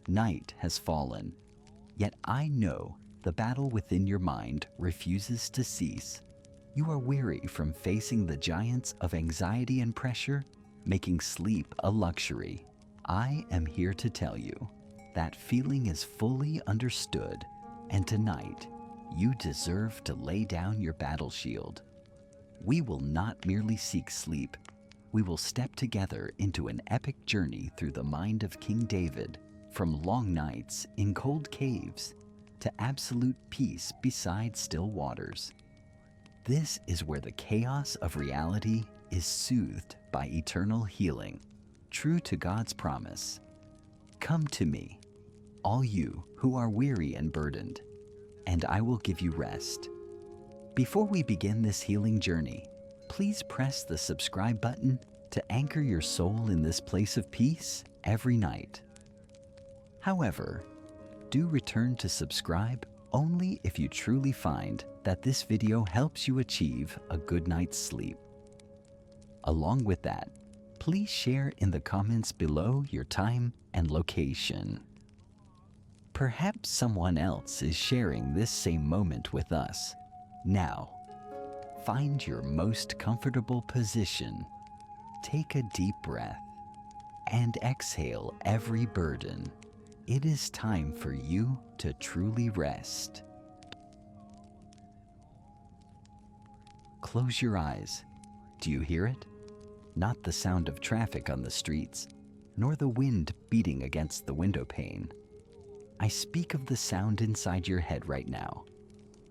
Night has fallen. Yet I know the battle within your mind refuses to cease. You are weary from facing the giants of anxiety and pressure, making sleep a luxury. I am here to tell you that feeling is fully understood, and tonight you deserve to lay down your battle shield. We will not merely seek sleep. We will step together into an epic journey through the mind of King David, from long nights in cold caves to absolute peace beside still waters. This is where the chaos of reality is soothed by eternal healing, true to God's promise. Come to me, all you who are weary and burdened, and I will give you rest. Before we begin this healing journey, please press the subscribe button to anchor your soul in this place of peace every night. However, do return to subscribe only if you truly find that this video helps you achieve a good night's sleep. Along with that, please share in the comments below your time and location. Perhaps someone else is sharing this same moment with us. Now, find your most comfortable position. Take a deep breath and exhale every burden. It is time for you to truly rest. Close your eyes. Do you hear it? Not the sound of traffic on the streets, nor the wind beating against the window pane. I speak of the sound inside your head right now.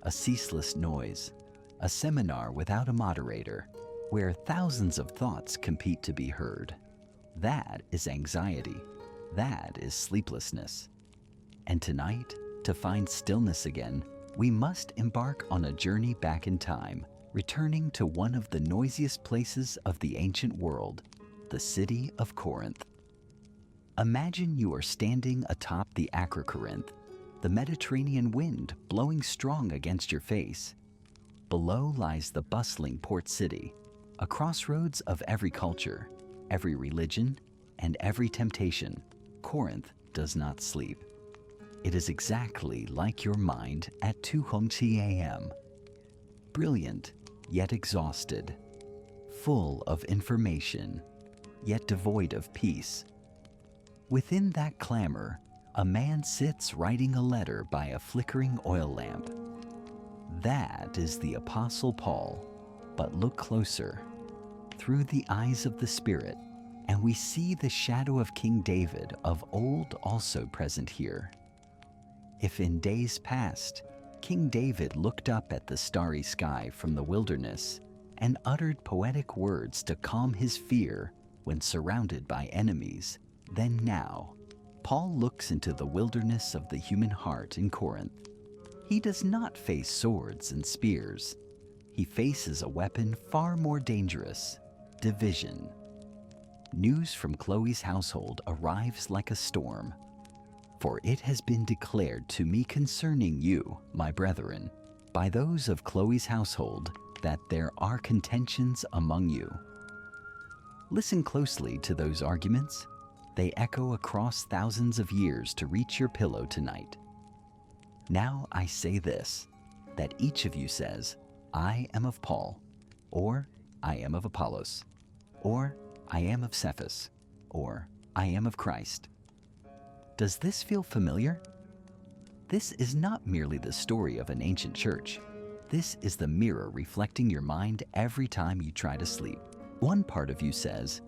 A ceaseless noise, a seminar without a moderator, where thousands of thoughts compete to be heard. That is anxiety. That is sleeplessness. And tonight, to find stillness again, we must embark on a journey back in time, returning to one of the noisiest places of the ancient world, the city of Corinth. Imagine you are standing atop the Corinth, the Mediterranean wind blowing strong against your face. Below lies the bustling port city, a crossroads of every culture, every religion, and every temptation. Corinth does not sleep. It is exactly like your mind at 2:00 a.m. Brilliant, yet exhausted. Full of information, yet devoid of peace. Within that clamor, a man sits writing a letter by a flickering oil lamp. That is the Apostle Paul, but look closer. Through the eyes of the Spirit, and we see the shadow of King David of old also present here. If in days past, King David looked up at the starry sky from the wilderness and uttered poetic words to calm his fear when surrounded by enemies, then now, Paul looks into the wilderness of the human heart in Corinth. He does not face swords and spears. He faces a weapon far more dangerous: division. News from Chloe's household arrives like a storm. For it has been declared to me concerning you, my brethren, by those of Chloe's household, that there are contentions among you. Listen closely to those arguments. They echo across thousands of years to reach your pillow tonight. Now I say this, that each of you says, I am of Paul, or I am of Apollos, or I am of Cephas, or I am of Christ. Does this feel familiar? This is not merely the story of an ancient church. This is the mirror reflecting your mind every time you try to sleep. One part of you says,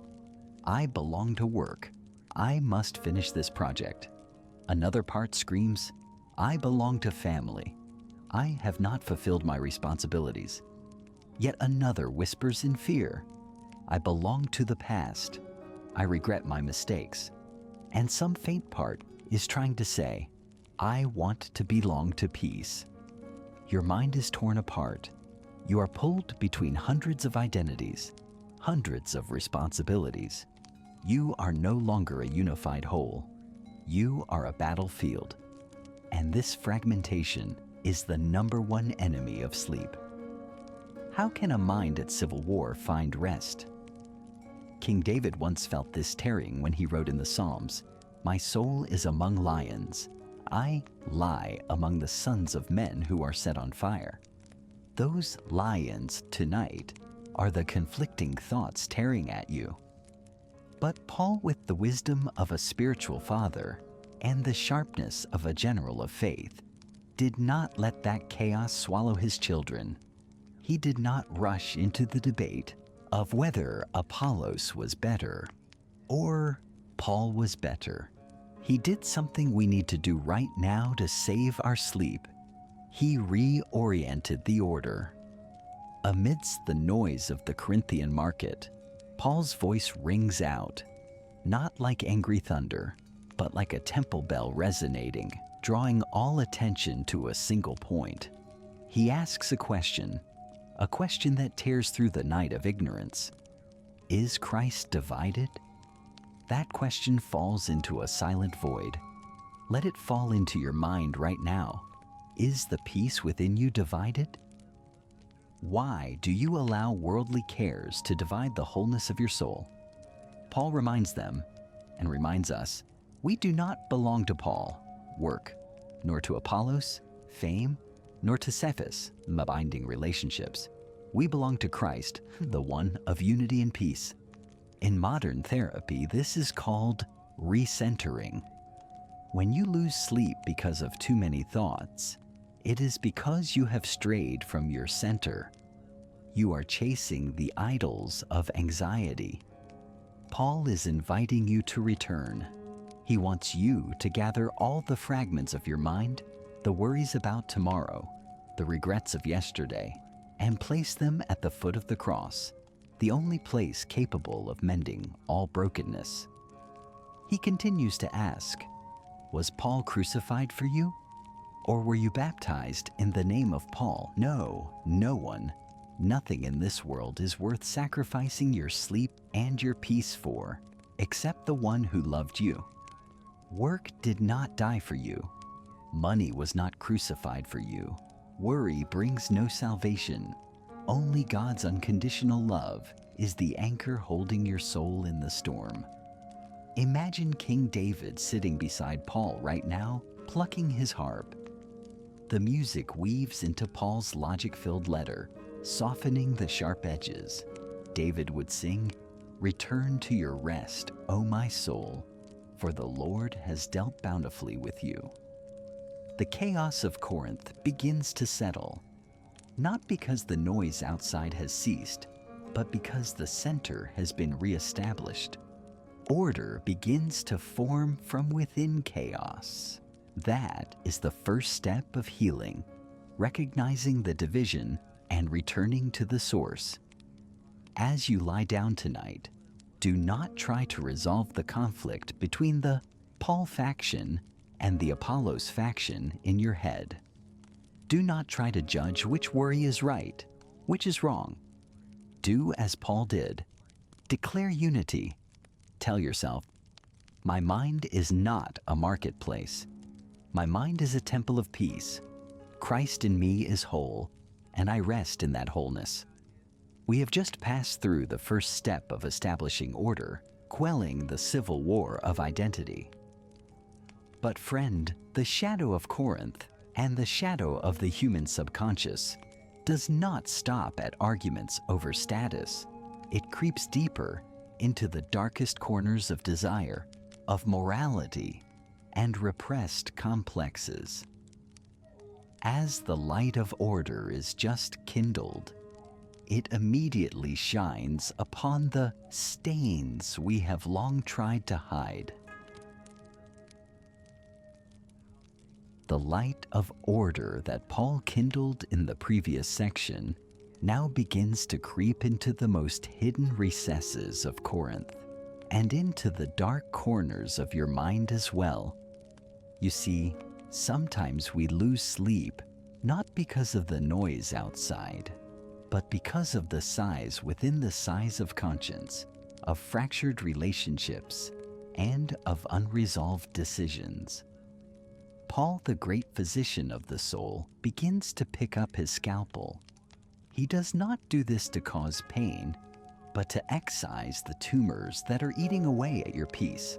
I belong to work. I must finish this project. Another part screams, I belong to family. I have not fulfilled my responsibilities. Yet another whispers in fear, I belong to the past. I regret my mistakes. And some faint part is trying to say, I want to belong to peace. Your mind is torn apart. You are pulled between hundreds of identities, hundreds of responsibilities. You are no longer a unified whole. You are a battlefield. And this fragmentation is the #1 enemy of sleep. How can a mind at civil war find rest? King David once felt this tearing when he wrote in the Psalms, My soul is among lions. I lie among the sons of men who are set on fire. Those lions tonight are the conflicting thoughts tearing at you. But Paul, with the wisdom of a spiritual father and the sharpness of a general of faith, did not let that chaos swallow his children. He did not rush into the debate of whether Apollos was better or Paul was better. He did something we need to do right now to save our sleep. He reoriented the order. Amidst the noise of the Corinthian market, Paul's voice rings out, not like angry thunder, but like a temple bell resonating, drawing all attention to a single point. He asks a question that tears through the night of ignorance. Is Christ divided? That question falls into a silent void. Let it fall into your mind right now. Is the peace within you divided? Why do you allow worldly cares to divide the wholeness of your soul? Paul reminds them, and reminds us, we do not belong to Paul, work, nor to Apollos, fame, nor to Cephas, binding relationships. We belong to Christ, the one of unity and peace. In modern therapy, this is called recentering. When you lose sleep because of too many thoughts, it is because you have strayed from your center. You are chasing the idols of anxiety. Paul is inviting you to return. He wants you to gather all the fragments of your mind, the worries about tomorrow, the regrets of yesterday, and place them at the foot of the cross, the only place capable of mending all brokenness. He continues to ask, was Paul crucified for you? Or were you baptized in the name of Paul? No, no one, nothing in this world is worth sacrificing your sleep and your peace for, except the one who loved you. Work did not die for you. Money was not crucified for you. Worry brings no salvation. Only God's unconditional love is the anchor holding your soul in the storm. Imagine King David sitting beside Paul right now, plucking his harp. The music weaves into Paul's logic-filled letter, softening the sharp edges. David would sing, "Return to your rest, O my soul, for the Lord has dealt bountifully with you." The chaos of Corinth begins to settle, not because the noise outside has ceased, but because the center has been reestablished. Order begins to form from within chaos. That is the first step of healing, recognizing the division and returning to the source. As you lie down tonight, do not try to resolve the conflict between the Paul faction and the Apollos faction in your head. Do not try to judge which worry is right, which is wrong. Do as Paul did. Declare unity. Tell yourself, my mind is not a marketplace. My mind is a temple of peace. Christ in me is whole, and I rest in that wholeness. We have just passed through the first step of establishing order, quelling the civil war of identity. But friend, the shadow of Corinth and the shadow of the human subconscious does not stop at arguments over status. It creeps deeper into the darkest corners of desire, of morality, and repressed complexes. As the light of order is just kindled, it immediately shines upon the stains we have long tried to hide. The light of order that Paul kindled in the previous section now begins to creep into the most hidden recesses of Corinth and into the dark corners of your mind as well. You see, sometimes we lose sleep not because of the noise outside, but because of the size within the size of conscience, of fractured relationships, and of unresolved decisions. Paul, the great physician of the soul, begins to pick up his scalpel. He does not do this to cause pain, but to excise the tumors that are eating away at your peace.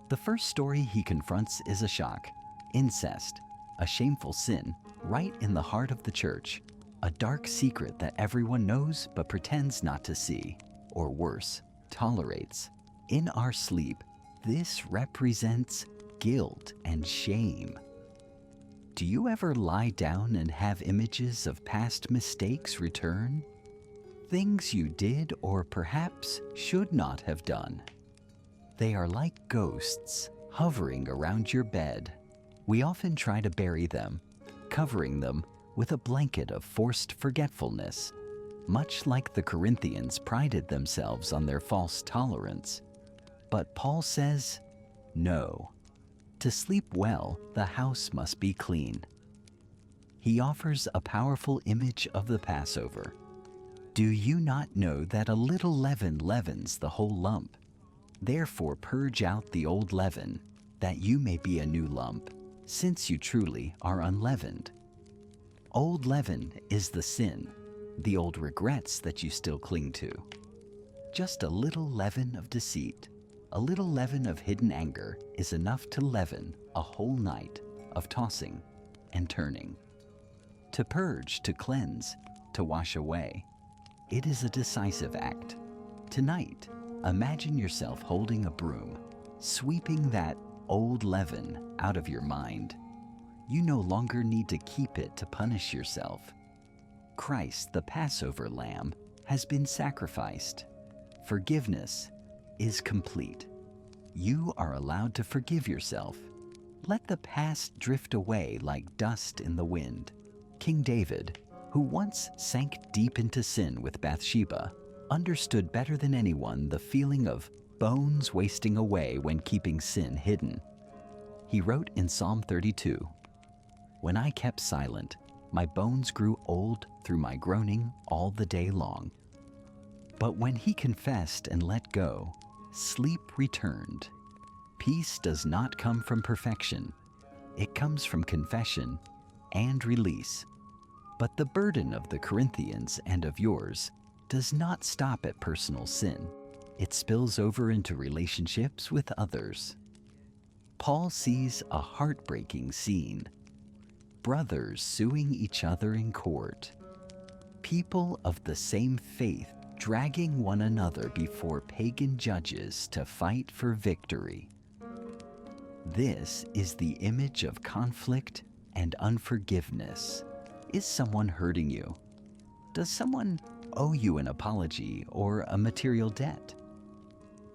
The first story he confronts is a shock: incest, a shameful sin right in the heart of the church, a dark secret that everyone knows but pretends not to see, or worse, tolerates. In our sleep, this represents guilt and shame. Do you ever lie down and have images of past mistakes return? Things you did or perhaps should not have done. They are like ghosts hovering around your bed. We often try to bury them, covering them with a blanket of forced forgetfulness, much like the Corinthians prided themselves on their false tolerance. But Paul says, no. To sleep well, the house must be clean. He offers a powerful image of the Passover. Do you not know that a little leaven leavens the whole lump? Therefore purge out the old leaven, that you may be a new lump, since you truly are unleavened. Old leaven is the sin, the old regrets that you still cling to. Just a little leaven of deceit, a little leaven of hidden anger is enough to leaven a whole night of tossing and turning. To purge, to cleanse, to wash away, it is a decisive act. Tonight, imagine yourself holding a broom, sweeping that old leaven out of your mind. You no longer need to keep it to punish yourself. Christ, the Passover lamb, has been sacrificed. Forgiveness is complete. You are allowed to forgive yourself. Let the past drift away like dust in the wind. King David, who once sank deep into sin with Bathsheba, understood better than anyone the feeling of bones wasting away when keeping sin hidden. He wrote in Psalm 32, "When I kept silent, my bones grew old through my groaning all the day long." But when he confessed and let go, sleep returned. Peace does not come from perfection. It comes from confession and release. But the burden of the Corinthians and of yours does not stop at personal sin. It spills over into relationships with others. Paul sees a heartbreaking scene. Brothers suing each other in court. People of the same faith dragging one another before pagan judges to fight for victory. This is the image of conflict and unforgiveness. Is someone hurting you? Does someone owe you an apology or a material debt?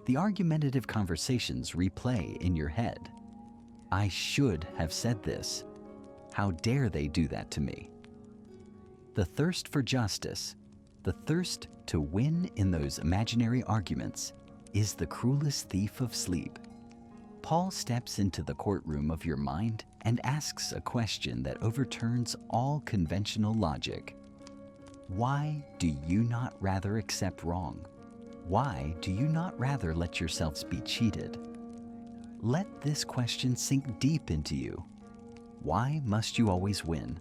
The argumentative conversations replay in your head. I should have said this. How dare they do that to me? The thirst for justice, the thirst to win in those imaginary arguments, is the cruelest thief of sleep. Paul steps into the courtroom of your mind and asks a question that overturns all conventional logic. Why do you not rather accept wrong? Why do you not rather let yourselves be cheated? Let this question sink deep into you. Why must you always win?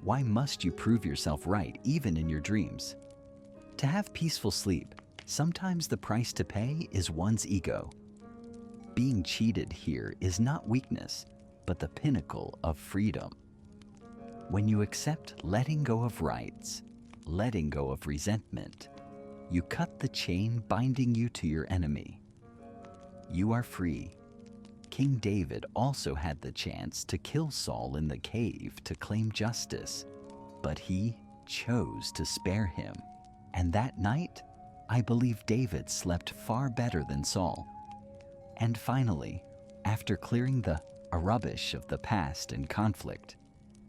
Why must you prove yourself right even in your dreams? To have peaceful sleep, sometimes the price to pay is one's ego. Being cheated here is not weakness, but the pinnacle of freedom. When you accept letting go of rights, letting go of resentment, you cut the chain binding you to your enemy. You are free. King David also had the chance to kill Saul in the cave to claim justice, but he chose to spare him. And that night, I believe David slept far better than Saul. And finally, after clearing the rubbish of the past and conflict,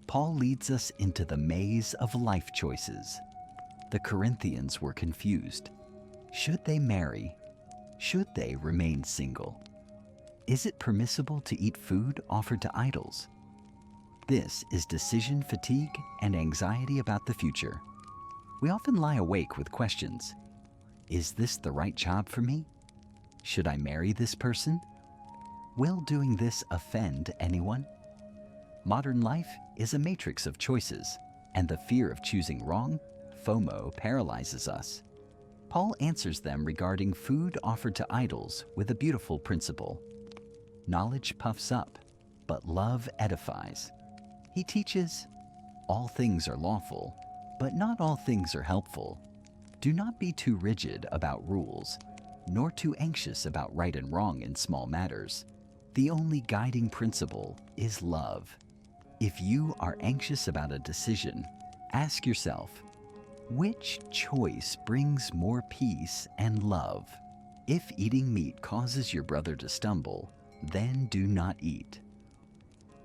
Paul leads us into the maze of life choices. The Corinthians were confused. Should they marry? Should they remain single? Is it permissible to eat food offered to idols? This is decision fatigue and anxiety about the future. We often lie awake with questions. Is this the right job for me? Should I marry this person? Will doing this offend anyone? Modern life is a matrix of choices, and the fear of choosing wrong, FOMO, paralyzes us. Paul answers them regarding food offered to idols with a beautiful principle. Knowledge puffs up, but love edifies. He teaches, all things are lawful, but not all things are helpful. Do not be too rigid about rules, nor too anxious about right and wrong in small matters. The only guiding principle is love. If you are anxious about a decision, ask yourself, which choice brings more peace and love? If eating meat causes your brother to stumble, then do not eat.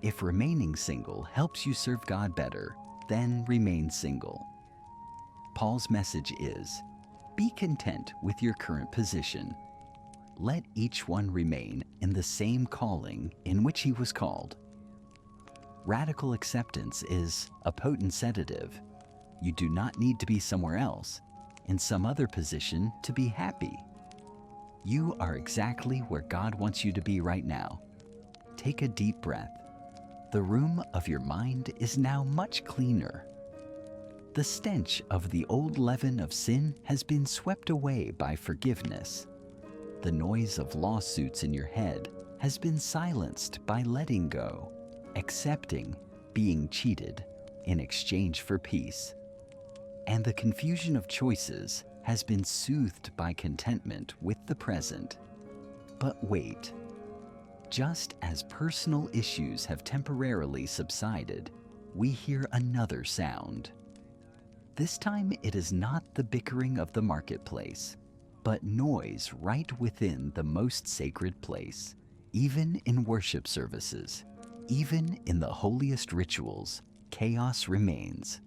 If remaining single helps you serve God better, then remain single. Paul's message is, be content with your current position. Let each one remain in the same calling in which he was called. Radical acceptance is a potent sedative. You do not need to be somewhere else, in some other position, to be happy. You are exactly where God wants you to be right now. Take a deep breath. The room of your mind is now much cleaner. The stench of the old leaven of sin has been swept away by forgiveness. The noise of lawsuits in your head has been silenced by letting go, accepting being cheated in exchange for peace. And the confusion of choices has been soothed by contentment with the present. But wait. Just as personal issues have temporarily subsided, we hear another sound. This time it is not the bickering of the marketplace, but noise right within the most sacred place. Even in worship services, even in the holiest rituals, chaos remains.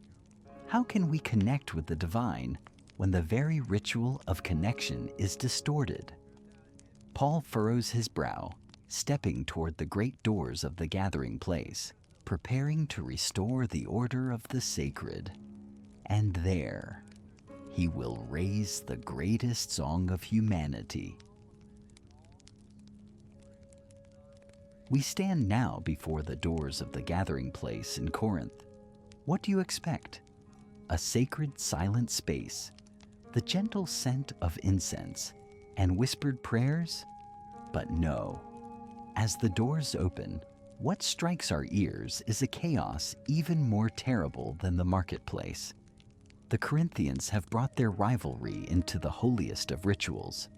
How can we connect with the divine when the very ritual of connection is distorted? Paul furrows his brow, stepping toward the great doors of the gathering place, preparing to restore the order of the sacred. And there, he will raise the greatest song of humanity. We stand now before the doors of the gathering place in Corinth. What do you expect? A sacred, silent space, the gentle scent of incense, and whispered prayers? But no. As the doors open, what strikes our ears is a chaos even more terrible than the marketplace. The Corinthians have brought their rivalry into the holiest of rituals,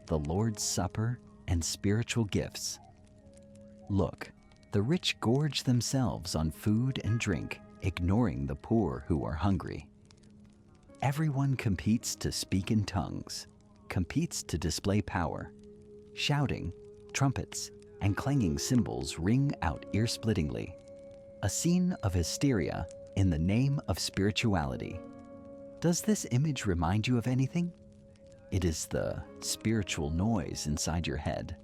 the Lord's Supper and spiritual gifts. Look, the rich gorge themselves on food and drink, ignoring the poor who are hungry. Everyone competes to speak in tongues, competes to display power. Shouting, trumpets, and clanging cymbals ring out ear-splittingly. A scene of hysteria in the name of spirituality. Does this image remind you of anything? It is the spiritual noise inside your head.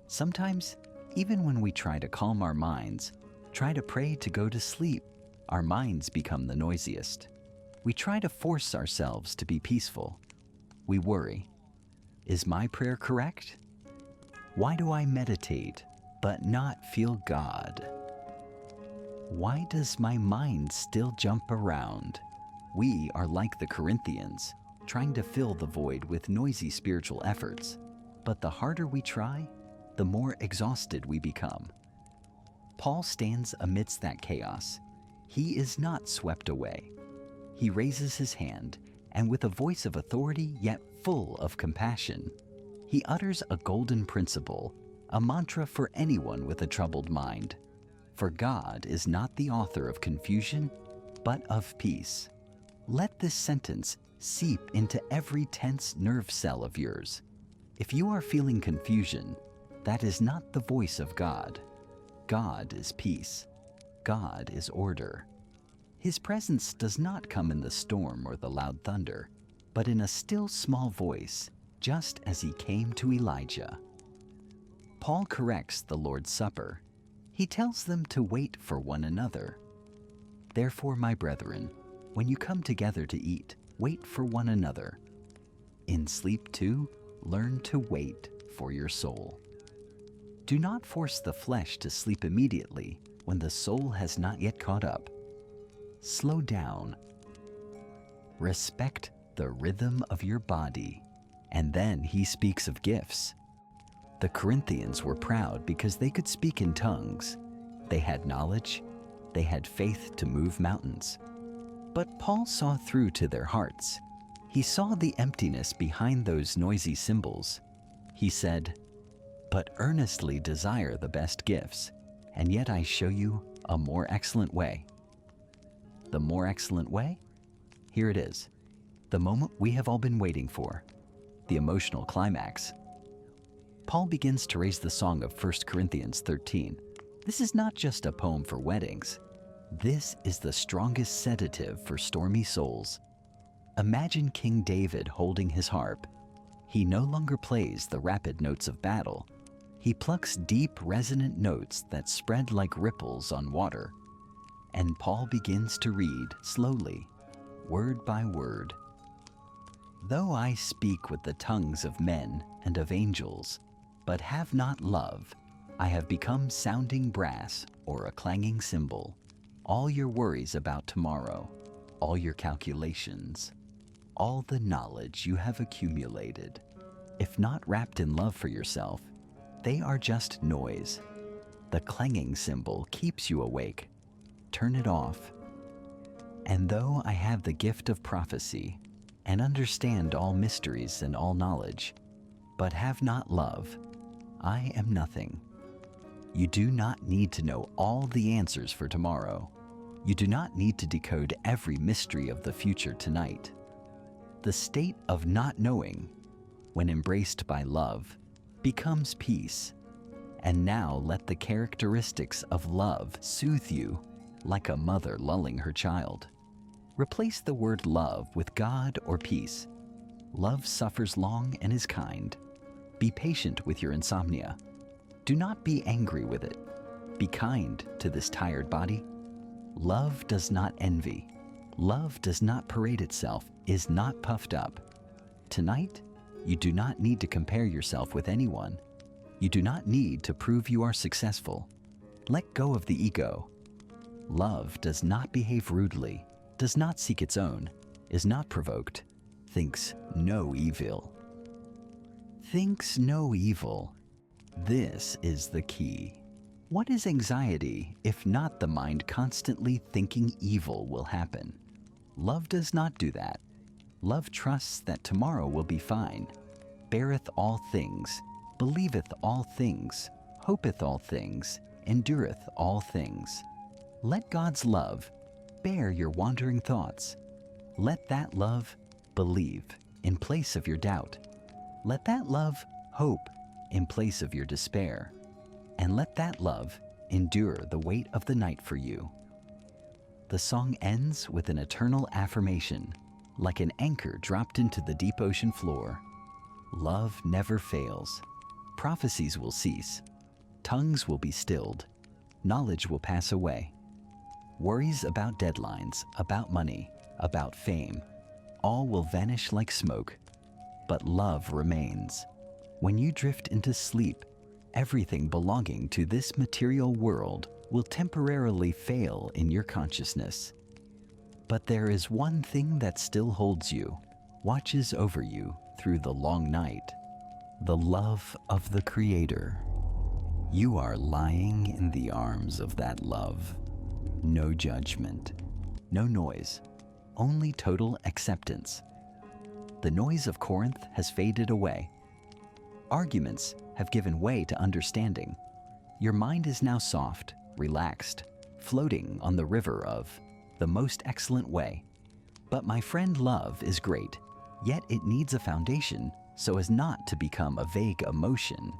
Sometimes, even when we try to calm our minds, try to pray to go to sleep, our minds become the noisiest. We try to force ourselves to be peaceful. We worry. Is my prayer correct? Why do I meditate but not feel God? Why does my mind still jump around? We are like the Corinthians, trying to fill the void with noisy spiritual efforts. But the harder we try, the more exhausted we become. Paul stands amidst that chaos. He is not swept away. He raises his hand, and with a voice of authority yet full of compassion, he utters a golden principle, a mantra for anyone with a troubled mind. For God is not the author of confusion, but of peace. Let this sentence seep into every tense nerve cell of yours. If you are feeling confusion, that is not the voice of God. God is peace. God is order. His presence does not come in the storm or the loud thunder, but in a still small voice, just as he came to Elijah. Paul corrects the Lord's Supper. He tells them to wait for one another. Therefore, my brethren, when you come together to eat, wait for one another. In sleep too, learn to wait for your soul. Do not force the flesh to sleep immediately when the soul has not yet caught up. Slow down. Respect the rhythm of your body. And then he speaks of gifts. The Corinthians were proud because they could speak in tongues. They had knowledge. They had faith to move mountains. But Paul saw through to their hearts. He saw the emptiness behind those noisy cymbals. He said, "But earnestly desire the best gifts, and yet I show you a more excellent way." The more excellent way? Here it is. The moment we have all been waiting for. The emotional climax. Paul begins to raise the song of 1 Corinthians 13. This is not just a poem for weddings. This is the strongest sedative for stormy souls. Imagine King David holding his harp. He no longer plays the rapid notes of battle. He plucks deep, resonant notes that spread like ripples on water. And Paul begins to read slowly, word by word. "Though I speak with the tongues of men and of angels, but have not love, I have become sounding brass or a clanging cymbal. All your worries about tomorrow, all your calculations, all the knowledge you have accumulated, if not wrapped in love for yourself, they are just noise. The clanging cymbal keeps you awake. Turn it off. And though I have the gift of prophecy and understand all mysteries and all knowledge, but have not love, I am nothing." You do not need to know all the answers for tomorrow. You do not need to decode every mystery of the future tonight. The state of not knowing, when embraced by love, becomes peace. And now let the characteristics of love soothe you like a mother lulling her child. Replace the word love with God or peace. Love suffers long and is kind. Be patient with your insomnia. Do not be angry with it. Be kind to this tired body. Love does not envy. Love does not parade itself, is not puffed up. Tonight, you do not need to compare yourself with anyone. You do not need to prove you are successful. Let go of the ego. Love does not behave rudely, does not seek its own, is not provoked, thinks no evil. Thinks no evil. This is the key. What is anxiety if not the mind constantly thinking evil will happen? Love does not do that. Love trusts that tomorrow will be fine, beareth all things, believeth all things, hopeth all things, endureth all things. Let God's love bear your wandering thoughts. Let that love believe in place of your doubt. Let that love hope in place of your despair. And let that love endure the weight of the night for you. The song ends with an eternal affirmation, like an anchor dropped into the deep ocean floor. Love never fails. Prophecies will cease. Tongues will be stilled. Knowledge will pass away. Worries about deadlines, about money, about fame, all will vanish like smoke. But love remains. When you drift into sleep, everything belonging to this material world will temporarily fail in your consciousness. But there is one thing that still holds you, watches over you through the long night: the love of the Creator. You are lying in the arms of that love. No judgment, no noise, only total acceptance. The noise of Corinth has faded away. Arguments have given way to understanding. Your mind is now soft, relaxed, floating on the river of the most excellent way. But my friend, love is great, yet it needs a foundation so as not to become a vague emotion.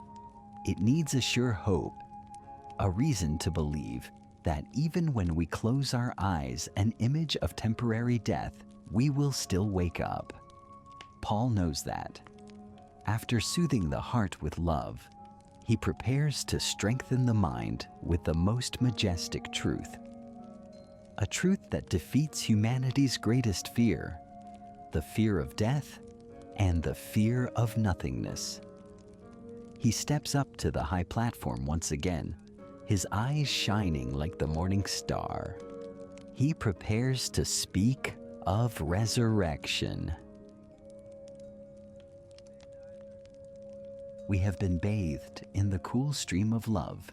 It needs a sure hope, a reason to believe that even when we close our eyes an image of temporary death, we will still wake up. Paul knows that. After soothing the heart with love, he prepares to strengthen the mind with the most majestic truth. A truth that defeats humanity's greatest fear, the fear of death and the fear of nothingness. He steps up to the high platform once again, his eyes shining like the morning star. He prepares to speak of resurrection. We have been bathed in the cool stream of love.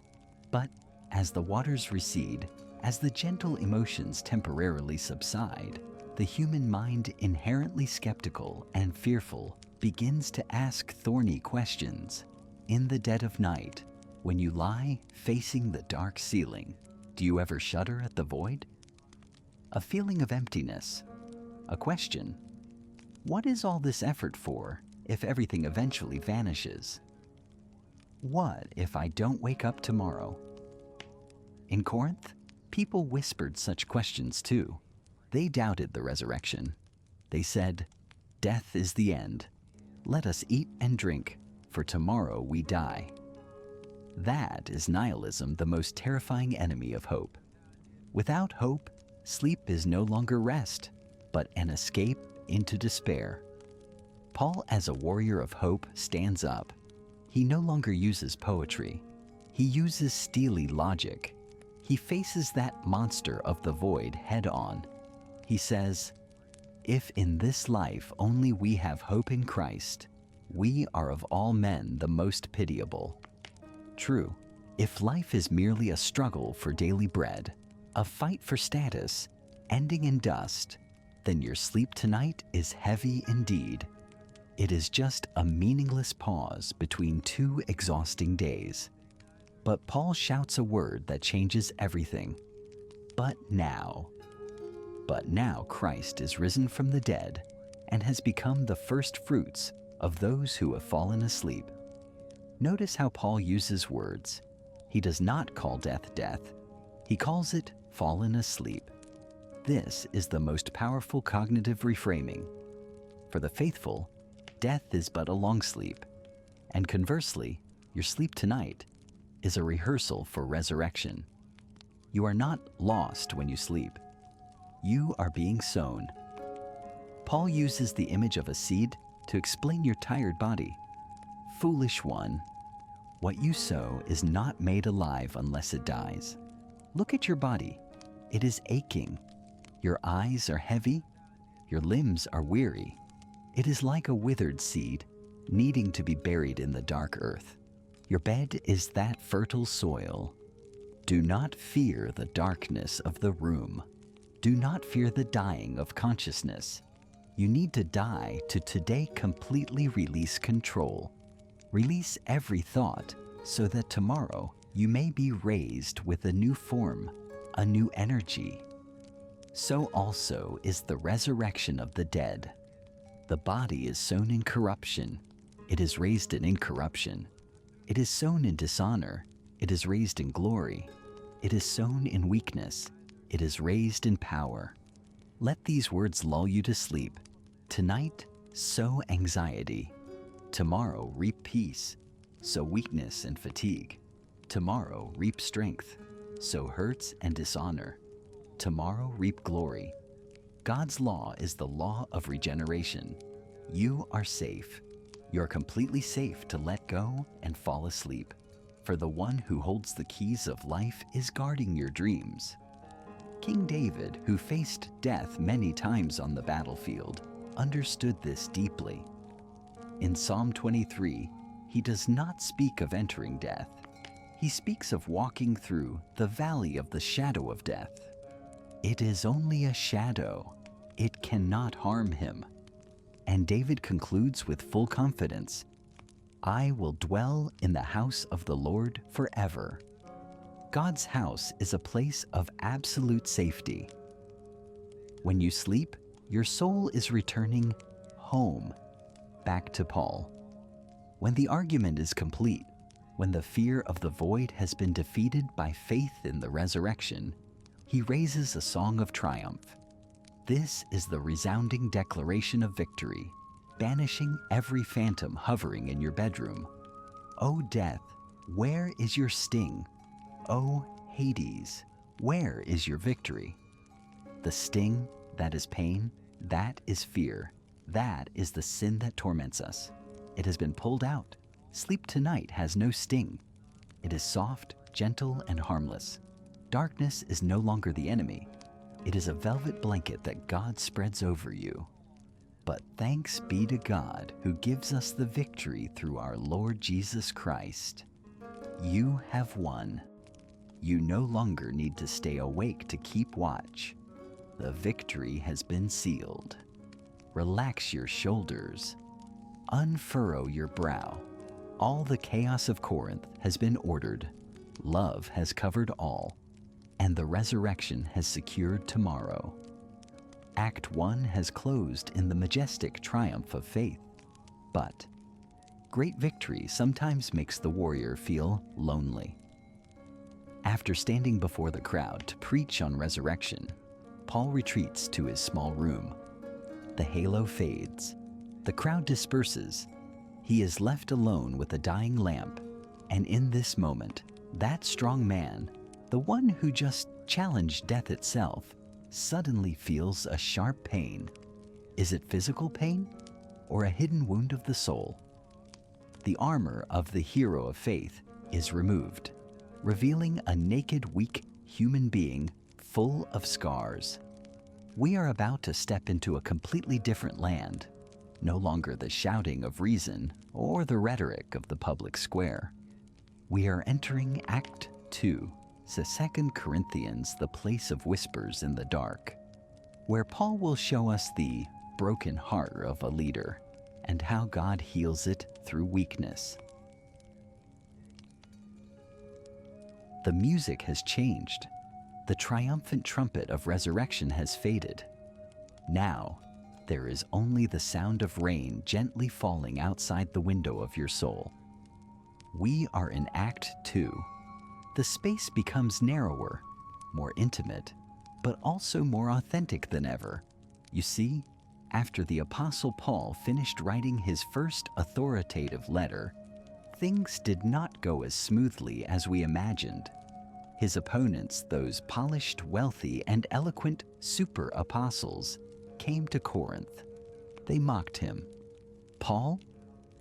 But as the waters recede, as the gentle emotions temporarily subside, the human mind, inherently skeptical and fearful, begins to ask thorny questions. In the dead of night, when you lie facing the dark ceiling, do you ever shudder at the void? A feeling of emptiness. A question. What is all this effort for if everything eventually vanishes? What if I don't wake up tomorrow? In Corinth, people whispered such questions too. They doubted the resurrection. They said, "Death is the end. Let us eat and drink, for tomorrow we die." That is nihilism, the most terrifying enemy of hope. Without hope, sleep is no longer rest, but an escape into despair. Paul, as a warrior of hope, stands up. He no longer uses poetry. He uses steely logic. He faces that monster of the void head on. He says, "If in this life only we have hope in Christ, we are of all men the most pitiable." True, if life is merely a struggle for daily bread, a fight for status, ending in dust, then your sleep tonight is heavy indeed. It is just a meaningless pause between two exhausting days. But Paul shouts a word that changes everything. But now Christ is risen from the dead and has become the first fruits of those who have fallen asleep. Notice how Paul uses words. He does not call death death. He calls it fallen asleep. This is the most powerful cognitive reframing. For the faithful, death is but a long sleep, and conversely, your sleep tonight is a rehearsal for resurrection. You are not lost when you sleep. You are being sown. Paul uses the image of a seed to explain your tired body. Foolish one, what you sow is not made alive unless it dies. Look at your body. It is aching. Your eyes are heavy. Your limbs are weary. It is like a withered seed, needing to be buried in the dark earth. Your bed is that fertile soil. Do not fear the darkness of the room. Do not fear the dying of consciousness. You need to die to today completely release control. Release every thought so that tomorrow you may be raised with a new form, a new energy. So also is the resurrection of the dead. The body is sown in corruption. It is raised in incorruption. It is sown in dishonor. It is raised in glory. It is sown in weakness. It is raised in power. Let these words lull you to sleep. Tonight, sow anxiety. Tomorrow, reap peace. Sow weakness and fatigue. Tomorrow, reap strength. Sow hurts and dishonor. Tomorrow, reap glory. God's law is the law of regeneration. You are safe. You're completely safe to let go and fall asleep. For the one who holds the keys of life is guarding your dreams. King David, who faced death many times on the battlefield, understood this deeply. In Psalm 23, he does not speak of entering death. He speaks of walking through the valley of the shadow of death. It is only a shadow. It cannot harm him. And David concludes with full confidence, "I will dwell in the house of the Lord forever." God's house is a place of absolute safety. When you sleep, your soul is returning home, back to Paul. When the argument is complete, when the fear of the void has been defeated by faith in the resurrection, he raises a song of triumph. This is the resounding declaration of victory, banishing every phantom hovering in your bedroom. O death, where is your sting? O Hades, where is your victory? The sting, that is pain, that is fear, that is the sin that torments us. It has been pulled out. Sleep tonight has no sting. It is soft, gentle, and harmless. Darkness is no longer the enemy. It is a velvet blanket that God spreads over you. But thanks be to God who gives us the victory through our Lord Jesus Christ. You have won. You no longer need to stay awake to keep watch. The victory has been sealed. Relax your shoulders. Unfurrow your brow. All the chaos of Corinth has been ordered. Love has covered all, and the resurrection has secured tomorrow. Act 1 has closed in the majestic triumph of faith. But great victory sometimes makes the warrior feel lonely. After standing before the crowd to preach on resurrection, Paul retreats to his small room. The halo fades. The crowd disperses. He is left alone with a dying lamp, and in this moment, that strong man, the one who just challenged death itself, suddenly feels a sharp pain. Is it physical pain or a hidden wound of the soul? The armor of the hero of faith is removed, revealing a naked, weak human being full of scars. We are about to step into a completely different land, no longer the shouting of reason or the rhetoric of the public square. We are entering Act 2, 2 Corinthians, the place of whispers in the dark, where Paul will show us the broken heart of a leader and how God heals it through weakness. The music has changed. The triumphant trumpet of resurrection has faded. Now, there is only the sound of rain gently falling outside the window of your soul. We are in Act 2. The space becomes narrower, more intimate, but also more authentic than ever. You see, after the Apostle Paul finished writing his first authoritative letter, things did not go as smoothly as we imagined. His opponents, those polished, wealthy, and eloquent super apostles, came to Corinth. They mocked him. Paul?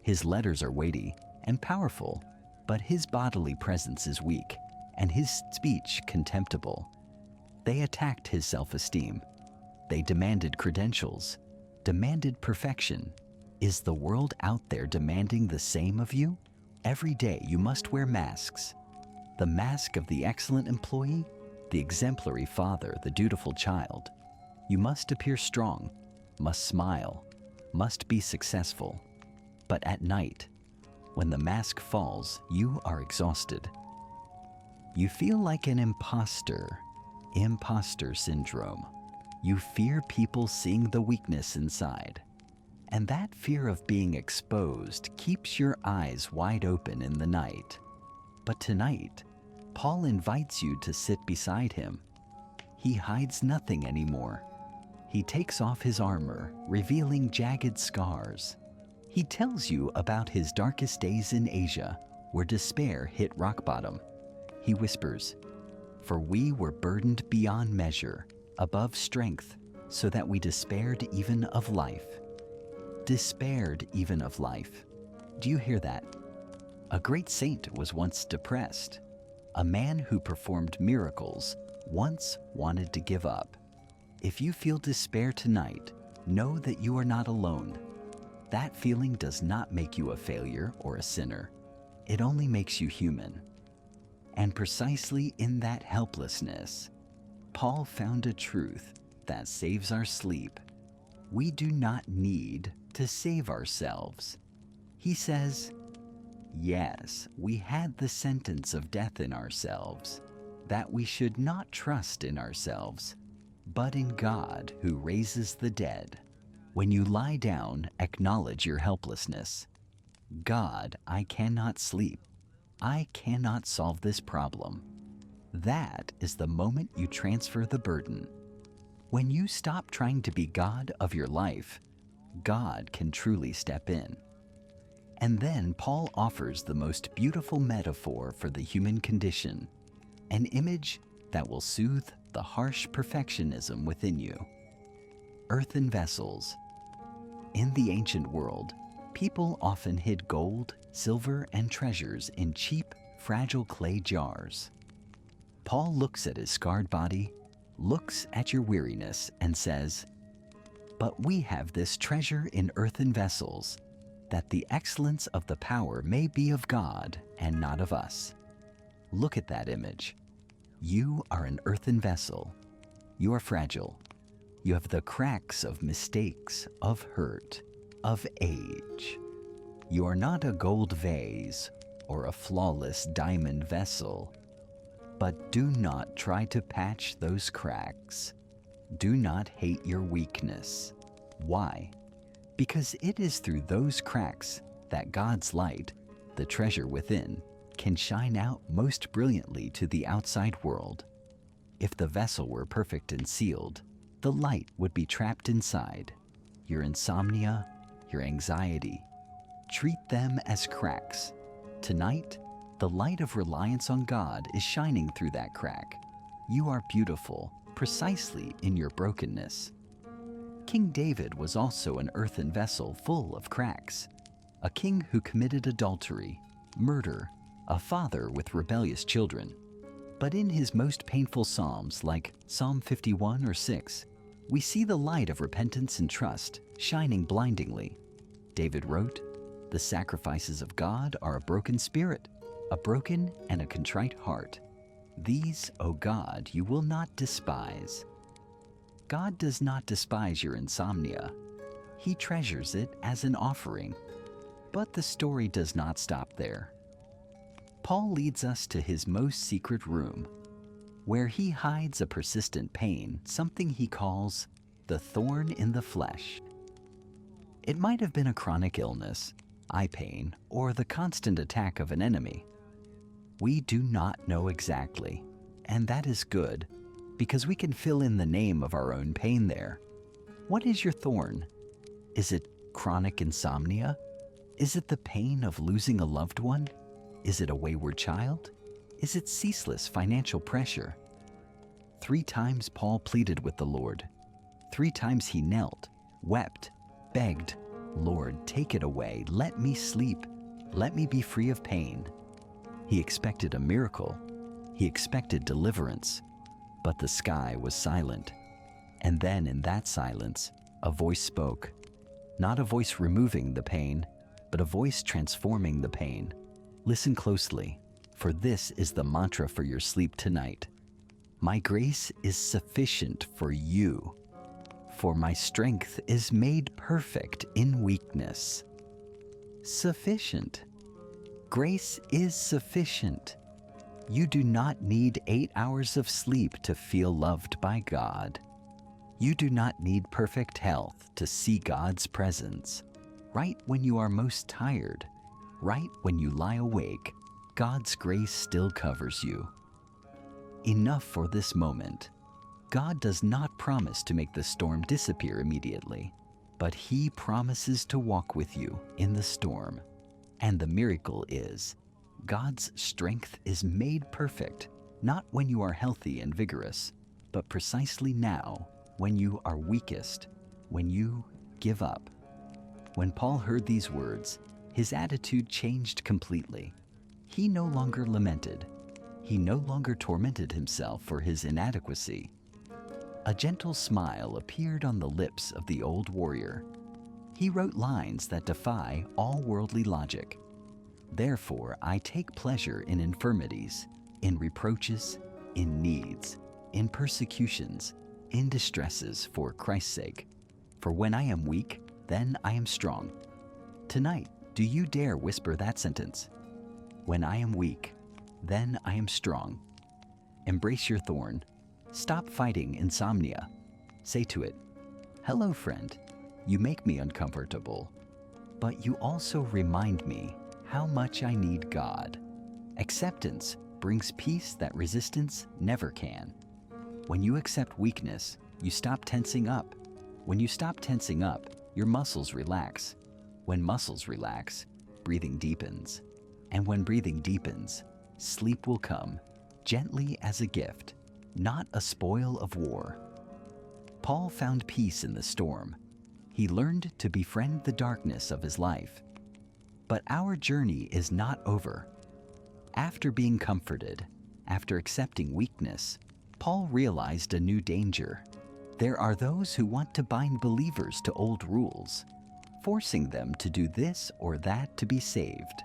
His letters are weighty and powerful, but his bodily presence is weak, and his speech contemptible. They attacked his self-esteem. They demanded credentials, demanded perfection. Is the world out there demanding the same of you? Every day you must wear masks. The mask of the excellent employee, the exemplary father, the dutiful child. You must appear strong, must smile, must be successful. But at night, when the mask falls, you are exhausted. You feel like an imposter syndrome. You fear people seeing the weakness inside. And that fear of being exposed keeps your eyes wide open in the night. But tonight, Paul invites you to sit beside him. He hides nothing anymore. He takes off his armor, revealing jagged scars. He tells you about his darkest days in Asia, where despair hit rock bottom. He whispers, "For we were burdened beyond measure, above strength, so that we despaired even of life." Despaired even of life. Do you hear that? A great saint was once depressed. A man who performed miracles once wanted to give up. If you feel despair tonight, know that you are not alone. That feeling does not make you a failure or a sinner. It only makes you human. And precisely in that helplessness, Paul found a truth that saves our sleep. We do not need to save ourselves. He says, yes, we had the sentence of death in ourselves, that we should not trust in ourselves, but in God who raises the dead. When you lie down, acknowledge your helplessness. God, I cannot sleep. I cannot solve this problem. That is the moment you transfer the burden. When you stop trying to be God of your life, God can truly step in. And then Paul offers the most beautiful metaphor for the human condition, an image that will soothe the harsh perfectionism within you. Earthen vessels. In the ancient world, people often hid gold, silver, and treasures in cheap, fragile clay jars. Paul looks at his scarred body, looks at your weariness, and says, But we have this treasure in earthen vessels, that the excellence of the power may be of God and not of us. Look at that image. You are an earthen vessel. You are fragile. You have the cracks of mistakes, of hurt, of age. You are not a gold vase or a flawless diamond vessel. But do not try to patch those cracks. Do not hate your weakness. Why? Because it is through those cracks that God's light, the treasure within, can shine out most brilliantly to the outside world. If the vessel were perfect and sealed, the light would be trapped inside. Your insomnia, your anxiety, treat them as cracks. Tonight, the light of reliance on God is shining through that crack. You are beautiful, precisely in your brokenness. King David was also an earthen vessel full of cracks, a king who committed adultery, murder, a father with rebellious children. But in his most painful psalms, like Psalm 51 or 6, we see the light of repentance and trust shining blindingly. David wrote, "The sacrifices of God are a broken spirit, a broken and a contrite heart. These, O God, you will not despise." God does not despise your insomnia. He treasures it as an offering. But the story does not stop there. Paul leads us to his most secret room, where he hides a persistent pain, something he calls the thorn in the flesh. It might have been a chronic illness, eye pain, or the constant attack of an enemy. We do not know exactly, and that is good, because we can fill in the name of our own pain there. What is your thorn? Is it chronic insomnia? Is it the pain of losing a loved one? Is it a wayward child? Is it ceaseless financial pressure? 3 times Paul pleaded with the Lord. 3 times he knelt, wept, begged, "Lord, take it away. Let me sleep. Let me be free of pain." He expected a miracle. He expected deliverance. But the sky was silent. And then in that silence, a voice spoke. Not a voice removing the pain, but a voice transforming the pain. Listen closely, for this is the mantra for your sleep tonight. My grace is sufficient for you, for my strength is made perfect in weakness. Sufficient. Grace is sufficient. You do not need 8 hours of sleep to feel loved by God. You do not need perfect health to see God's presence. Right when you are most tired, right when you lie awake, God's grace still covers you. Enough for this moment. God does not promise to make the storm disappear immediately, but He promises to walk with you in the storm. And the miracle is, God's strength is made perfect, not when you are healthy and vigorous, but precisely now, when you are weakest, when you give up. When Paul heard these words, his attitude changed completely. He no longer lamented. He no longer tormented himself for his inadequacy. A gentle smile appeared on the lips of the old warrior. He wrote lines that defy all worldly logic. Therefore, I take pleasure in infirmities, in reproaches, in needs, in persecutions, in distresses for Christ's sake. For when I am weak, then I am strong. Tonight, do you dare whisper that sentence? When I am weak, then I am strong. Embrace your thorn. Stop fighting insomnia. Say to it, "Hello, friend. You make me uncomfortable, but you also remind me how much I need God." Acceptance brings peace that resistance never can. When you accept weakness, you stop tensing up. When you stop tensing up, your muscles relax. When muscles relax, breathing deepens. And when breathing deepens, sleep will come, gently as a gift, not a spoil of war. Paul found peace in the storm. He learned to befriend the darkness of his life. But our journey is not over. After being comforted, after accepting weakness, Paul realized a new danger. There are those who want to bind believers to old rules, forcing them to do this or that to be saved.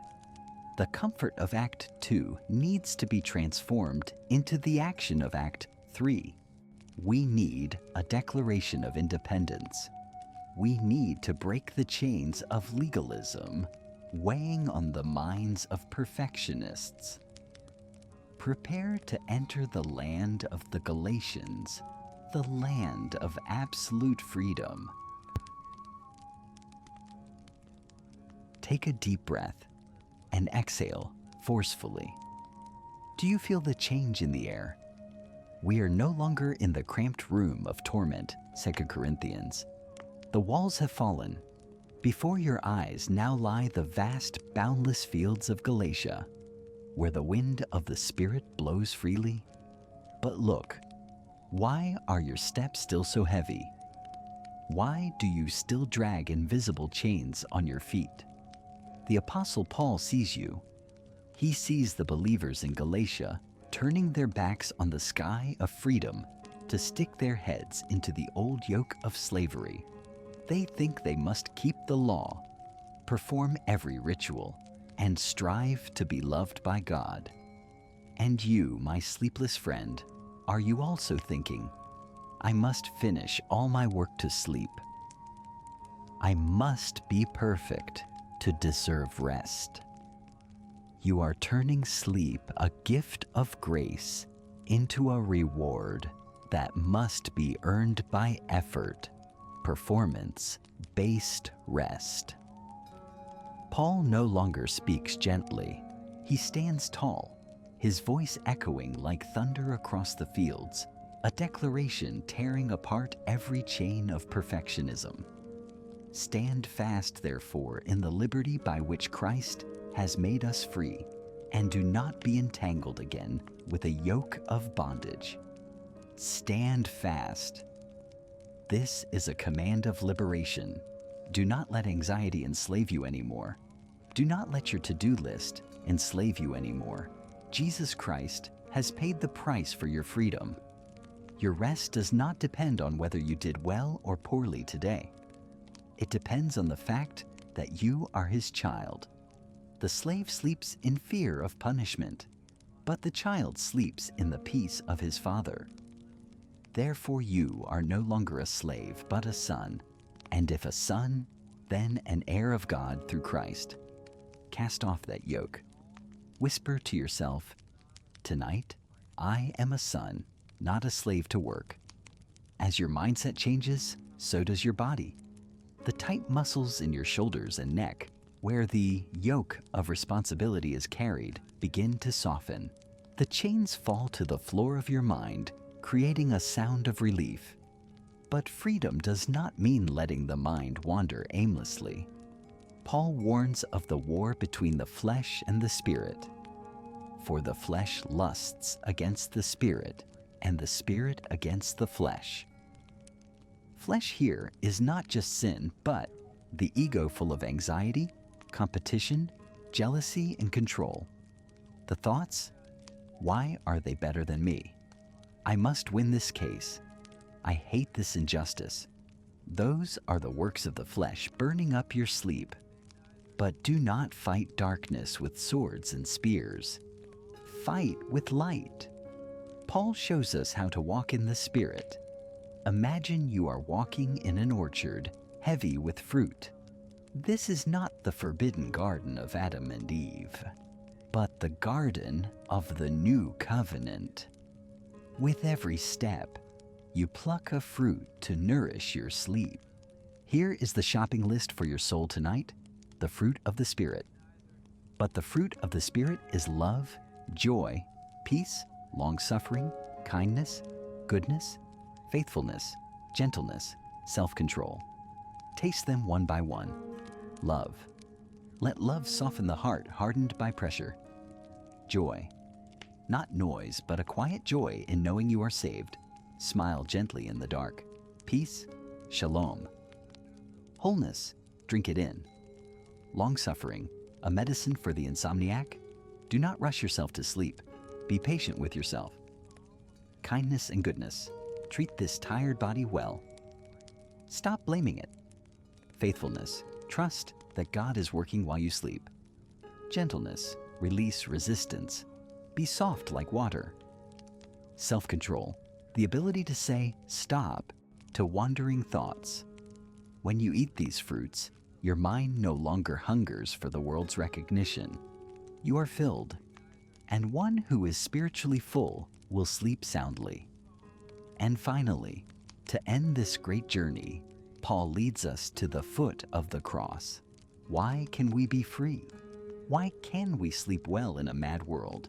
The comfort of Act 2 needs to be transformed into the action of Act 3. We need a declaration of independence. We need to break the chains of legalism, weighing on the minds of perfectionists. Prepare to enter the land of the Galatians, the land of absolute freedom. Take a deep breath and exhale forcefully. Do you feel the change in the air? We are no longer in the cramped room of torment, 2 Corinthians. The walls have fallen. Before your eyes now lie the vast, boundless fields of Galatia, where the wind of the Spirit blows freely. But look, why are your steps still so heavy? Why do you still drag invisible chains on your feet? The Apostle Paul sees you. He sees the believers in Galatia turning their backs on the sky of freedom to stick their heads into the old yoke of slavery. They think they must keep the law, perform every ritual, and strive to be loved by God. And you, my sleepless friend, are you also thinking, I must finish all my work to sleep? I must be perfect to deserve rest. You are turning sleep, a gift of grace, into a reward that must be earned by effort, performance-based rest. Paul no longer speaks gently. He stands tall, his voice echoing like thunder across the fields, a declaration tearing apart every chain of perfectionism. Stand fast, therefore, in the liberty by which Christ has made us free, and do not be entangled again with a yoke of bondage. Stand fast. This is a command of liberation. Do not let anxiety enslave you anymore. Do not let your to-do list enslave you anymore. Jesus Christ has paid the price for your freedom. Your rest does not depend on whether you did well or poorly today. It depends on the fact that you are his child. The slave sleeps in fear of punishment, but the child sleeps in the peace of his father. Therefore you are no longer a slave, but a son, and if a son, then an heir of God through Christ. Cast off that yoke. Whisper to yourself, tonight, I am a son, not a slave to work. As your mindset changes, so does your body. The tight muscles in your shoulders and neck, where the yoke of responsibility is carried, begin to soften. The chains fall to the floor of your mind, creating a sound of relief. But freedom does not mean letting the mind wander aimlessly. Paul warns of the war between the flesh and the spirit. For the flesh lusts against the spirit, and the spirit against the flesh. Flesh here is not just sin, but the ego full of anxiety, competition, jealousy, and control. The thoughts, why are they better than me? I must win this case. I hate this injustice. Those are the works of the flesh burning up your sleep. But do not fight darkness with swords and spears. Fight with light. Paul shows us how to walk in the Spirit. Imagine you are walking in an orchard, heavy with fruit. This is not the forbidden garden of Adam and Eve, but the garden of the new covenant. With every step, you pluck a fruit to nourish your sleep. Here is the shopping list for your soul tonight, the fruit of the Spirit. But the fruit of the Spirit is love, joy, peace, long-suffering, kindness, goodness, faithfulness, gentleness, self-control. Taste them one by one. Love. Let love soften the heart hardened by pressure. Joy. Not noise, but a quiet joy in knowing you are saved. Smile gently in the dark. Peace. Shalom. Wholeness. Drink it in. Long-suffering. A medicine for the insomniac. Do not rush yourself to sleep. Be patient with yourself. Kindness and goodness. treat this tired body well. Stop blaming it. Faithfulness, trust that God is working while you sleep. Gentleness, release resistance. Be soft like water. Self-control, the ability to say stop to wandering thoughts. When you eat these fruits, your mind no longer hungers for the world's recognition. You are filled, and one who is spiritually full will sleep soundly. And finally, to end this great journey, Paul leads us to the foot of the cross. Why can we be free? Why can we sleep well in a mad world?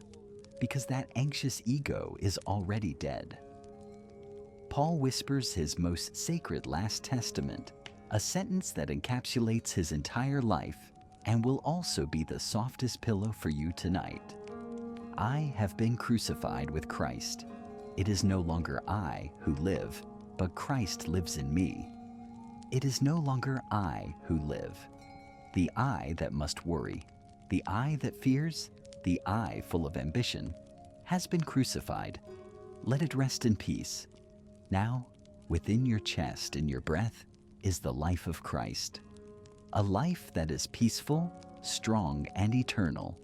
Because that anxious ego is already dead. Paul whispers his most sacred last testament, a sentence that encapsulates his entire life and will also be the softest pillow for you tonight. I have been crucified with Christ. It is no longer I who live, but Christ lives in me. It is no longer I who live. The I that must worry, the I that fears, the I full of ambition, has been crucified. Let it rest in peace. Now, within your chest, in your breath, is the life of Christ. A life that is peaceful, strong, and eternal.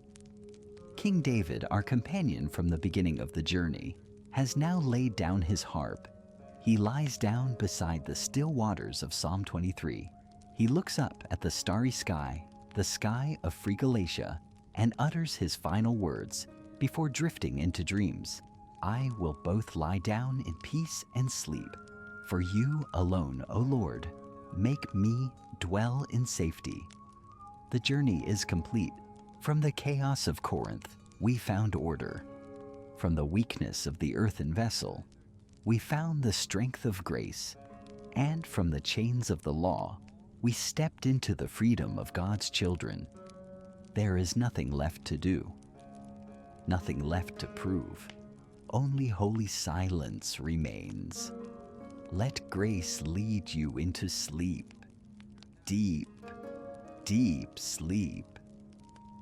King David, our companion from the beginning of the journey, has now laid down his harp. He lies down beside the still waters of Psalm 23. He looks up at the starry sky, the sky of free Galatia, and utters his final words before drifting into dreams. I will both lie down in peace and sleep. For you alone, O Lord, make me dwell in safety. The journey is complete. From the chaos of Corinth, we found order. From the weakness of the earthen vessel, we found the strength of grace. And from the chains of the law, we stepped into the freedom of God's children. There is nothing left to do, nothing left to prove. Only holy silence remains. Let grace lead you into sleep. Deep, deep sleep.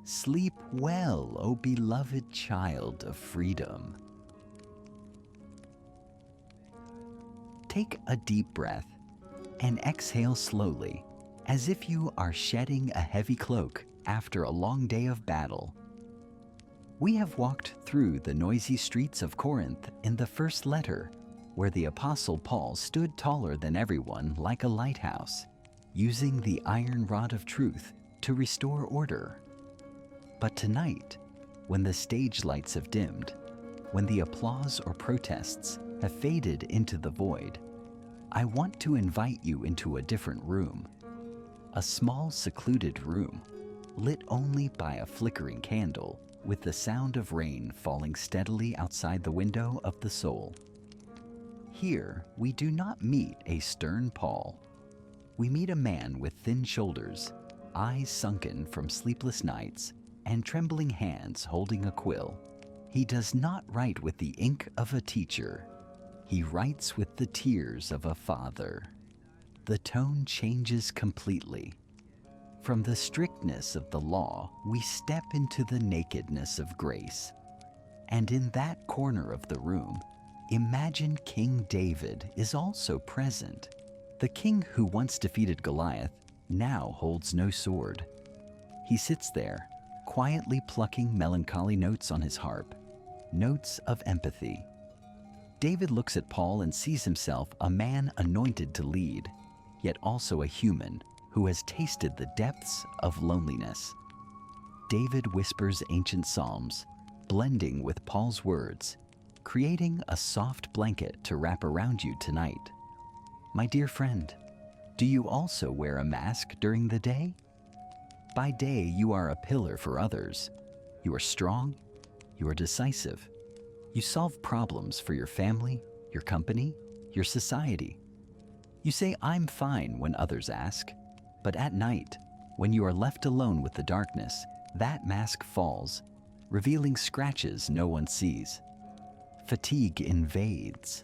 Sleep well, O beloved child of freedom. Take a deep breath and exhale slowly, as if you are shedding a heavy cloak after a long day of battle. We have walked through the noisy streets of Corinth in the first letter, where the Apostle Paul stood taller than everyone like a lighthouse, using the iron rod of truth to restore order. But tonight, when the stage lights have dimmed, when the applause or protests have faded into the void, I want to invite you into a different room. A small, secluded room, lit only by a flickering candle, with the sound of rain falling steadily outside the window of the soul. Here, we do not meet a stern Paul. We meet a man with thin shoulders, eyes sunken from sleepless nights, and trembling hands holding a quill. He does not write with the ink of a teacher. He writes with the tears of a father. The tone changes completely. From the strictness of the law, we step into the nakedness of grace. And in that corner of the room, imagine King David is also present. The king who once defeated Goliath now holds no sword. He sits there, quietly plucking melancholy notes on his harp, notes of empathy. David looks at Paul and sees himself a man anointed to lead, yet also a human who has tasted the depths of loneliness. David whispers ancient psalms, blending with Paul's words, creating a soft blanket to wrap around you tonight. My dear friend, do you also wear a mask during the day? By day, you are a pillar for others. You are strong, you are decisive. You solve problems for your family, your company, your society. You say, I'm fine when others ask, but at night, when you are left alone with the darkness, that mask falls, revealing scratches no one sees. Fatigue invades.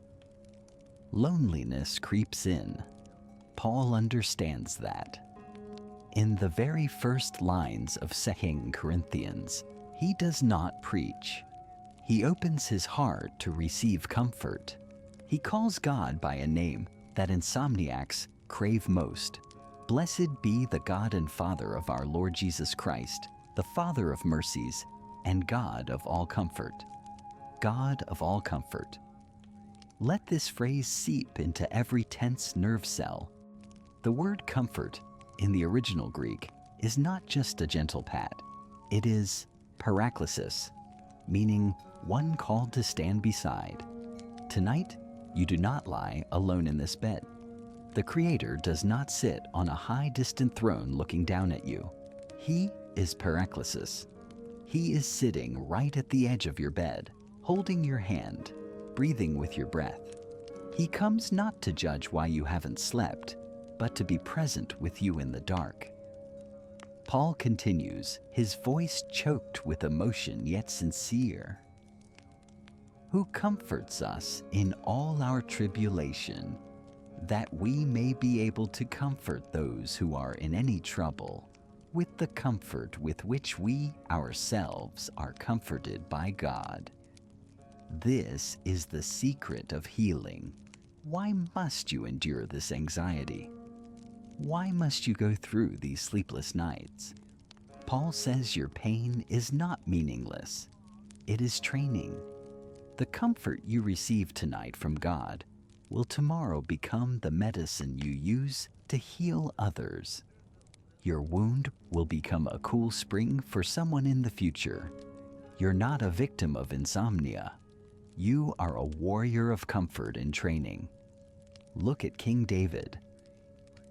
Loneliness creeps in. Paul understands that. In the very first lines of 2 Corinthians, he does not preach. He opens his heart to receive comfort. He calls God by a name that insomniacs crave most. Blessed be the God and Father of our Lord Jesus Christ, the Father of mercies and God of all comfort. God of all comfort. Let this phrase seep into every tense nerve cell. The word comfort in the original Greek is not just a gentle pat. It is paraklesis, meaning one called to stand beside. Tonight, you do not lie alone in this bed. The Creator does not sit on a high distant throne looking down at you. He is paraklesis. He is sitting right at the edge of your bed, holding your hand, breathing with your breath. He comes not to judge why you haven't slept, but to be present with you in the dark. Paul continues, his voice choked with emotion yet sincere. Who comforts us in all our tribulation, that we may be able to comfort those who are in any trouble, with the comfort with which we ourselves are comforted by God. This is the secret of healing. Why must you endure this anxiety? Why must you go through these sleepless nights? Paul says your pain is not meaningless. It is training. The comfort you receive tonight from God will tomorrow become the medicine you use to heal others. Your wound will become a cool spring for someone in the future. You're not a victim of insomnia. You are a warrior of comfort in training. Look at King David.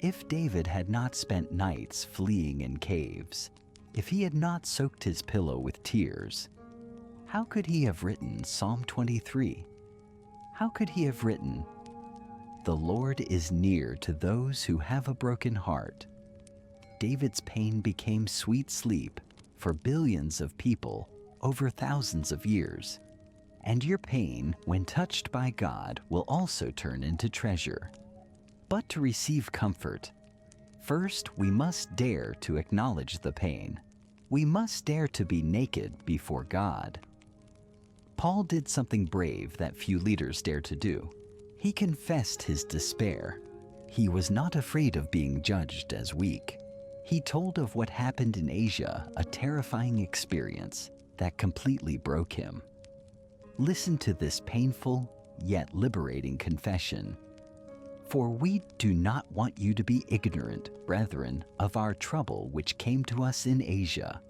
If David had not spent nights fleeing in caves, if he had not soaked his pillow with tears, how could he have written Psalm 23? How could he have written, "The Lord is near to those who have a broken heart"? David's pain became sweet sleep for billions of people over thousands of years. And your pain, when touched by God, will also turn into treasure. But to receive comfort, first we must dare to acknowledge the pain. We must dare to be naked before God. Paul did something brave that few leaders dare to do. He confessed his despair. He was not afraid of being judged as weak. He told of what happened in Asia, a terrifying experience that completely broke him. Listen to this painful yet liberating confession. For we do not want you to be ignorant, brethren, of our trouble which came to us in Asia,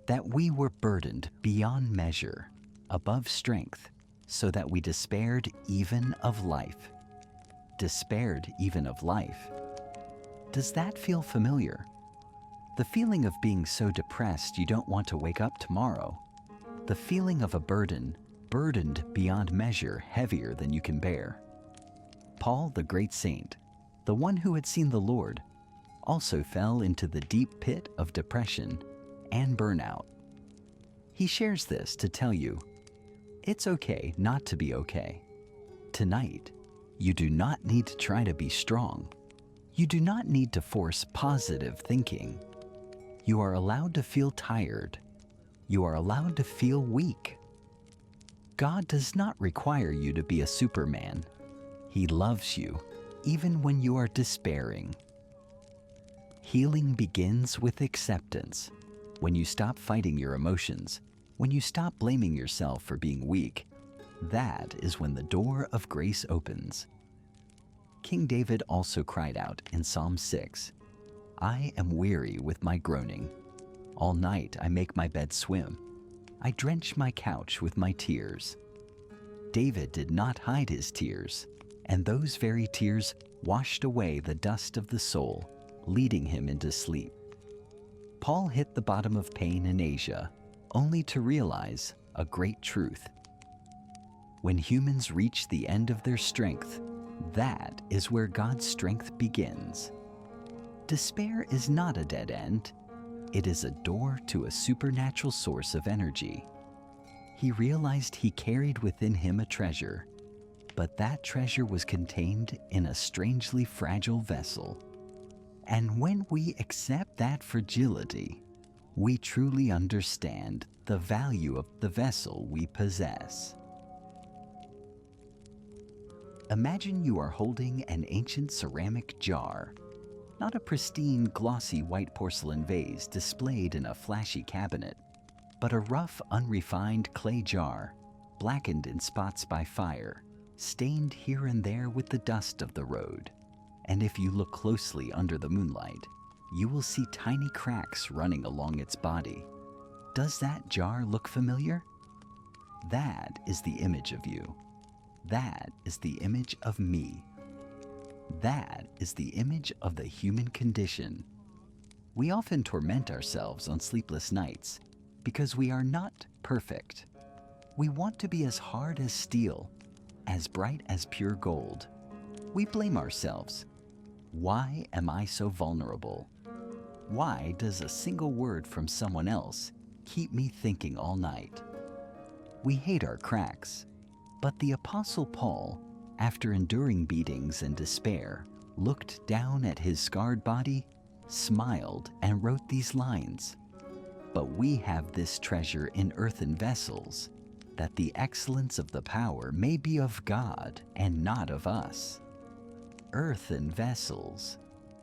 that we were burdened beyond measure, above strength, so that we despaired even of life. Despaired even of life. Does that feel familiar? The feeling of being so depressed you don't want to wake up tomorrow. The feeling of a burden, burdened beyond measure, heavier than you can bear. Paul, the great saint, the one who had seen the Lord, also fell into the deep pit of depression and burnout. He shares this to tell you, it's okay not to be okay. Tonight, you do not need to try to be strong. You do not need to force positive thinking. You are allowed to feel tired. You are allowed to feel weak. God does not require you to be a Superman. He loves you, even when you are despairing. Healing begins with acceptance. When you stop fighting your emotions, when you stop blaming yourself for being weak, that is when the door of grace opens. King David also cried out in Psalm 6, "I am weary with my groaning. All night I make my bed swim. I drench my couch with my tears." David did not hide his tears, and those very tears washed away the dust of the soul, leading him into sleep. Paul hit the bottom of pain in Asia, only to realize a great truth. When humans reach the end of their strength, that is where God's strength begins. Despair is not a dead end. It is a door to a supernatural source of energy. He realized he carried within him a treasure, but that treasure was contained in a strangely fragile vessel. And when we accept that fragility, we truly understand the value of the vessel we possess. Imagine you are holding an ancient ceramic jar, not a pristine, glossy white porcelain vase displayed in a flashy cabinet, but a rough, unrefined clay jar, blackened in spots by fire, stained here and there with the dust of the road. And if you look closely under the moonlight, you will see tiny cracks running along its body. Does that jar look familiar? That is the image of you. That is the image of me. That is the image of the human condition. We often torment ourselves on sleepless nights because we are not perfect. We want to be as hard as steel, as bright as pure gold. We blame ourselves. Why am I so vulnerable? Why does a single word from someone else keep me thinking all night? We hate our cracks, but the Apostle Paul, after enduring beatings and despair, looked down at his scarred body, smiled, and wrote these lines. But we have this treasure in earthen vessels, that the excellence of the power may be of God and not of us. Earthen vessels.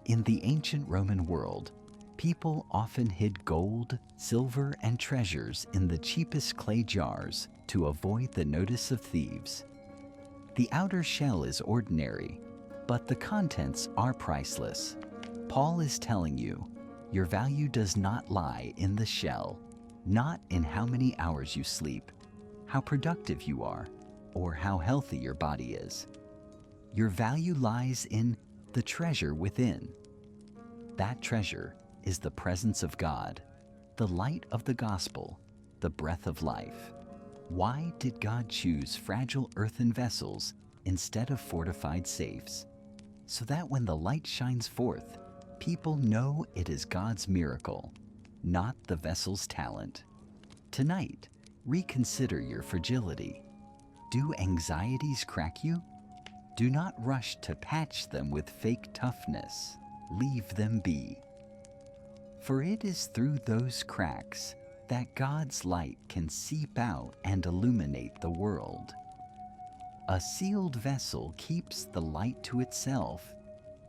In the ancient Roman world, people often hid gold, silver, and treasures in the cheapest clay jars to avoid the notice of thieves. The outer shell is ordinary, but the contents are priceless. Paul is telling you, your value does not lie in the shell, not in how many hours you sleep, how productive you are, or how healthy your body is. Your value lies in the treasure within. That treasure is the presence of God, the light of the gospel, the breath of life. Why did God choose fragile earthen vessels instead of fortified safes? So that when the light shines forth, people know it is God's miracle, not the vessel's talent. Tonight, reconsider your fragility. Do anxieties crack you? Do not rush to patch them with fake toughness. Leave them be. For it is through those cracks that God's light can seep out and illuminate the world. A sealed vessel keeps the light to itself,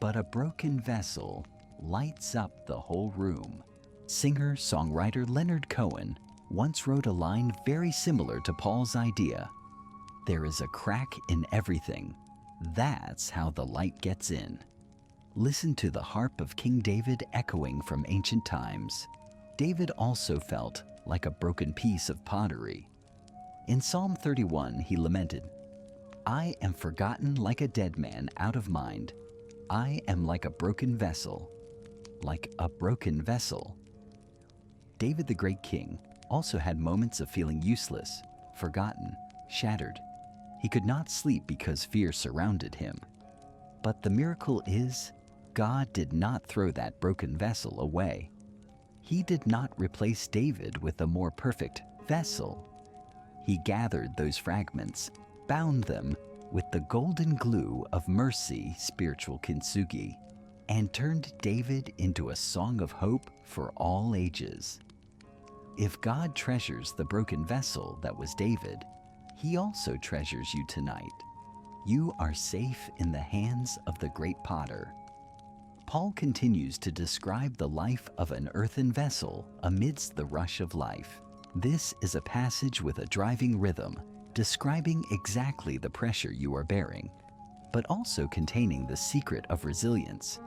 but a broken vessel lights up the whole room. Singer-songwriter Leonard Cohen once wrote a line very similar to Paul's idea. There is a crack in everything. That's how the light gets in. Listen to the harp of King David echoing from ancient times. David also felt like a broken piece of pottery. In Psalm 31, he lamented, I am forgotten like a dead man out of mind. I am like a broken vessel. Like a broken vessel. David the great king also had moments of feeling useless, forgotten, shattered. He could not sleep because fear surrounded him. But the miracle is, God did not throw that broken vessel away. He did not replace David with a more perfect vessel. He gathered those fragments, bound them with the golden glue of mercy, spiritual kintsugi, and turned David into a song of hope for all ages. If God treasures the broken vessel that was David, He also treasures you tonight. You are safe in the hands of the great potter. Paul continues to describe the life of an earthen vessel amidst the rush of life. This is a passage with a driving rhythm, describing exactly the pressure you are bearing, but also containing the secret of resilience.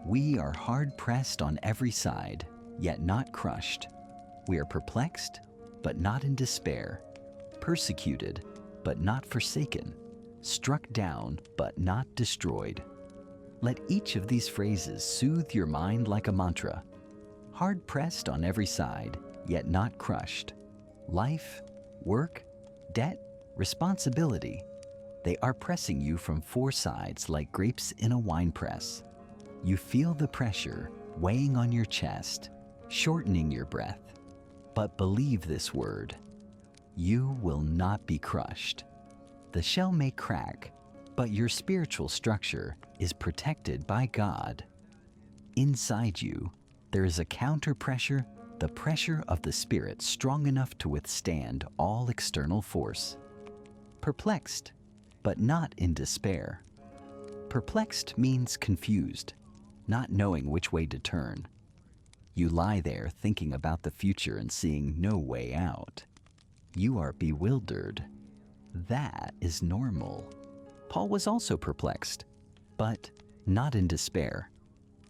We are hard-pressed on every side, yet not crushed. We are perplexed, but not in despair. Persecuted, but not forsaken. Struck down, but not destroyed. Let each of these phrases soothe your mind like a mantra. Hard-pressed on every side, yet not crushed. Life, work, debt, responsibility. They are pressing you from four sides like grapes in a wine press. You feel the pressure weighing on your chest, shortening your breath. But believe this word. You will not be crushed. The shell may crack, but your spiritual structure is protected by God. Inside you, there is a counter pressure, the pressure of the Spirit strong enough to withstand all external force. Perplexed, but not in despair. Perplexed means confused, not knowing which way to turn. You lie there thinking about the future and seeing no way out. You are bewildered. That is normal. Paul was also perplexed, but not in despair.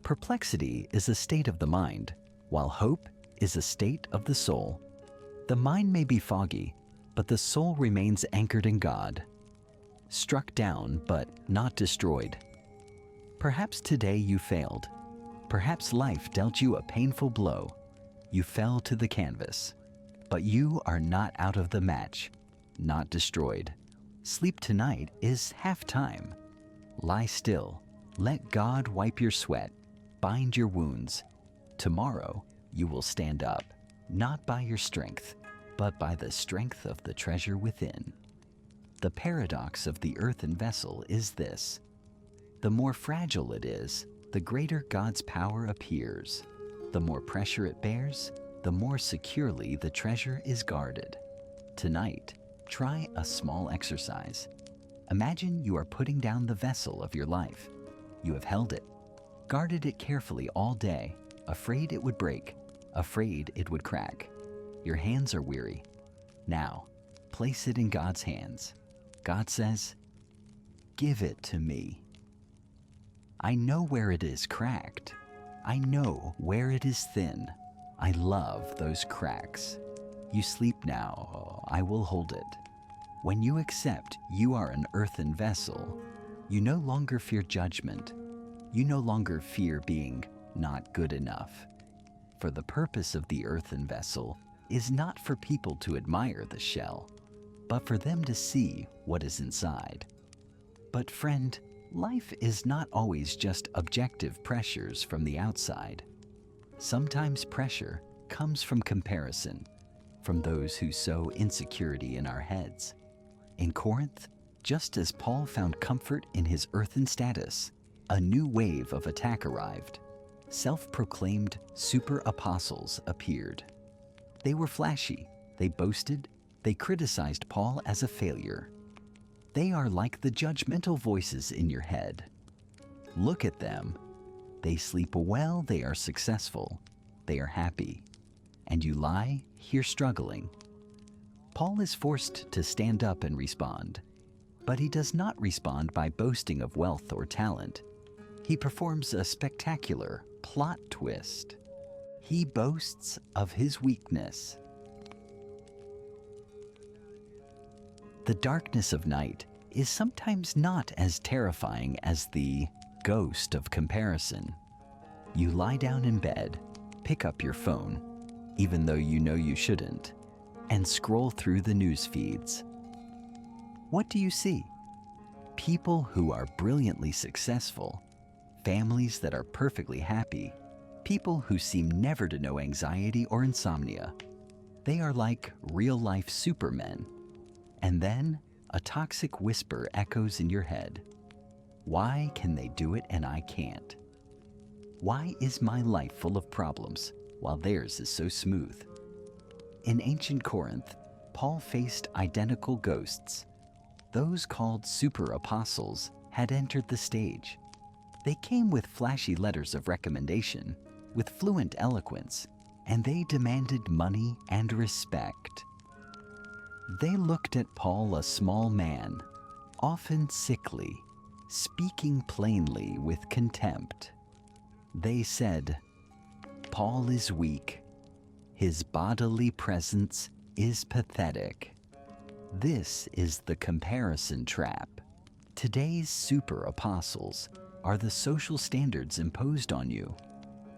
Perplexity is a state of the mind, while hope is a state of the soul. The mind may be foggy, but the soul remains anchored in God. Struck down, but not destroyed. Perhaps today you failed. Perhaps life dealt you a painful blow. You fell to the canvas. But you are not out of the match, not destroyed. Sleep tonight is half time. Lie still. Let God wipe your sweat, bind your wounds. Tomorrow you will stand up, not by your strength, but by the strength of the treasure within. The paradox of the earthen vessel is this: the more fragile it is, the greater God's power appears. The more pressure it bears, the more securely the treasure is guarded. Tonight, try a small exercise. Imagine you are putting down the vessel of your life. You have held it, guarded it carefully all day, afraid it would break, afraid it would crack. Your hands are weary. Now, place it in God's hands. God says, "Give it to me. I know where it is cracked. I know where it is thin. I love those cracks. You sleep now, I will hold it." When you accept you are an earthen vessel, you no longer fear judgment. You no longer fear being not good enough. For the purpose of the earthen vessel is not for people to admire the shell, but for them to see what is inside. But friend, life is not always just objective pressures from the outside. Sometimes pressure comes from comparison, from those who sow insecurity in our heads. In Corinth, just as Paul found comfort in his earthen status, a new wave of attack arrived. Self-proclaimed super apostles appeared. They were flashy, they boasted, they criticized Paul as a failure. They are like the judgmental voices in your head. Look at them. They sleep well, they are successful, they are happy. And you lie here struggling. Paul is forced to stand up and respond, but he does not respond by boasting of wealth or talent. He performs a spectacular plot twist. He boasts of his weakness. The darkness of night is sometimes not as terrifying as the ghost of comparison. You lie down in bed, pick up your phone, even though you know you shouldn't, and scroll through the news feeds. What do you see? People who are brilliantly successful, families that are perfectly happy, people who seem never to know anxiety or insomnia. They are like real-life supermen. And then a toxic whisper echoes in your head. Why can they do it and I can't? Why is my life full of problems while theirs is so smooth? In ancient Corinth, Paul faced identical ghosts. Those called super apostles had entered the stage. They came with flashy letters of recommendation, with fluent eloquence, and they demanded money and respect. They looked at Paul, a small man, often sickly, speaking plainly with contempt. They said, "Paul is weak. His bodily presence is pathetic." This is the comparison trap. Today's super apostles are the social standards imposed on you.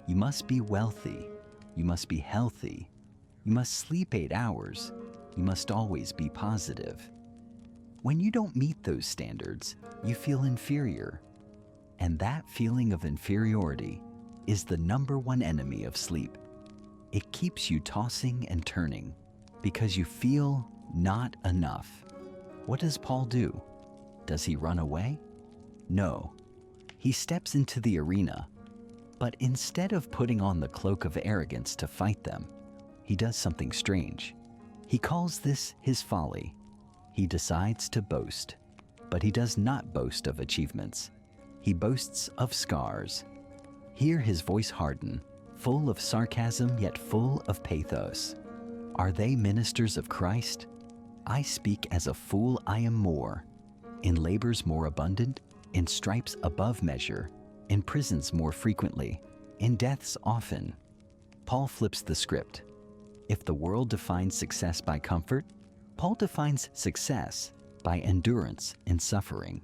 You must be wealthy. You must be healthy. You must sleep 8 hours. You must always be positive. When you don't meet those standards, you feel inferior. And that feeling of inferiority is the #1 enemy of sleep. It keeps you tossing and turning because you feel not enough. What does Paul do? Does he run away? No. He steps into the arena, but instead of putting on the cloak of arrogance to fight them, he does something strange. He calls this his folly. He decides to boast. But he does not boast of achievements. He boasts of scars. Hear his voice harden, full of sarcasm yet full of pathos. Are they ministers of Christ? I speak as a fool I am more. In labors more abundant, in stripes above measure, in prisons more frequently, in deaths often. Paul flips the script. If the world defines success by comfort, Paul defines success by endurance in suffering.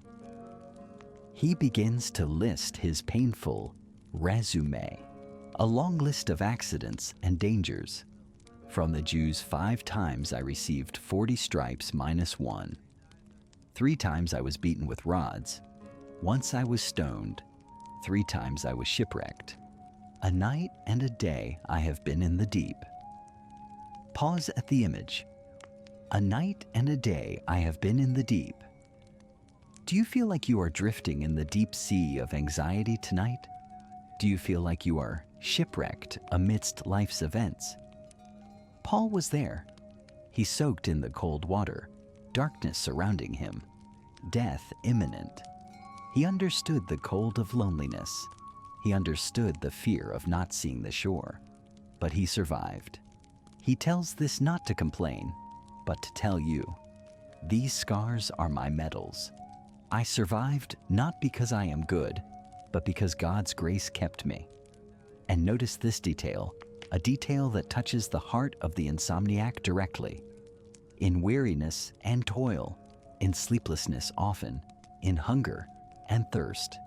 He begins to list his painful resume, a long list of accidents and dangers. From the Jews, 5 times I received 40 stripes minus 1. 3 times I was beaten with rods. Once I was stoned. 3 times I was shipwrecked. A night and a day I have been in the deep. Pause at the image. A night and a day I have been in the deep. Do you feel like you are drifting in the deep sea of anxiety tonight? Do you feel like you are shipwrecked amidst life's events? Paul was there. He soaked in the cold water, darkness surrounding him, death imminent. He understood the cold of loneliness. He understood the fear of not seeing the shore. But he survived. He tells this not to complain, but to tell you, these scars are my medals. I survived not because I am good, but because God's grace kept me. And notice this detail, a detail that touches the heart of the insomniac directly. In weariness and toil, in sleeplessness often, in hunger and thirst,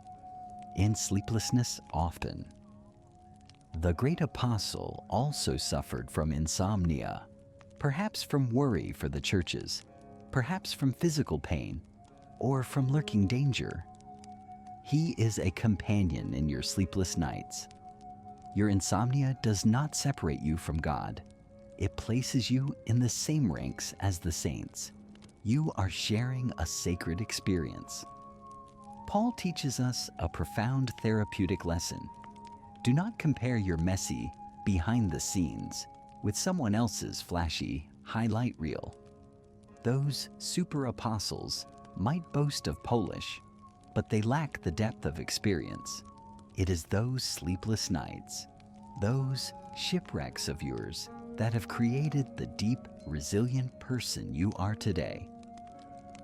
in sleeplessness often. The great apostle also suffered from insomnia, perhaps from worry for the churches, perhaps from physical pain, or from lurking danger. He is a companion in your sleepless nights. Your insomnia does not separate you from God. It places you in the same ranks as the saints. You are sharing a sacred experience. Paul teaches us a profound therapeutic lesson. Do not compare your messy, behind the scenes with someone else's flashy highlight reel. Those super apostles might boast of polish, but they lack the depth of experience. It is those sleepless nights, those shipwrecks of yours that have created the deep, resilient person you are today.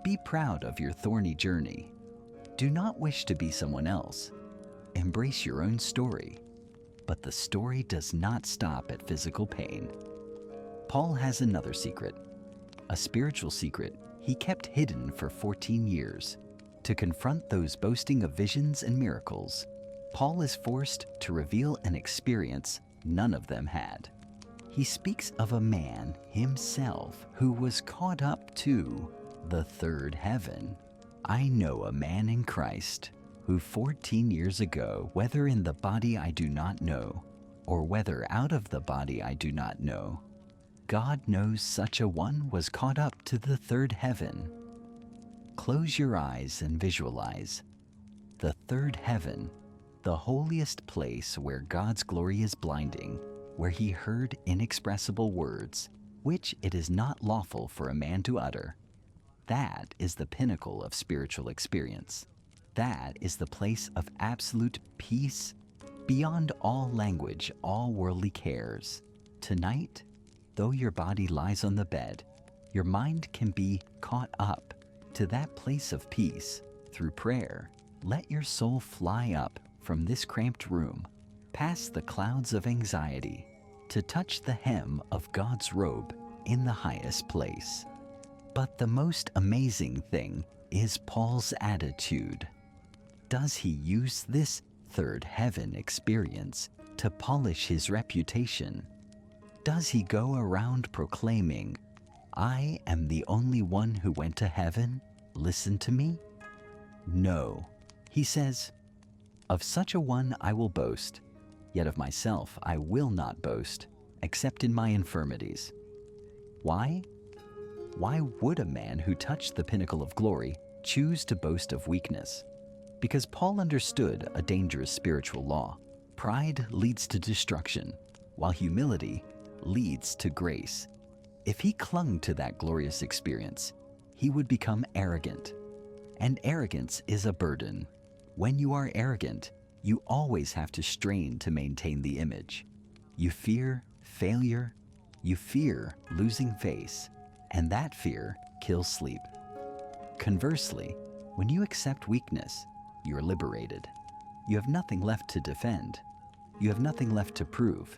Be proud of your thorny journey. Do not wish to be someone else. Embrace your own story. But the story does not stop at physical pain. Paul has another secret, a spiritual secret he kept hidden for 14 years. To confront those boasting of visions and miracles, Paul is forced to reveal an experience none of them had. He speaks of a man himself who was caught up to the third heaven. I know a man in Christ who 14 years ago, whether in the body I do not know, or whether out of the body I do not know, God knows such a one was caught up to the third heaven. Close your eyes and visualize the third heaven, the holiest place where God's glory is blinding, where he heard inexpressible words, which it is not lawful for a man to utter. That is the pinnacle of spiritual experience. That is the place of absolute peace, beyond all language, all worldly cares. Tonight, though your body lies on the bed, your mind can be caught up to that place of peace through prayer. Let your soul fly up from this cramped room, past the clouds of anxiety, to touch the hem of God's robe in the highest place. But the most amazing thing is Paul's attitude. Does he use this third heaven experience to polish his reputation? Does he go around proclaiming, I am the only one who went to heaven, listen to me? No. He says, of such a one I will boast, yet of myself I will not boast, except in my infirmities. Why? Why would a man who touched the pinnacle of glory choose to boast of weakness? Because Paul understood a dangerous spiritual law. Pride leads to destruction, while humility leads to grace. If he clung to that glorious experience, he would become arrogant. and arrogance is a burden. When you are arrogant, you always have to strain to maintain the image. You fear failure, you fear losing face, and that fear kills sleep. Conversely, when you accept weakness, you're liberated. You have nothing left to defend. You have nothing left to prove.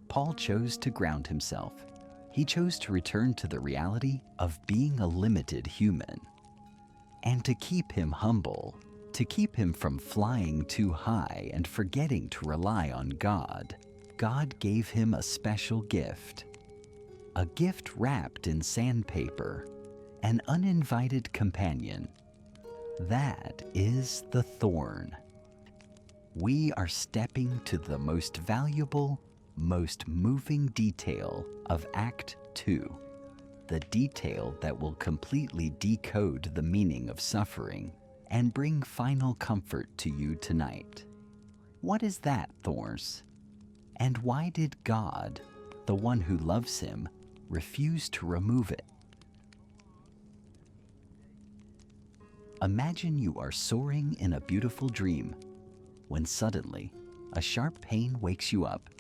Paul chose to ground himself. He chose to return to the reality of being a limited human. And to keep him humble, to keep him from flying too high and forgetting to rely on God, God gave him a special gift. A gift wrapped in sandpaper, an uninvited companion. That is the thorn. We are stepping to the most valuable, most moving detail of Act 2, the detail that will completely decode the meaning of suffering and bring final comfort to you tonight. What is that, thorns? And why did God, the one who loves him, refuse to remove it? Imagine you are soaring in a beautiful dream, when suddenly a sharp pain wakes you up.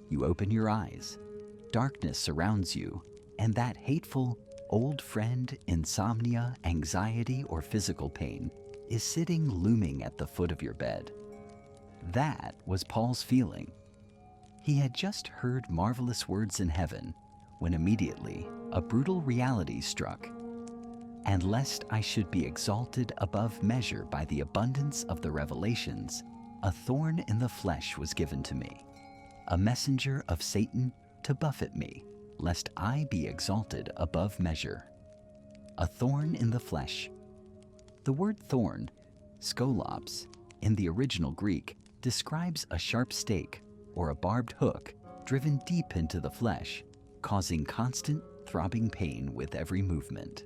You open your eyes, darkness surrounds you, and that hateful old friend, insomnia, anxiety, or physical pain, is sitting looming at the foot of your bed. That was Paul's feeling. He had just heard marvelous words in heaven, when immediately a brutal reality struck. And lest I should be exalted above measure by the abundance of the revelations, a thorn in the flesh was given to me, a messenger of Satan to buffet me, lest I be exalted above measure. A thorn in the flesh. The word thorn, skolops, in the original Greek, describes a sharp stake or a barbed hook driven deep into the flesh, causing constant throbbing pain with every movement.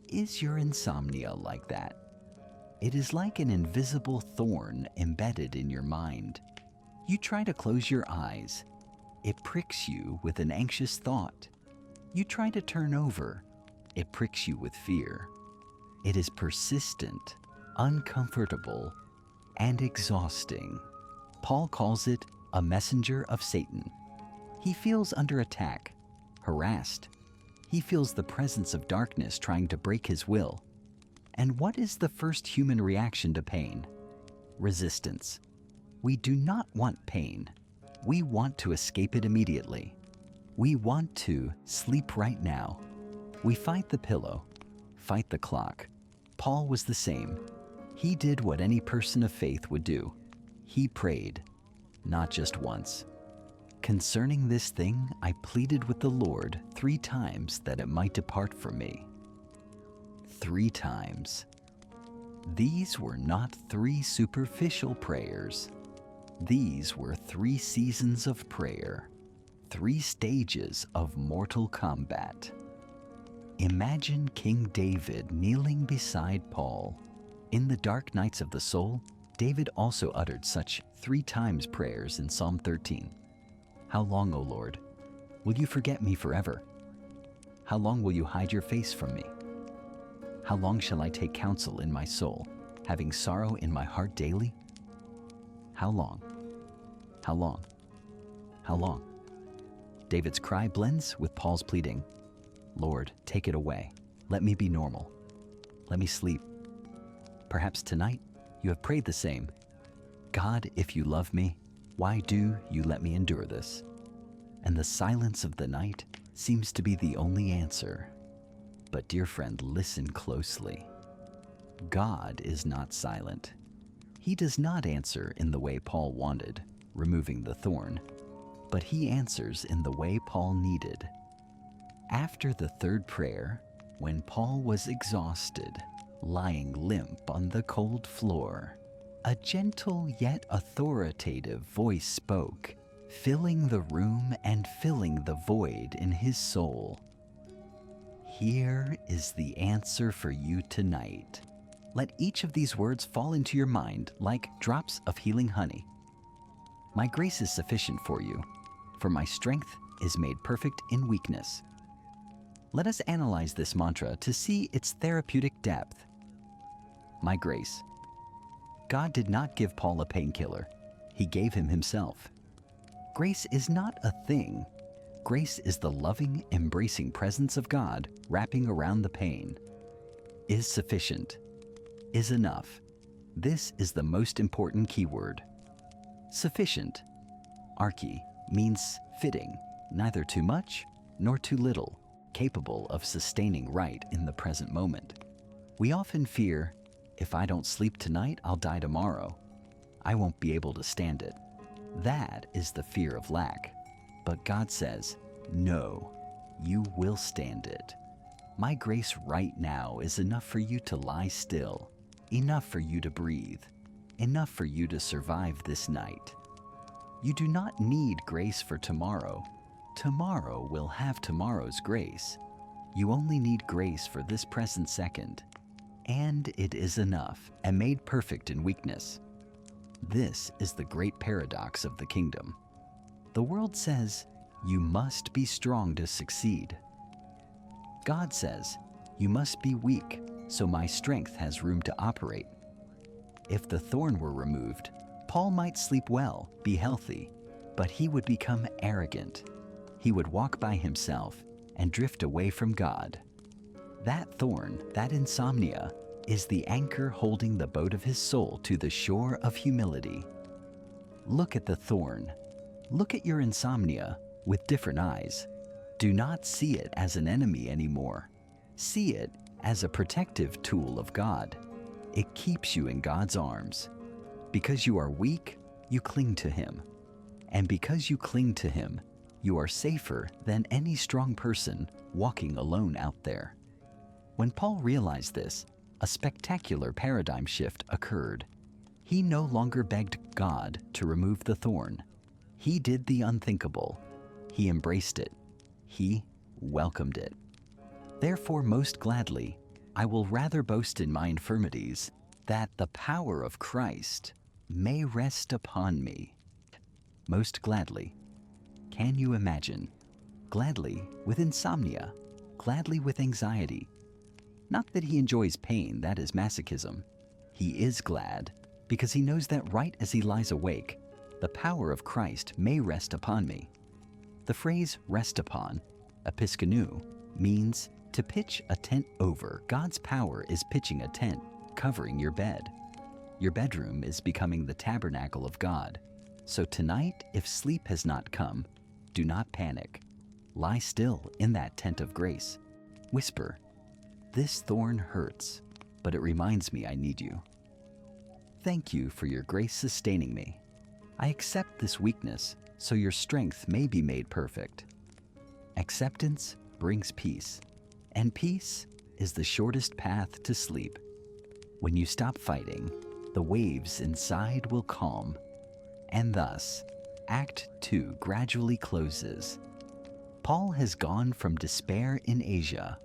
Is your insomnia like that? It is like an invisible thorn embedded in your mind. You try to close your eyes. It pricks you with an anxious thought. You try to turn over. It pricks you with fear. It is persistent, uncomfortable, and exhausting. Paul calls it a messenger of Satan. He feels under attack, harassed. He feels the presence of darkness trying to break his will. And what is the first human reaction to pain? Resistance. We do not want pain. We want to escape it immediately. We want to sleep right now. We fight the pillow, fight the clock. Paul was the same. He did what any person of faith would do. He prayed, not just once. Concerning this thing, I pleaded with the Lord 3 times that it might depart from me. 3 times. These were not 3 superficial prayers. These were 3 seasons of prayer, 3 stages of mortal combat. Imagine King David kneeling beside Paul. In the dark nights of the soul, David also uttered such 3 times prayers in Psalm 13. How long, O Lord, will you forget me forever? How long will you hide your face from me? How long shall I take counsel in my soul, having sorrow in my heart daily? How long? How long? How long? David's cry blends with Paul's pleading, Lord, take it away. Let me be normal. Let me sleep. Perhaps tonight you have prayed the same. God, if you love me, why do you let me endure this? And the silence of the night seems to be the only answer. But dear friend, listen closely. God is not silent. He does not answer in the way Paul wanted, removing the thorn, but he answers in the way Paul needed. After the 3rd prayer, when Paul was exhausted, lying limp on the cold floor, a gentle yet authoritative voice spoke, filling the room and filling the void in his soul. Here is the answer for you tonight. Let each of these words fall into your mind like drops of healing honey. My grace is sufficient for you, for my strength is made perfect in weakness. Let us analyze this mantra to see its therapeutic depth. my grace. God did not give Paul a painkiller. He gave him himself. Grace is not a thing. Grace is the loving, embracing presence of God wrapping around the pain. Is sufficient. Is enough. This is the most important keyword. Sufficient. Arche means fitting, neither too much nor too little, capable of sustaining right in the present moment. We often fear, if I don't sleep tonight, I'll die tomorrow. I won't be able to stand it. That is the fear of lack. But God says, no, you will stand it. My grace right now is enough for you to lie still, enough for you to breathe, enough for you to survive this night. You do not need grace for tomorrow. Tomorrow will have tomorrow's grace. You only need grace for this present second. And it is enough and made perfect in weakness. This is the great paradox of the kingdom. The world says, you must be strong to succeed. God says, you must be weak, so my strength has room to operate. If the thorn were removed, Paul might sleep well, be healthy, but he would become arrogant. He would walk by himself and drift away from God. That thorn, that insomnia, is the anchor holding the boat of his soul to the shore of humility. Look at the thorn. Look at your insomnia with different eyes. Do not see it as an enemy anymore. See it as a protective tool of God. It keeps you in God's arms. Because you are weak, you cling to Him. And because you cling to Him, you are safer than any strong person walking alone out there. When Paul realized this, a spectacular paradigm shift occurred. He no longer begged God to remove the thorn. He did the unthinkable. He embraced it. He welcomed it. Therefore, most gladly, I will rather boast in my infirmities, that the power of Christ may rest upon me. Most gladly. Can you imagine? Gladly with insomnia, gladly with anxiety. Not that he enjoys pain, that is masochism. He is glad because he knows that right as he lies awake, the power of Christ may rest upon me. The phrase rest upon, episkenu, means to pitch a tent over. God's power is pitching a tent, covering your bed. Your bedroom is becoming the tabernacle of God. So tonight, if sleep has not come, do not panic. Lie still in that tent of grace. Whisper, "This thorn hurts, but it reminds me I need you. Thank you for your grace sustaining me. I accept this weakness so your strength may be made perfect." Acceptance brings peace, and peace is the shortest path to sleep. When you stop fighting, the waves inside will calm, and thus, Act 2 gradually closes. Paul has gone from despair in Asia,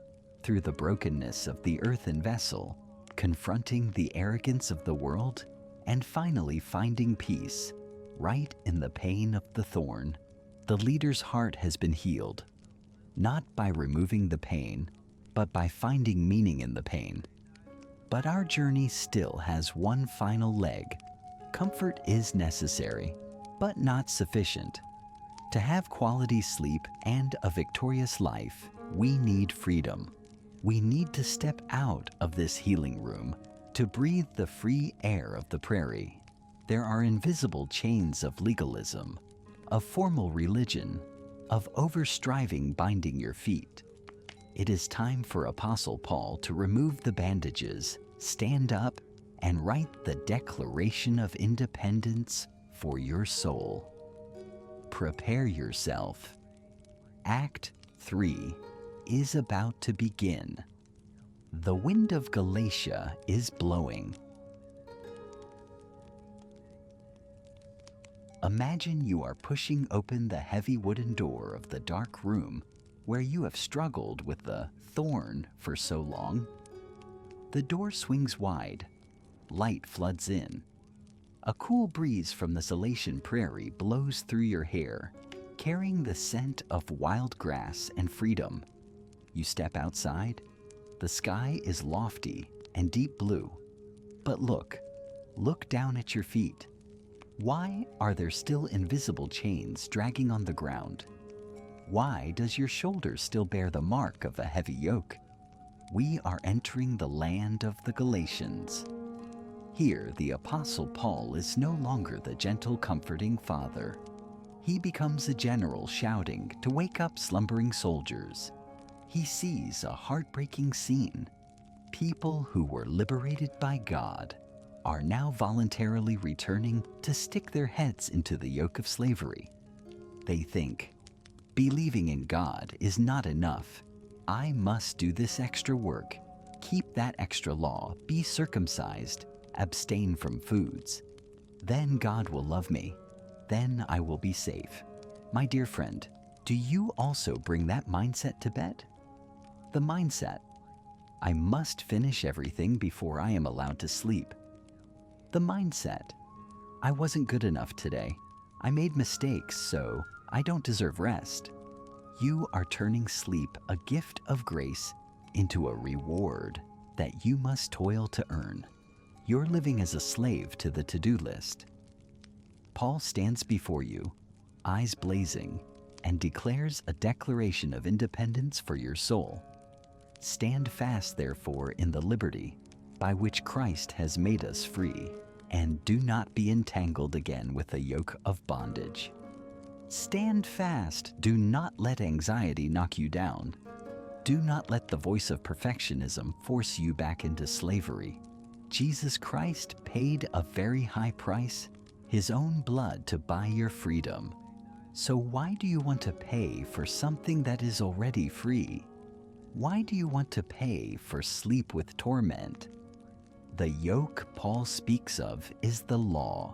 through the brokenness of the earthen vessel, confronting the arrogance of the world, and finally finding peace, right in the pain of the thorn. The leader's heart has been healed, not by removing the pain, but by finding meaning in the pain. But our journey still has one final leg. Comfort is necessary, but not sufficient. To have quality sleep and a victorious life, we need freedom. We need to step out of this healing room to breathe the free air of the prairie. There are invisible chains of legalism, of formal religion, of overstriving binding your feet. It is time for Apostle Paul to remove the bandages, stand up, and write the Declaration of Independence for your soul. Prepare yourself. Act 3 is about to begin. The wind of Galatia is blowing. Imagine you are pushing open the heavy wooden door of the dark room where you have struggled with the thorn for so long. The door swings wide. Light floods in. A cool breeze from the Galatian prairie blows through your hair, carrying the scent of wild grass and freedom. You step outside. The sky is lofty and deep blue. But look down at your feet. Why are there still invisible chains dragging on the ground? Why does your shoulder still bear the mark of a heavy yoke? We are entering the land of the Galatians. Here, the Apostle Paul is no longer the gentle, comforting father. He becomes a general shouting to wake up slumbering soldiers. He sees a heartbreaking scene. People who were liberated by God are now voluntarily returning to stick their heads into the yoke of slavery. They think, believing in God is not enough. I must do this extra work, keep that extra law, be circumcised, abstain from foods. Then God will love me. Then I will be safe. My dear friend, do you also bring that mindset to bed? The mindset, I must finish everything before I am allowed to sleep. The mindset, I wasn't good enough today. I made mistakes, so I don't deserve rest. You are turning sleep, a gift of grace, into a reward that you must toil to earn. You're living as a slave to the to-do list. Paul stands before you, eyes blazing, and declares a declaration of independence for your soul. Stand fast, therefore, in the liberty by which Christ has made us free, and do not be entangled again with a yoke of bondage. Stand fast. Do not let anxiety knock you down. Do not let the voice of perfectionism force you back into slavery. Jesus Christ paid a very high price, his own blood, to buy your freedom. So why do you want to pay for something that is already free? Why do you want to pay for sleep with torment? The yoke Paul speaks of is the law.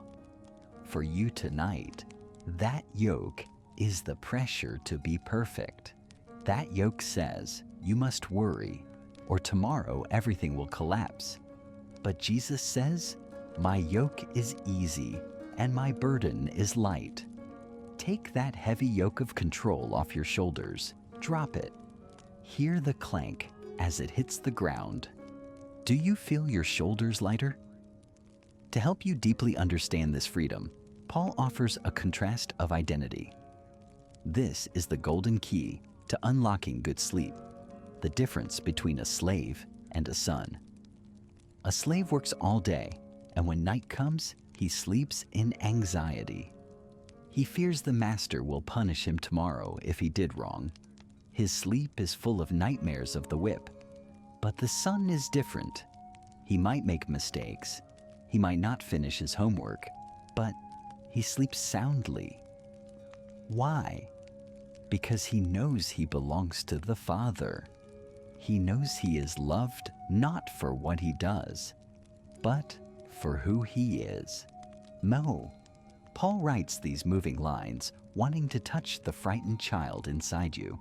For you tonight, that yoke is the pressure to be perfect. That yoke says you must worry, or tomorrow everything will collapse. But Jesus says, my yoke is easy and my burden is light. Take that heavy yoke of control off your shoulders. Drop it. Hear the clank as it hits the ground. Do you feel your shoulders lighter? To help you deeply understand this freedom, Paul offers a contrast of identity. This is the golden key to unlocking good sleep, the difference between a slave and a son. A slave works all day, and when night comes, he sleeps in anxiety. He fears the master will punish him tomorrow if he did wrong. His sleep is full of nightmares of the whip. But the son is different. He might make mistakes. He might not finish his homework, but he sleeps soundly. Why? Because he knows he belongs to the Father. He knows he is loved not for what he does, but for who he is. Paul writes these moving lines, wanting to touch the frightened child inside you.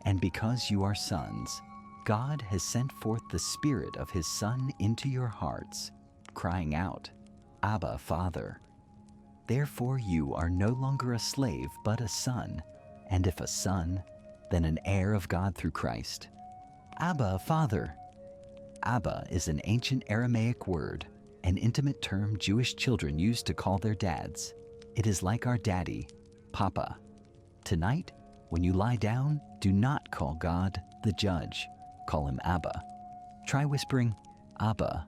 And because you are sons, God has sent forth the Spirit of his Son into your hearts, crying out, Abba, Father. Therefore you are no longer a slave, but a son, and if a son, then an heir of God through Christ. Abba, Father. Abba is an ancient Aramaic word, an intimate term Jewish children used to call their dads. It is like our daddy, Papa. Tonight, when you lie down, do not call God the judge. Call him Abba. Try whispering, Abba,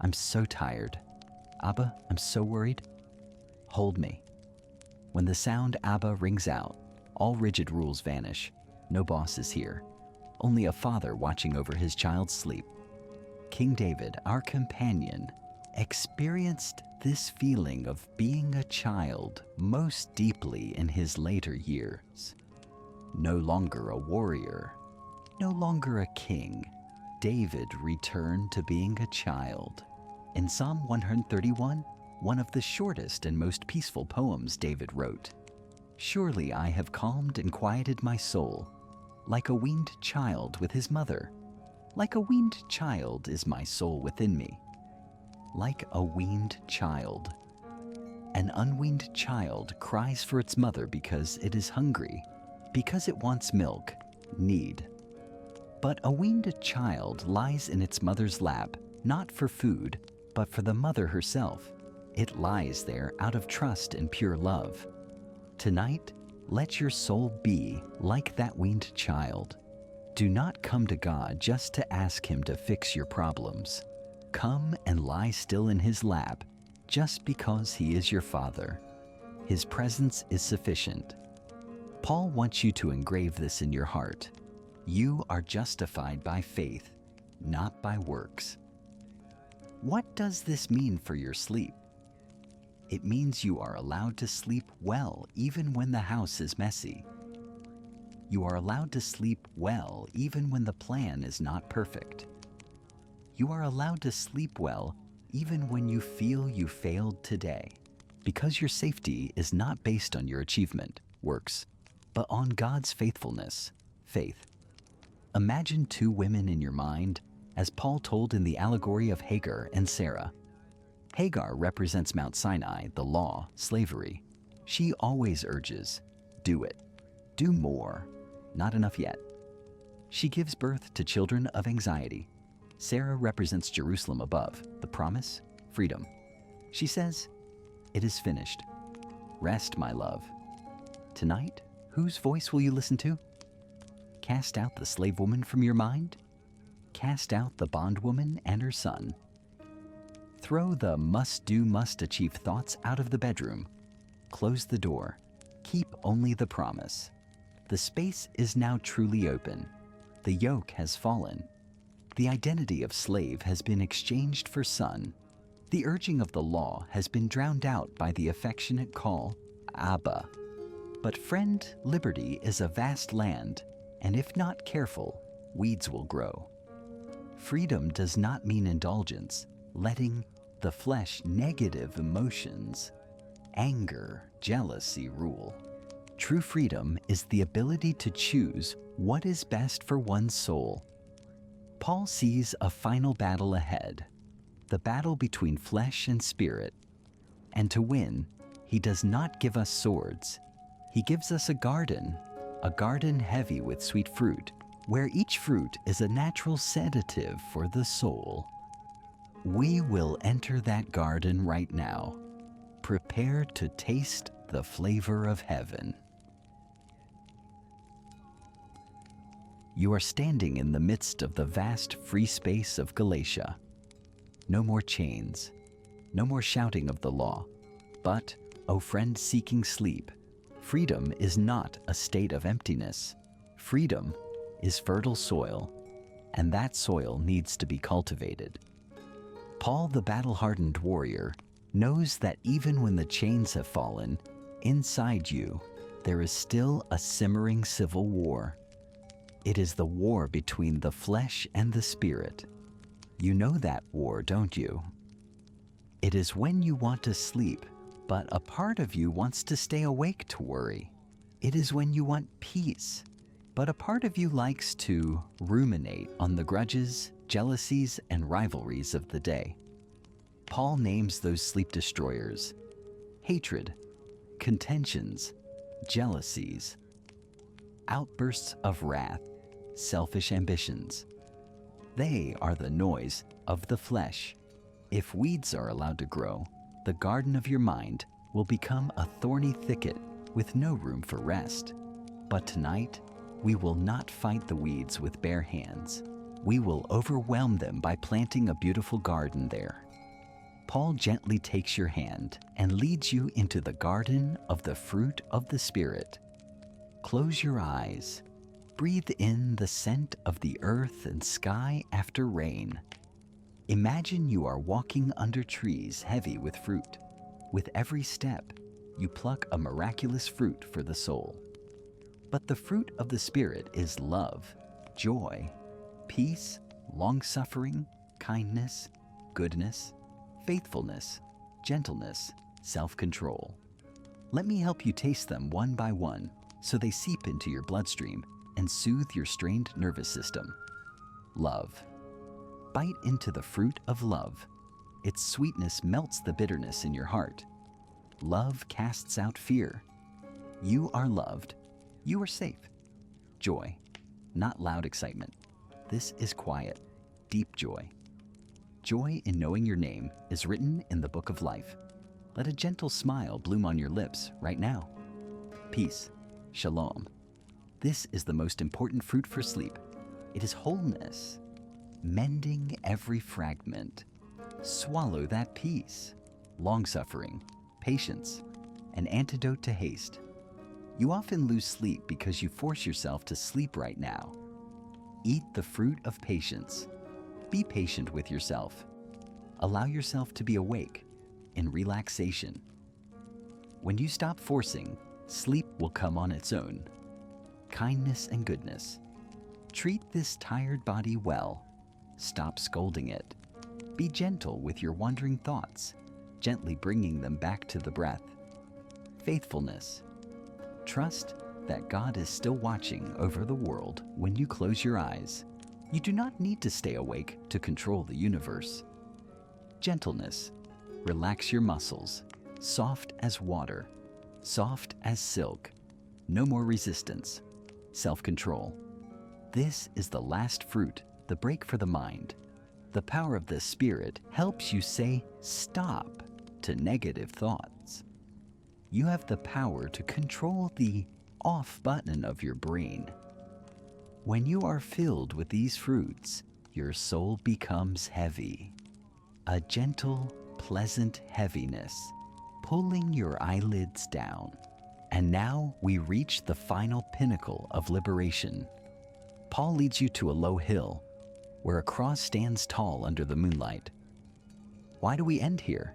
I'm so tired. Abba, I'm so worried. Hold me. When the sound Abba rings out, all rigid rules vanish. No boss is here. Only a father watching over his child's sleep. King David, our companion, experienced this feeling of being a child most deeply in his later years. No longer a warrior, no longer a king, David returned to being a child. In Psalm 131, one of the shortest and most peaceful poems David wrote, Surely I have calmed and quieted my soul, like a weaned child with his mother. Like a weaned child is my soul within me. Like a weaned child. An unweaned child cries for its mother because it is hungry, because it wants milk, need. But a weaned child lies in its mother's lap, not for food, but for the mother herself, it lies there out of trust and pure love. Tonight, let your soul be like that weaned child. Do not come to God just to ask Him to fix your problems. Come and lie still in His lap just because He is your Father. His presence is sufficient. Paul wants you to engrave this in your heart. You are justified by faith, not by works. What does this mean for your sleep? It means you are allowed to sleep well even when the house is messy. You are allowed to sleep well even when the plan is not perfect. You are allowed to sleep well even when you feel you failed today, because your safety is not based on your achievement, works, but on God's faithfulness, faith. Imagine two women in your mind, as Paul told in the allegory of Hagar and Sarah. Hagar represents Mount Sinai, the law, slavery. She always urges, do it, do more, not enough yet. She gives birth to children of anxiety. Sarah represents Jerusalem above, the promise, freedom. She says, it is finished. Rest, my love. Tonight, whose voice will you listen to? Cast out the slave woman from your mind. Cast out the bondwoman and her son. Throw the must-do, must-achieve thoughts out of the bedroom. Close the door. Keep only the promise. The space is now truly open. The yoke has fallen. The identity of slave has been exchanged for son. The urging of the law has been drowned out by the affectionate call, Abba. But friend, liberty is a vast land, and if not careful, weeds will grow. Freedom does not mean indulgence, letting the flesh negative emotions, anger, jealousy rule. True freedom is the ability to choose what is best for one's soul. Paul sees a final battle ahead, the battle between flesh and spirit. And to win, he does not give us swords. He gives us a garden heavy with sweet fruit, where each fruit is a natural sedative for the soul. We will enter that garden right now. Prepare to taste the flavor of heaven. You are standing in the midst of the vast free space of Galatia. No more chains, no more shouting of the law. But, O friend seeking sleep, freedom is not a state of emptiness. Freedom is fertile soil, and that soil needs to be cultivated. Paul, the battle-hardened warrior, knows that even when the chains have fallen, inside you, there is still a simmering civil war. It is the war between the flesh and the spirit. You know that war, don't you? It is when you want to sleep, but a part of you wants to stay awake to worry. It is when you want peace, but a part of you likes to ruminate on the grudges, jealousies, and rivalries of the day. Paul names those sleep destroyers: hatred, contentions, jealousies, outbursts of wrath, selfish ambitions. They are the noise of the flesh. If weeds are allowed to grow, the garden of your mind will become a thorny thicket with no room for rest. But tonight, we will not fight the weeds with bare hands. We will overwhelm them by planting a beautiful garden there. Paul gently takes your hand and leads you into the garden of the fruit of the Spirit. Close your eyes. Breathe in the scent of the earth and sky after rain. Imagine you are walking under trees heavy with fruit. With every step, you pluck a miraculous fruit for the soul. But the fruit of the Spirit is love, joy, peace, long-suffering, kindness, goodness, faithfulness, gentleness, self-control. Let me help you taste them one by one so they seep into your bloodstream and soothe your strained nervous system. Love. Bite into the fruit of love. Its sweetness melts the bitterness in your heart. Love casts out fear. You are loved. You are safe. Joy. Not loud excitement. This is quiet, deep joy. Joy in knowing your name is written in the book of life. Let a gentle smile bloom on your lips right now. Peace, shalom. This is the most important fruit for sleep. It is wholeness, mending every fragment. Swallow that peace, long-suffering, patience, an antidote to haste. You often lose sleep because you force yourself to sleep right now. Eat the fruit of patience. Be patient with yourself. Allow yourself to be awake in relaxation. When you stop forcing, sleep will come on its own. Kindness and goodness. Treat this tired body well. Stop scolding it. Be gentle with your wandering thoughts, gently bringing them back to the breath. Faithfulness. Trust that God is still watching over the world when you close your eyes. You do not need to stay awake to control the universe. Gentleness. Relax your muscles, soft as water, soft as silk. No more resistance. Self-control. This is the last fruit, the break for the mind. The power of the Spirit helps you say stop to negative thoughts. You have the power to control the off button of your brain. When you are filled with these fruits, your soul becomes heavy. A gentle, pleasant heaviness, pulling your eyelids down. And now we reach the final pinnacle of liberation. Paul leads you to a low hill, where a cross stands tall under the moonlight. Why do we end here?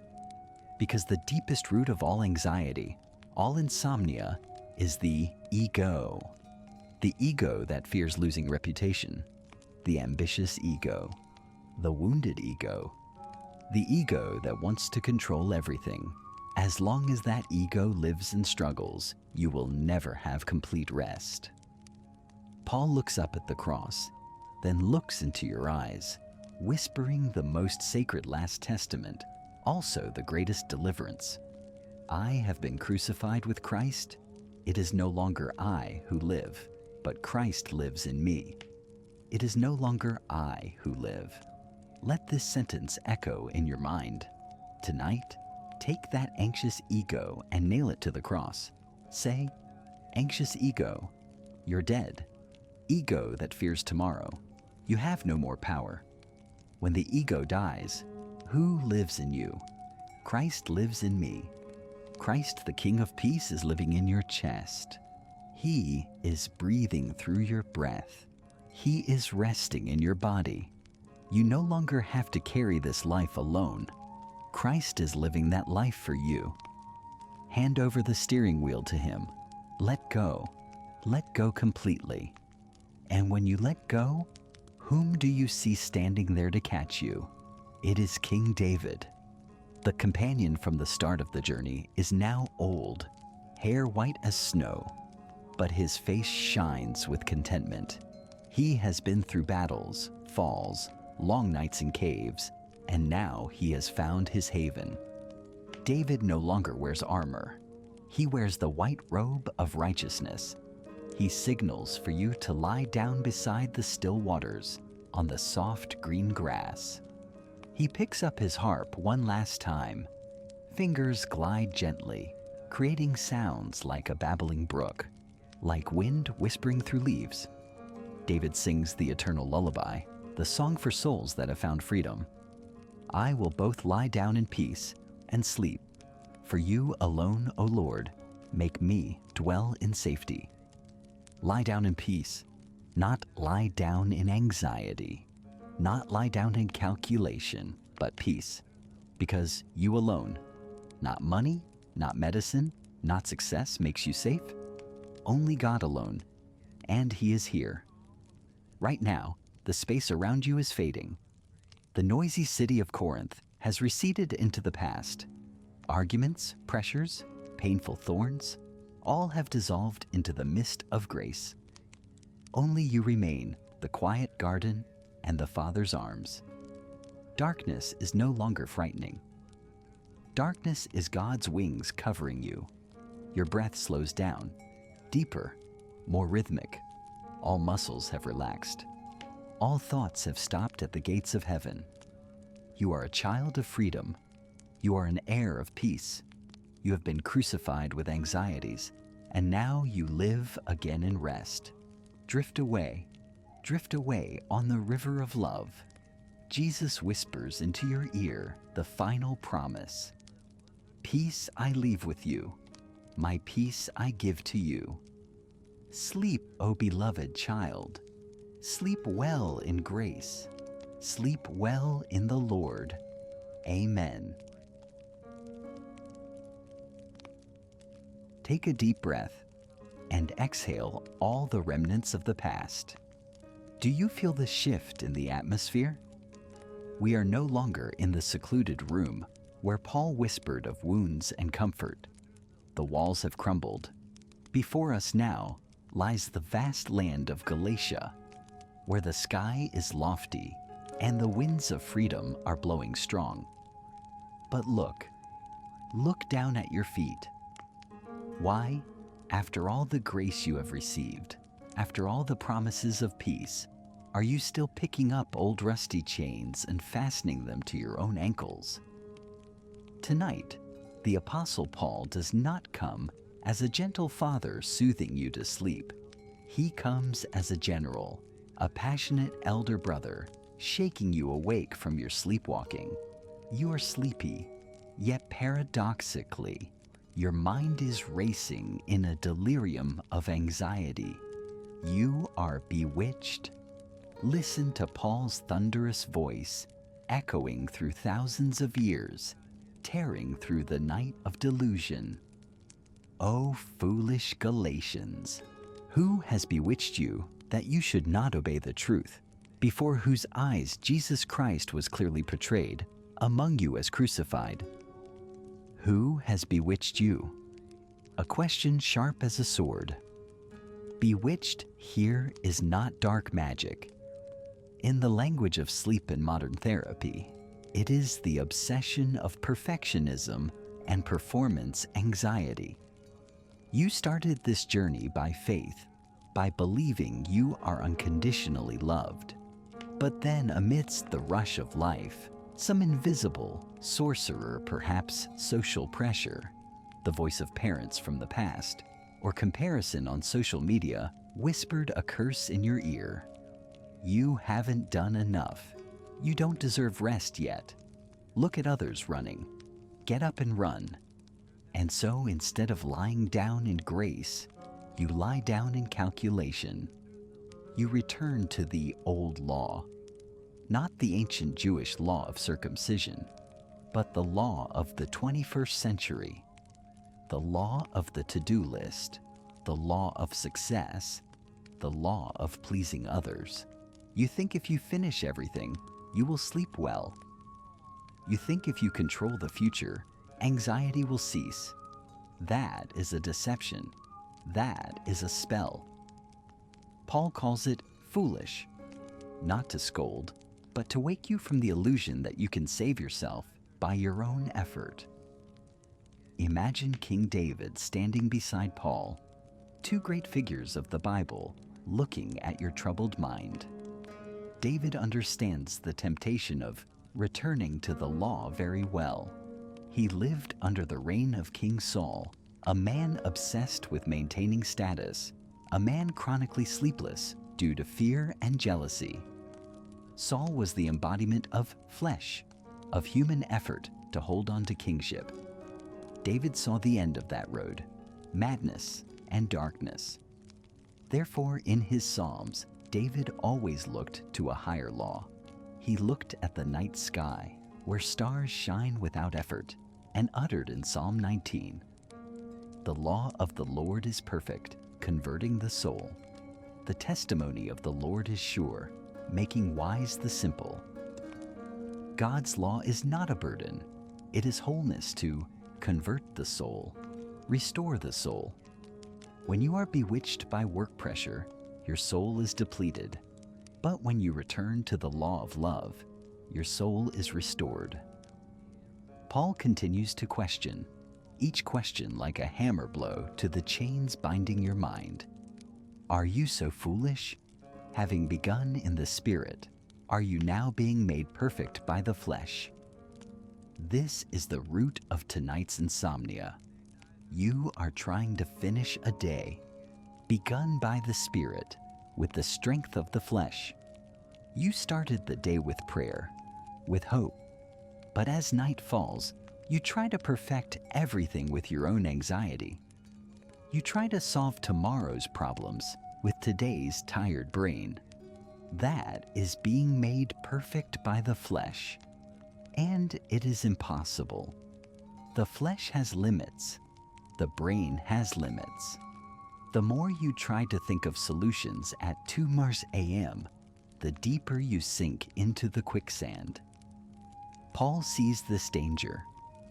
Because the deepest root of all anxiety, all insomnia, is the ego. The ego that fears losing reputation, the ambitious ego, the wounded ego, the ego that wants to control everything. As long as that ego lives and struggles, you will never have complete rest. Paul looks up at the cross, then looks into your eyes, whispering the most sacred last testament, also the greatest deliverance. I have been crucified with Christ. It is no longer I who live, but Christ lives in me. It is no longer I who live. Let this sentence echo in your mind. Tonight, take that anxious ego and nail it to the cross. Say, anxious ego, you're dead. Ego that fears tomorrow, you have no more power. When the ego dies, who lives in you? Christ lives in me. Christ, the King of Peace, is living in your chest. He is breathing through your breath. He is resting in your body. You no longer have to carry this life alone. Christ is living that life for you. Hand over the steering wheel to Him. Let go completely. And when you let go, whom do you see standing there to catch you? It is King David. The companion from the start of the journey is now old, hair white as snow, but his face shines with contentment. He has been through battles, falls, long nights in caves, and now he has found his haven. David no longer wears armor. He wears the white robe of righteousness. He signals for you to lie down beside the still waters on the soft green grass. He picks up his harp one last time. Fingers glide gently, creating sounds like a babbling brook, like wind whispering through leaves. David sings the eternal lullaby, the song for souls that have found freedom. I will both lie down in peace and sleep. For you alone, O Lord, make me dwell in safety. Lie down in peace, not lie down in anxiety, not lie down in calculation, but peace. Because you alone, not money, not medicine, not success makes you safe. Only God alone, and He is here. Right now, the space around you is fading. The noisy city of Corinth has receded into the past. Arguments, pressures, painful thorns, all have dissolved into the mist of grace. Only you remain, the quiet garden and the Father's arms. Darkness is no longer frightening. Darkness is God's wings covering you. Your breath slows down, deeper, more rhythmic. All muscles have relaxed. All thoughts have stopped at the gates of heaven. You are a child of freedom. You are an heir of peace. You have been crucified with anxieties, and now you live again in rest. Drift away on the river of love. Jesus whispers into your ear the final promise. Peace I leave with you, my peace I give to you. Sleep, O beloved child. Sleep well in grace. Sleep well in the Lord. Amen. Take a deep breath and exhale all the remnants of the past. Do you feel the shift in the atmosphere? We are no longer in the secluded room where Paul whispered of wounds and comfort. The walls have crumbled. Before us now lies the vast land of Galatia, where the sky is lofty and the winds of freedom are blowing strong. But look down at your feet. Why? After all the grace you have received, after all the promises of peace, are you still picking up old rusty chains and fastening them to your own ankles? Tonight, the Apostle Paul does not come as a gentle father soothing you to sleep. He comes as a general, a passionate elder brother, shaking you awake from your sleepwalking. You are sleepy, yet paradoxically, your mind is racing in a delirium of anxiety. You are bewitched. Listen to Paul's thunderous voice, echoing through thousands of years, tearing through the night of delusion. O foolish Galatians, who has bewitched you that you should not obey the truth, before whose eyes Jesus Christ was clearly portrayed among you as crucified? Who has bewitched you? A question sharp as a sword. Bewitched here is not dark magic. In the language of sleep and modern therapy, it is the obsession of perfectionism and performance anxiety. You started this journey by faith, by believing you are unconditionally loved. But then, amidst the rush of life, some invisible sorcerer, perhaps social pressure, the voice of parents from the past, or comparison on social media whispered a curse in your ear. You haven't done enough. You don't deserve rest yet. Look at others running. Get up and run. And so instead of lying down in grace, you lie down in calculation. You return to the old law, not the ancient Jewish law of circumcision, but the law of the 21st century, the law of the to-do list, the law of success, the law of pleasing others. You think if you finish everything, you will sleep well. You think if you control the future, anxiety will cease. That is a deception. That is a spell. Paul calls it foolish, not to scold, but to wake you from the illusion that you can save yourself by your own effort. Imagine King David standing beside Paul, two great figures of the Bible, looking at your troubled mind. David understands the temptation of returning to the law very well. He lived under the reign of King Saul, a man obsessed with maintaining status, a man chronically sleepless due to fear and jealousy. Saul was the embodiment of flesh, of human effort to hold on to kingship. David saw the end of that road, madness and darkness. Therefore, in his Psalms, David always looked to a higher law. He looked at the night sky, where stars shine without effort, and uttered in Psalm 19, "The law of the Lord is perfect, converting the soul. The testimony of the Lord is sure, making wise the simple." God's law is not a burden. It is wholeness to convert the soul, restore the soul. When you are bewitched by work pressure, your soul is depleted. But when you return to the law of love, your soul is restored. Paul continues to question, each question like a hammer blow to the chains binding your mind. Are you so foolish? Having begun in the Spirit, are you now being made perfect by the flesh? This is the root of tonight's insomnia. You are trying to finish a day begun by the Spirit with the strength of the flesh. You started the day with prayer, with hope, but as night falls, you try to perfect everything with your own anxiety. You try to solve tomorrow's problems with today's tired brain. That is being made perfect by the flesh, and it is impossible. The flesh has limits. The brain has limits. The more you try to think of solutions at 2 Mars a.m., the deeper you sink into the quicksand. Paul sees this danger.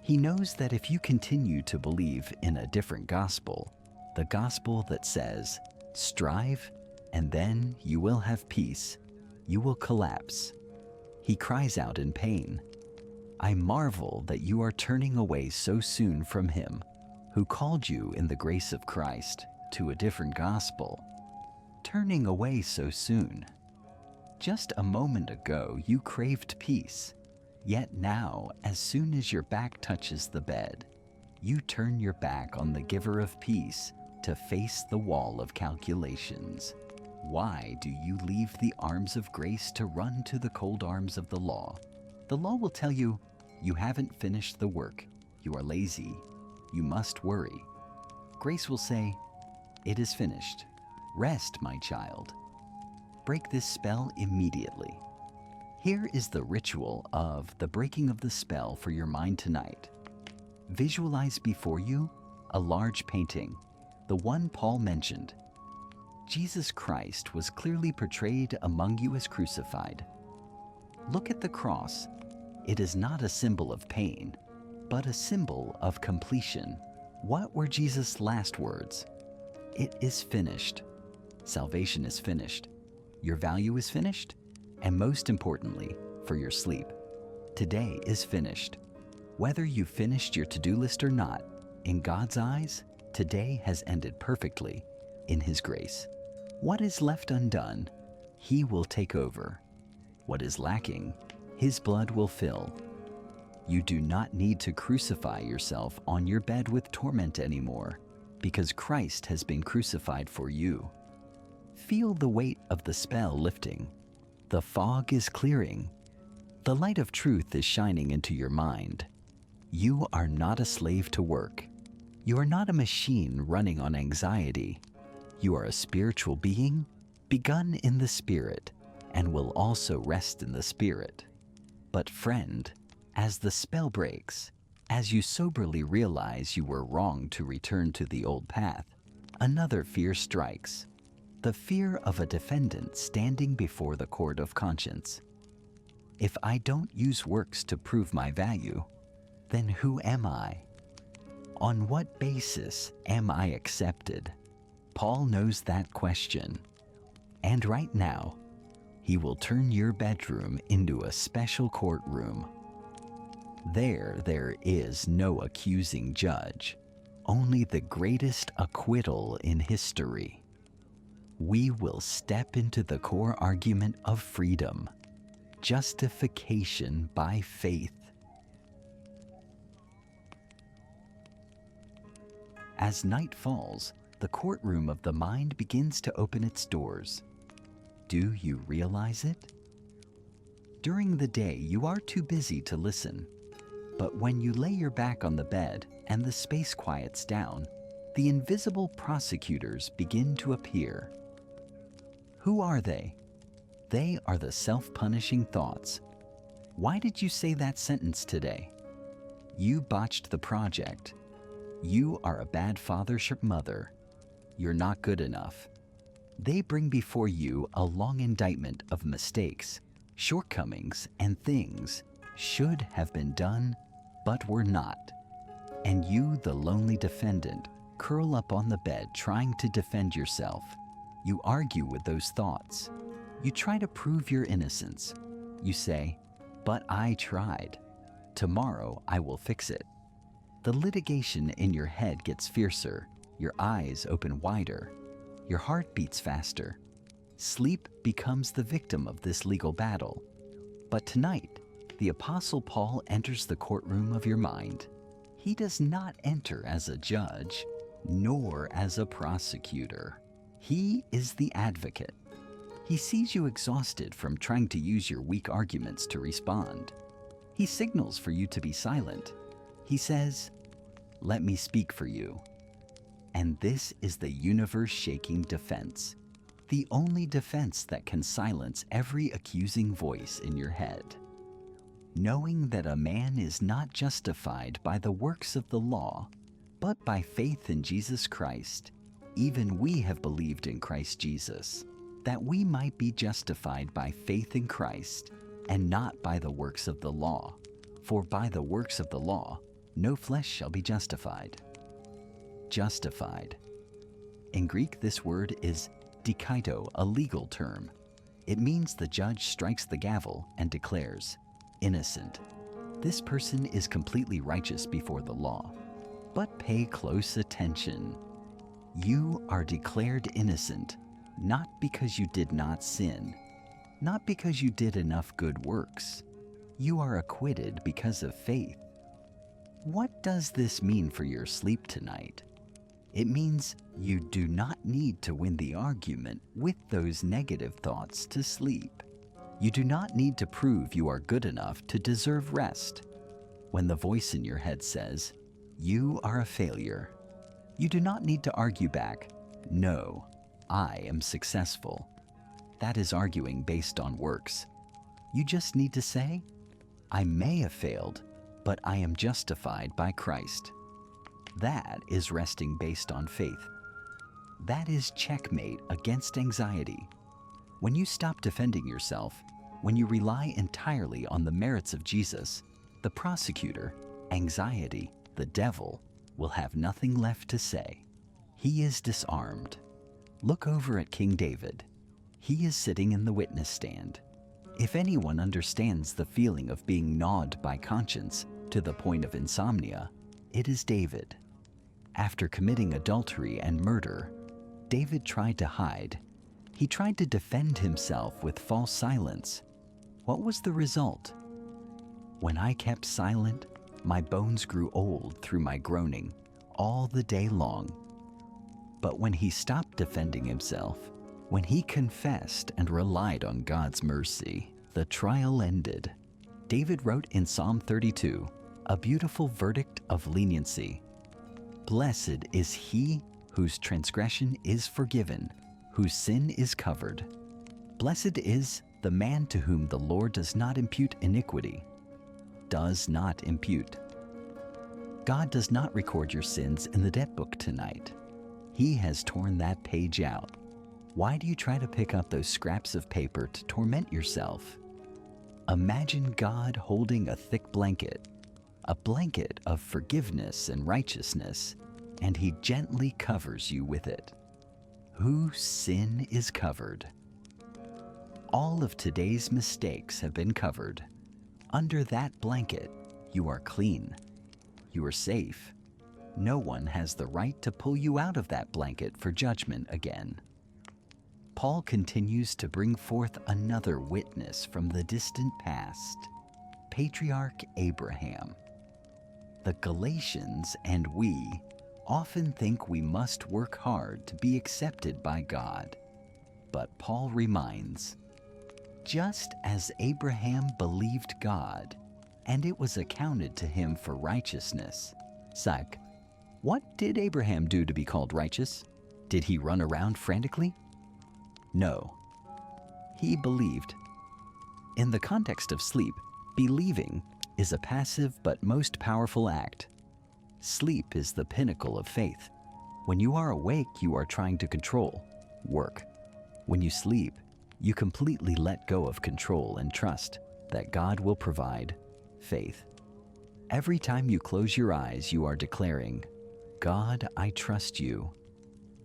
He knows that if you continue to believe in a different gospel, the gospel that says, strive and then you will have peace, you will collapse. He cries out in pain, I marvel that you are turning away so soon from him who called you in the grace of Christ to a different gospel. Turning away so soon. Just a moment ago you craved peace, yet now as soon as your back touches the bed, you turn your back on the giver of peace to face the wall of calculations. Why do you leave the arms of grace to run to the cold arms of the law? The law will tell you, you haven't finished the work, you are lazy, you must worry. Grace will say, it is finished. Rest, my child. Break this spell immediately. Here is the ritual of the breaking of the spell for your mind tonight. Visualize before you a large painting, the one Paul mentioned. Jesus Christ was clearly portrayed among you as crucified. Look at the cross. It is not a symbol of pain, but a symbol of completion. What were Jesus' last words? It is finished. Salvation is finished. Your value is finished. And most importantly, for your sleep, today is finished. Whether you finished your to-do list or not, in God's eyes, today has ended perfectly in His grace. What is left undone, He will take over. What is lacking, His blood will fill. You do not need to crucify yourself on your bed with torment anymore, because Christ has been crucified for you. Feel the weight of the spell lifting. The fog is clearing. The light of truth is shining into your mind. You are not a slave to work. You are not a machine running on anxiety. You are a spiritual being, begun in the Spirit, and will also rest in the Spirit. But friend, as the spell breaks, as you soberly realize you were wrong to return to the old path, another fear strikes. The fear of a defendant standing before the court of conscience. If I don't use works to prove my value, then who am I? On what basis am I accepted? Paul knows that question. And right now, he will turn your bedroom into a special courtroom. There is no accusing judge, only the greatest acquittal in history. We will step into the core argument of freedom, justification by faith. As night falls, the courtroom of the mind begins to open its doors. Do you realize it? During the day, you are too busy to listen. But when you lay your back on the bed and the space quiets down, the invisible prosecutors begin to appear. Who are they? They are the self-punishing thoughts. Why did you say that sentence today? You botched the project. You are a bad father/mother. You're not good enough. They bring before you a long indictment of mistakes, shortcomings, and things should have been done, but were not. And you, the lonely defendant, curl up on the bed trying to defend yourself. You argue with those thoughts. You try to prove your innocence. You say, but I tried. Tomorrow I will fix it. The litigation in your head gets fiercer. Your eyes open wider. Your heart beats faster. Sleep becomes the victim of this legal battle. But tonight, the Apostle Paul enters the courtroom of your mind. He does not enter as a judge, nor as a prosecutor. He is the advocate. He sees you exhausted from trying to use your weak arguments to respond. He signals for you to be silent. He says, "Let me speak for you." And this is the universe-shaking defense, the only defense that can silence every accusing voice in your head. Knowing that a man is not justified by the works of the law, but by faith in Jesus Christ, even we have believed in Christ Jesus, that we might be justified by faith in Christ, and not by the works of the law. For by the works of the law, no flesh shall be justified. Justified. In Greek, this word is dikaito, a legal term. It means the judge strikes the gavel and declares, innocent. This person is completely righteous before the law. But pay close attention. You are declared innocent, not because you did not sin, not because you did enough good works. You are acquitted because of faith. What does this mean for your sleep tonight? It means you do not need to win the argument with those negative thoughts to sleep. You do not need to prove you are good enough to deserve rest. When the voice in your head says, "You are a failure," you do not need to argue back, "No, I am successful." That is arguing based on works. You just need to say, "I may have failed, but I am justified by Christ." That is resting based on faith. That is checkmate against anxiety. When you stop defending yourself, when you rely entirely on the merits of Jesus, the prosecutor, anxiety, the devil, will have nothing left to say. He is disarmed. Look over at King David. He is sitting in the witness stand. If anyone understands the feeling of being gnawed by conscience to the point of insomnia, it is David. After committing adultery and murder, David tried to hide. He tried to defend himself with false silence. What was the result? When I kept silent, my bones grew old through my groaning all the day long. But when he stopped defending himself, when he confessed and relied on God's mercy, the trial ended. David wrote in Psalm 32, a beautiful verdict of leniency. "Blessed is he whose transgression is forgiven, whose sin is covered. Blessed is the man to whom the Lord does not impute iniquity." Does not impute. God does not record your sins in the debt book tonight. He has torn that page out. Why do you try to pick up those scraps of paper to torment yourself? Imagine God holding a thick blanket, a blanket of forgiveness and righteousness, and he gently covers you with it. Whose sin is covered? All of today's mistakes have been covered. Under that blanket, you are clean. You are safe. No one has the right to pull you out of that blanket for judgment again. Paul continues to bring forth another witness from the distant past, Patriarch Abraham. The Galatians and we often think we must work hard to be accepted by God. But Paul reminds, just as Abraham believed God, and it was accounted to him for righteousness. Zach, what did Abraham do to be called righteous? Did he run around frantically? No. He believed. In the context of sleep, believing is a passive but most powerful act. Sleep is the pinnacle of faith. When you are awake, you are trying to control, work. When you sleep, you completely let go of control and trust that God will provide, faith. Every time you close your eyes, you are declaring, "God, I trust you.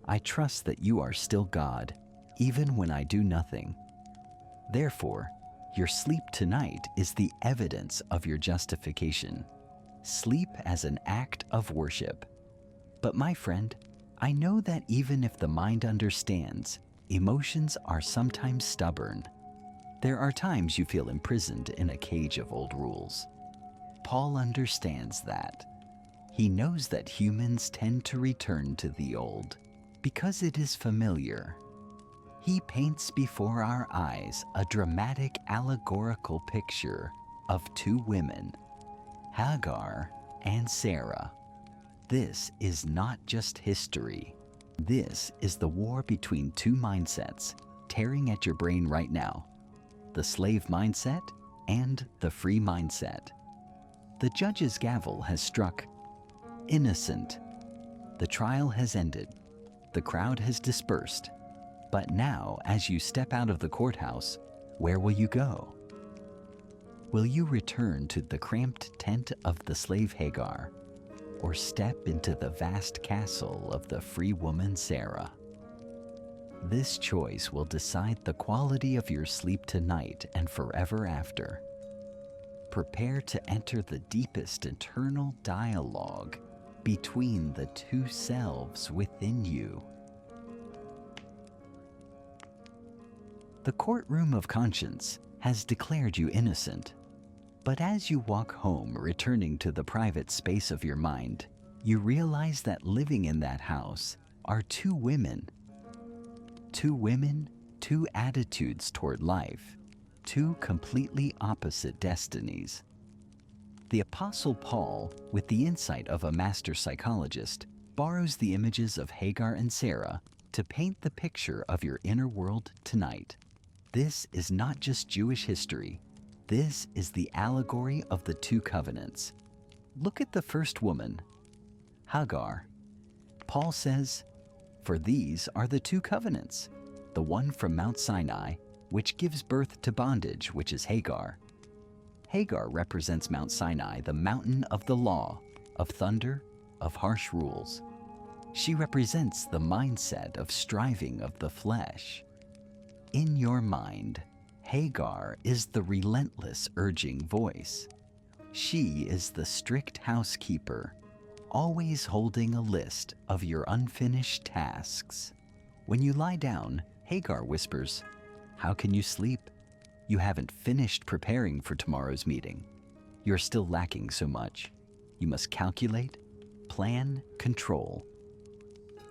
I trust that you are still God, even when I do nothing." Therefore, your sleep tonight is the evidence of your justification. Sleep as an act of worship. But my friend, I know that even if the mind understands, Emotions are sometimes stubborn. There are times you feel imprisoned in a cage of old rules. Paul understands that. He knows that humans tend to return to the old because it is familiar. He paints before our eyes a dramatic allegorical picture of two women, Hagar and Sarah. This is not just history. This is the war between two mindsets tearing at your brain right now: the slave mindset and the free mindset. The judge's gavel has struck. Innocent. The trial has ended. The crowd has dispersed. But now, as you step out of the courthouse, where will you go? Will you return to the cramped tent of the slave Hagar, or step into the vast castle of the free woman Sarah? This choice will decide the quality of your sleep tonight and forever after. Prepare to enter the deepest internal dialogue between the two selves within you. The courtroom of conscience has declared you innocent, but as you walk home, returning to the private space of your mind, you realize that living in that house are two women. Two women, two attitudes toward life, two completely opposite destinies. The Apostle Paul, with the insight of a master psychologist, borrows the images of Hagar and Sarah to paint the picture of your inner world tonight. This is not just Jewish history. This is the allegory of the two covenants. Look at the first woman, Hagar. Paul says, "For these are the two covenants, the one from Mount Sinai, which gives birth to bondage, which is Hagar." Hagar represents Mount Sinai, the mountain of the law, of thunder, of harsh rules. She represents the mindset of striving of the flesh. In your mind, Hagar is the relentless urging voice. She is the strict housekeeper, always holding a list of your unfinished tasks. When you lie down, Hagar whispers, "How can you sleep? You haven't finished preparing for tomorrow's meeting. You're still lacking so much. You must calculate, plan, control."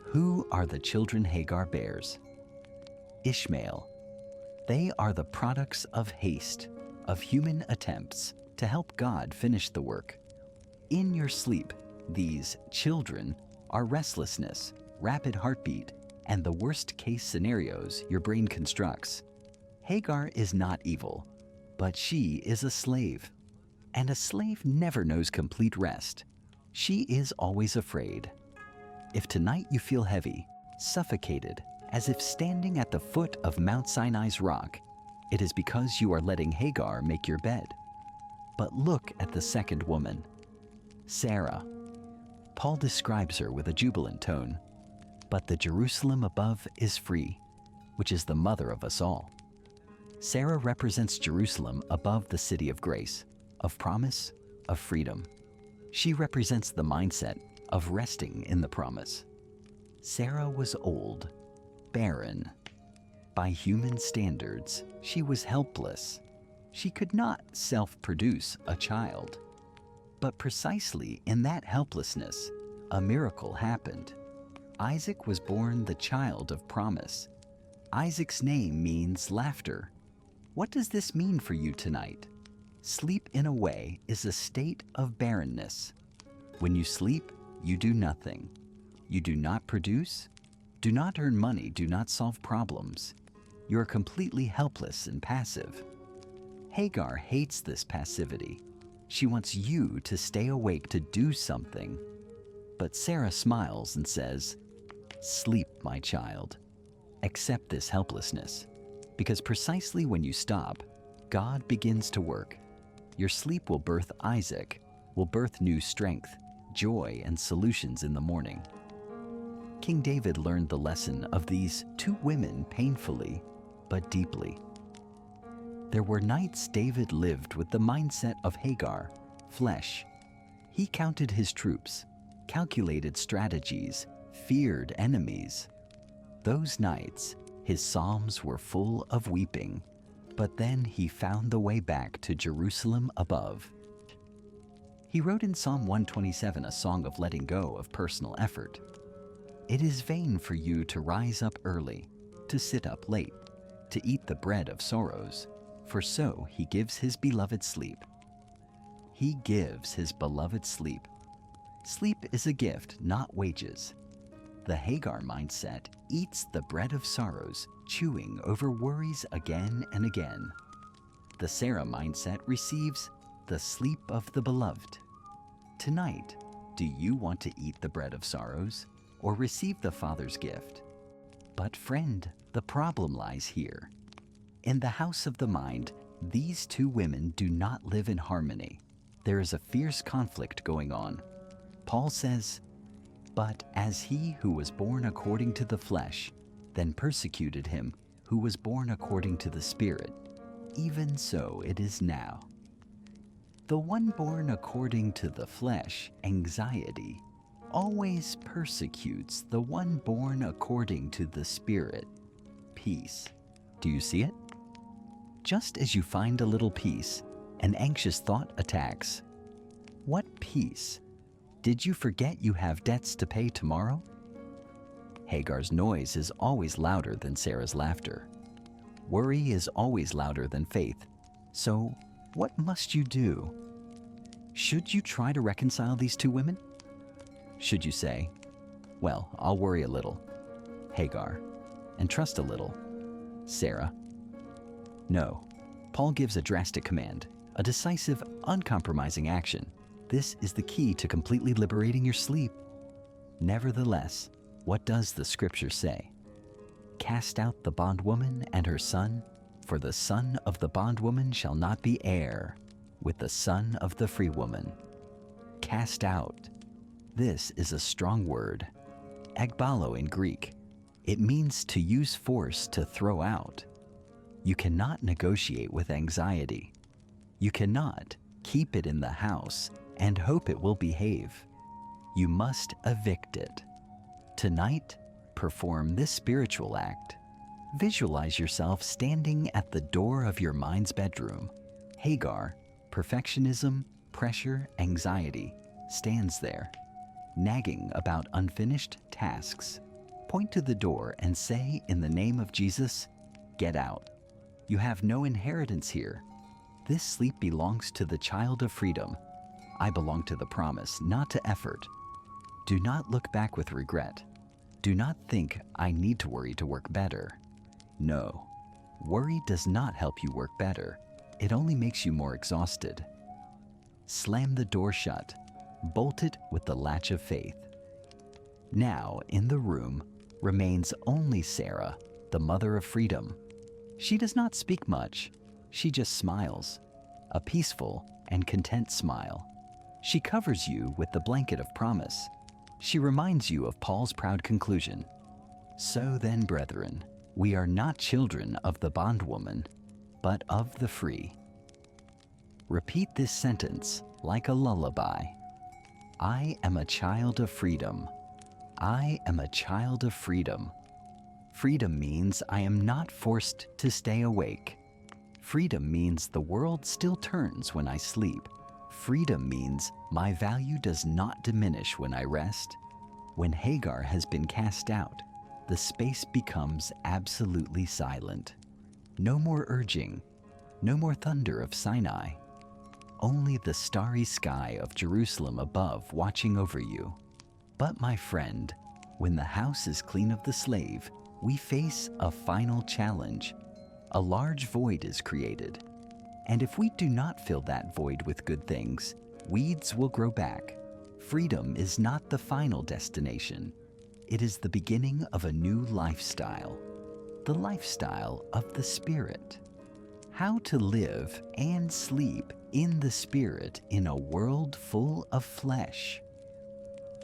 Who are the children Hagar bears? Ishmael. They are the products of haste, of human attempts to help God finish the work. In your sleep, these children are restlessness, rapid heartbeat, and the worst-case scenarios your brain constructs. Hagar is not evil, but she is a slave. And a slave never knows complete rest. She is always afraid. If tonight you feel heavy, suffocated, as if standing at the foot of Mount Sinai's rock, it is because you are letting Hagar make your bed. But look at the second woman, Sarah. Paul describes her with a jubilant tone. "But the Jerusalem above is free, which is the mother of us all." Sarah represents Jerusalem above the city of grace, of promise, of freedom. She represents the mindset of resting in the promise. Sarah was old, barren. By human standards, she was helpless. She could not self-produce a child. But precisely in that helplessness, a miracle happened. Isaac was born the child of promise. Isaac's name means laughter. What does this mean for you tonight? Sleep, in a way, is a state of barrenness. When you sleep, you do nothing. You do not produce, do not earn money, do not solve problems. You are completely helpless and passive. Hagar hates this passivity. She wants you to stay awake to do something. But Sarah smiles and says, "Sleep, my child. Accept this helplessness. Because precisely when you stop, God begins to work. Your sleep will birth Isaac, will birth new strength, joy, and solutions in the morning." King David learned the lesson of these two women painfully, but deeply. There were nights David lived with the mindset of Hagar, flesh. He counted his troops, calculated strategies, feared enemies. Those nights, His psalms were full of weeping, but then he found the way back to Jerusalem above. He wrote in Psalm 127 a song of letting go of personal effort. It is vain for you to rise up early, to sit up late, to eat the bread of sorrows, for so he gives his beloved sleep. He gives his beloved sleep. Sleep is a gift, not wages. The Hagar mindset eats the bread of sorrows, chewing over worries again and again. The Sarah mindset receives the sleep of the beloved. Tonight, do you want to eat the bread of sorrows or receive the Father's gift? But friend, the problem lies here. In the house of the mind, these two women do not live in harmony. There is a fierce conflict going on. Paul says, "But as he who was born according to the flesh, then persecuted him who was born according to the Spirit, even so it is now." The one born according to the flesh, anxiety, always persecutes the one born according to the Spirit, peace. Do you see it? Just as you find a little peace, an anxious thought attacks. What peace? Did you forget you have debts to pay tomorrow? Hagar's noise is always louder than Sarah's laughter. Worry is always louder than faith. So, what must you do? Should you try to reconcile these two women? Should you say, "Well, I'll worry a little, Hagar, and trust a little, Sarah"? No. Paul gives a drastic command, a decisive, uncompromising action. This is the key to completely liberating your sleep. Nevertheless, what does the scripture say? "Cast out the bondwoman and her son, for the son of the bondwoman shall not be heir with the son of the free woman." Cast out. This is a strong word. Egbalo in Greek. It means to use force to throw out. You cannot negotiate with anxiety. You cannot keep it in the house and hope it will behave. You must evict it. Tonight, perform this spiritual act. Visualize yourself standing at the door of your mind's bedroom. Hagar, perfectionism, pressure, anxiety, stands there, nagging about unfinished tasks. Point to the door and say, in the name of Jesus, "Get out. You have no inheritance here. This sleep belongs to the child of freedom. I belong to the promise, not to effort." Do not look back with regret. Do not think, "I need to worry to work better." No, worry does not help you work better. It only makes you more exhausted. Slam the door shut. Bolt it with the latch of faith. Now, in the room, remains only Sarah, the mother of freedom. She does not speak much. She just smiles, a peaceful and content smile. She covers you with the blanket of promise. She reminds you of Paul's proud conclusion. "So then, brethren, we are not children of the bondwoman, but of the free." Repeat this sentence like a lullaby. I am a child of freedom. I am a child of freedom. Freedom means I am not forced to stay awake. Freedom means the world still turns when I sleep. Freedom means my value does not diminish when I rest. When Hagar has been cast out, the space becomes absolutely silent. No more urging, no more thunder of Sinai. Only the starry sky of Jerusalem above watching over you. But my friend, when the house is clean of the slave, we face a final challenge. A large void is created. And if we do not fill that void with good things, weeds will grow back. Freedom is not the final destination. It is the beginning of a new lifestyle, the lifestyle of the Spirit. How to live and sleep in the Spirit in a world full of flesh.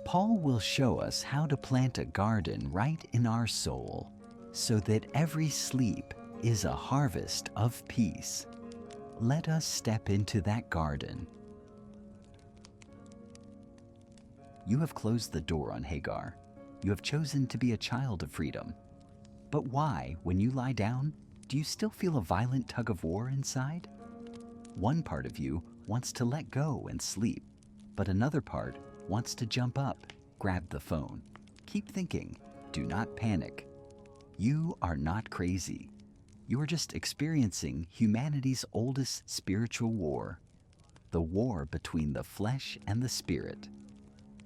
Paul will show us how to plant a garden right in our soul, so that every sleep is a harvest of peace. Let us step into that garden. You have closed the door on Hagar. You have chosen to be a child of freedom. But why, when you lie down, do you still feel a violent tug of war inside? One part of you wants to let go and sleep, but another part wants to jump up, grab the phone. Keep thinking. Do not panic. You are not crazy. You are just experiencing humanity's oldest spiritual war, the war between the flesh and the spirit.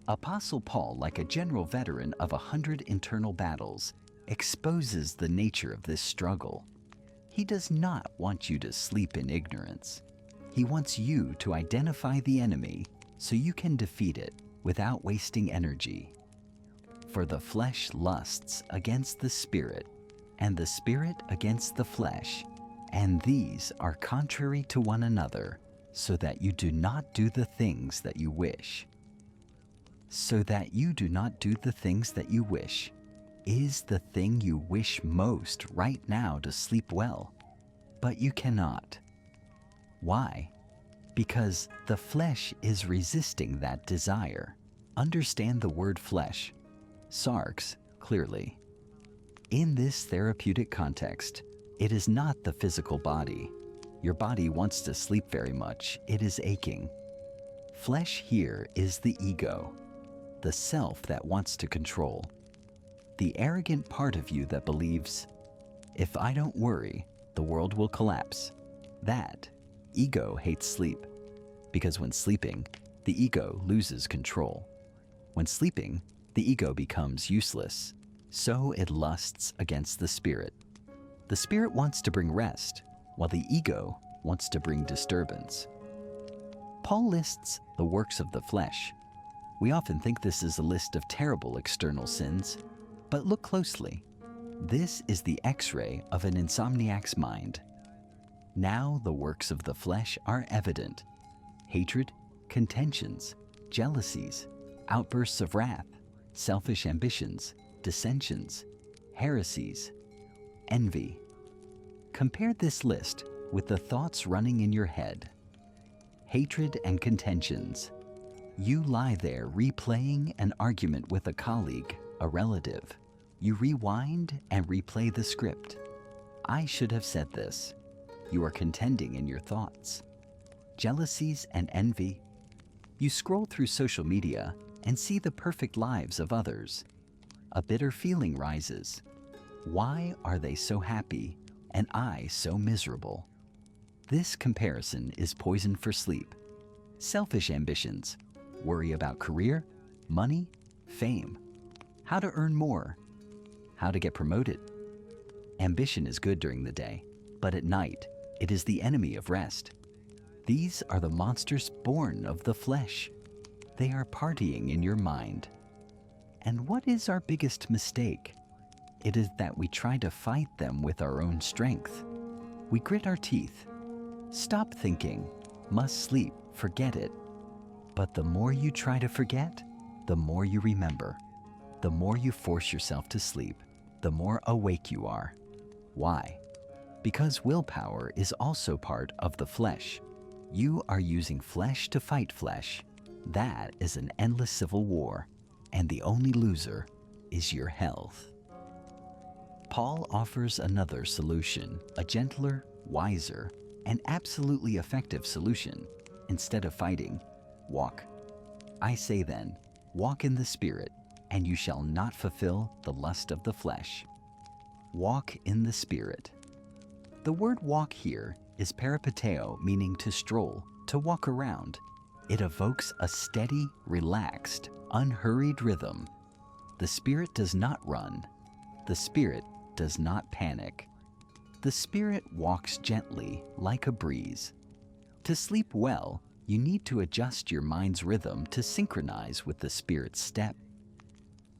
Apostle Paul, like a general veteran of 100 internal battles, exposes the nature of this struggle. He does not want you to sleep in ignorance. He wants you to identify the enemy so you can defeat it without wasting energy. For the flesh lusts against the spirit, and the spirit against the flesh, and these are contrary to one another, so that you do not do the things that you wish. So that you do not do the things that you wish is the thing you wish most right now to sleep well, but you cannot. Why? Because the flesh is resisting that desire. Understand the word flesh, sarx, clearly. In this therapeutic context, it is not the physical body. Your body wants to sleep very much. It is aching. Flesh here is the ego, the self that wants to control. The arrogant part of you that believes, if I don't worry, the world will collapse. That ego hates sleep, because when sleeping, the ego loses control. When sleeping, the ego becomes useless, so it lusts against the spirit. The spirit wants to bring rest, while the ego wants to bring disturbance. Paul lists the works of the flesh. We often think this is a list of terrible external sins, but look closely. This is the X-ray of an insomniac's mind. Now the works of the flesh are evident: hatred, contentions, jealousies, outbursts of wrath, selfish ambitions, dissensions, heresies, envy. Compare this list with the thoughts running in your head. Hatred and contentions. You lie there replaying an argument with a colleague, a relative. You rewind and replay the script. I should have said this. You are contending in your thoughts. Jealousies and envy. You scroll through social media and see the perfect lives of others. A bitter feeling rises. Why are they so happy and I so miserable? This comparison is poison for sleep. Selfish ambitions. Worry about career, money, fame. How to earn more. How to get promoted. Ambition is good during the day, but at night, it is the enemy of rest. These are the monsters born of the flesh. They are partying in your mind. And what is our biggest mistake? It is that we try to fight them with our own strength. We grit our teeth. Stop thinking, must sleep, forget it. But the more you try to forget, the more you remember. The more you force yourself to sleep, the more awake you are. Why? Because willpower is also part of the flesh. You are using flesh to fight flesh. That is an endless civil war, and the only loser is your health. Paul offers another solution, a gentler, wiser, and absolutely effective solution. Instead of fighting, walk. I say then, walk in the Spirit, and you shall not fulfill the lust of the flesh. Walk in the Spirit. The word walk here is peripateo, meaning to stroll, to walk around. It evokes a steady, relaxed, unhurried rhythm. The Spirit does not run. The Spirit does not panic. The Spirit walks gently, like a breeze. To sleep well, you need to adjust your mind's rhythm to synchronize with the Spirit's step.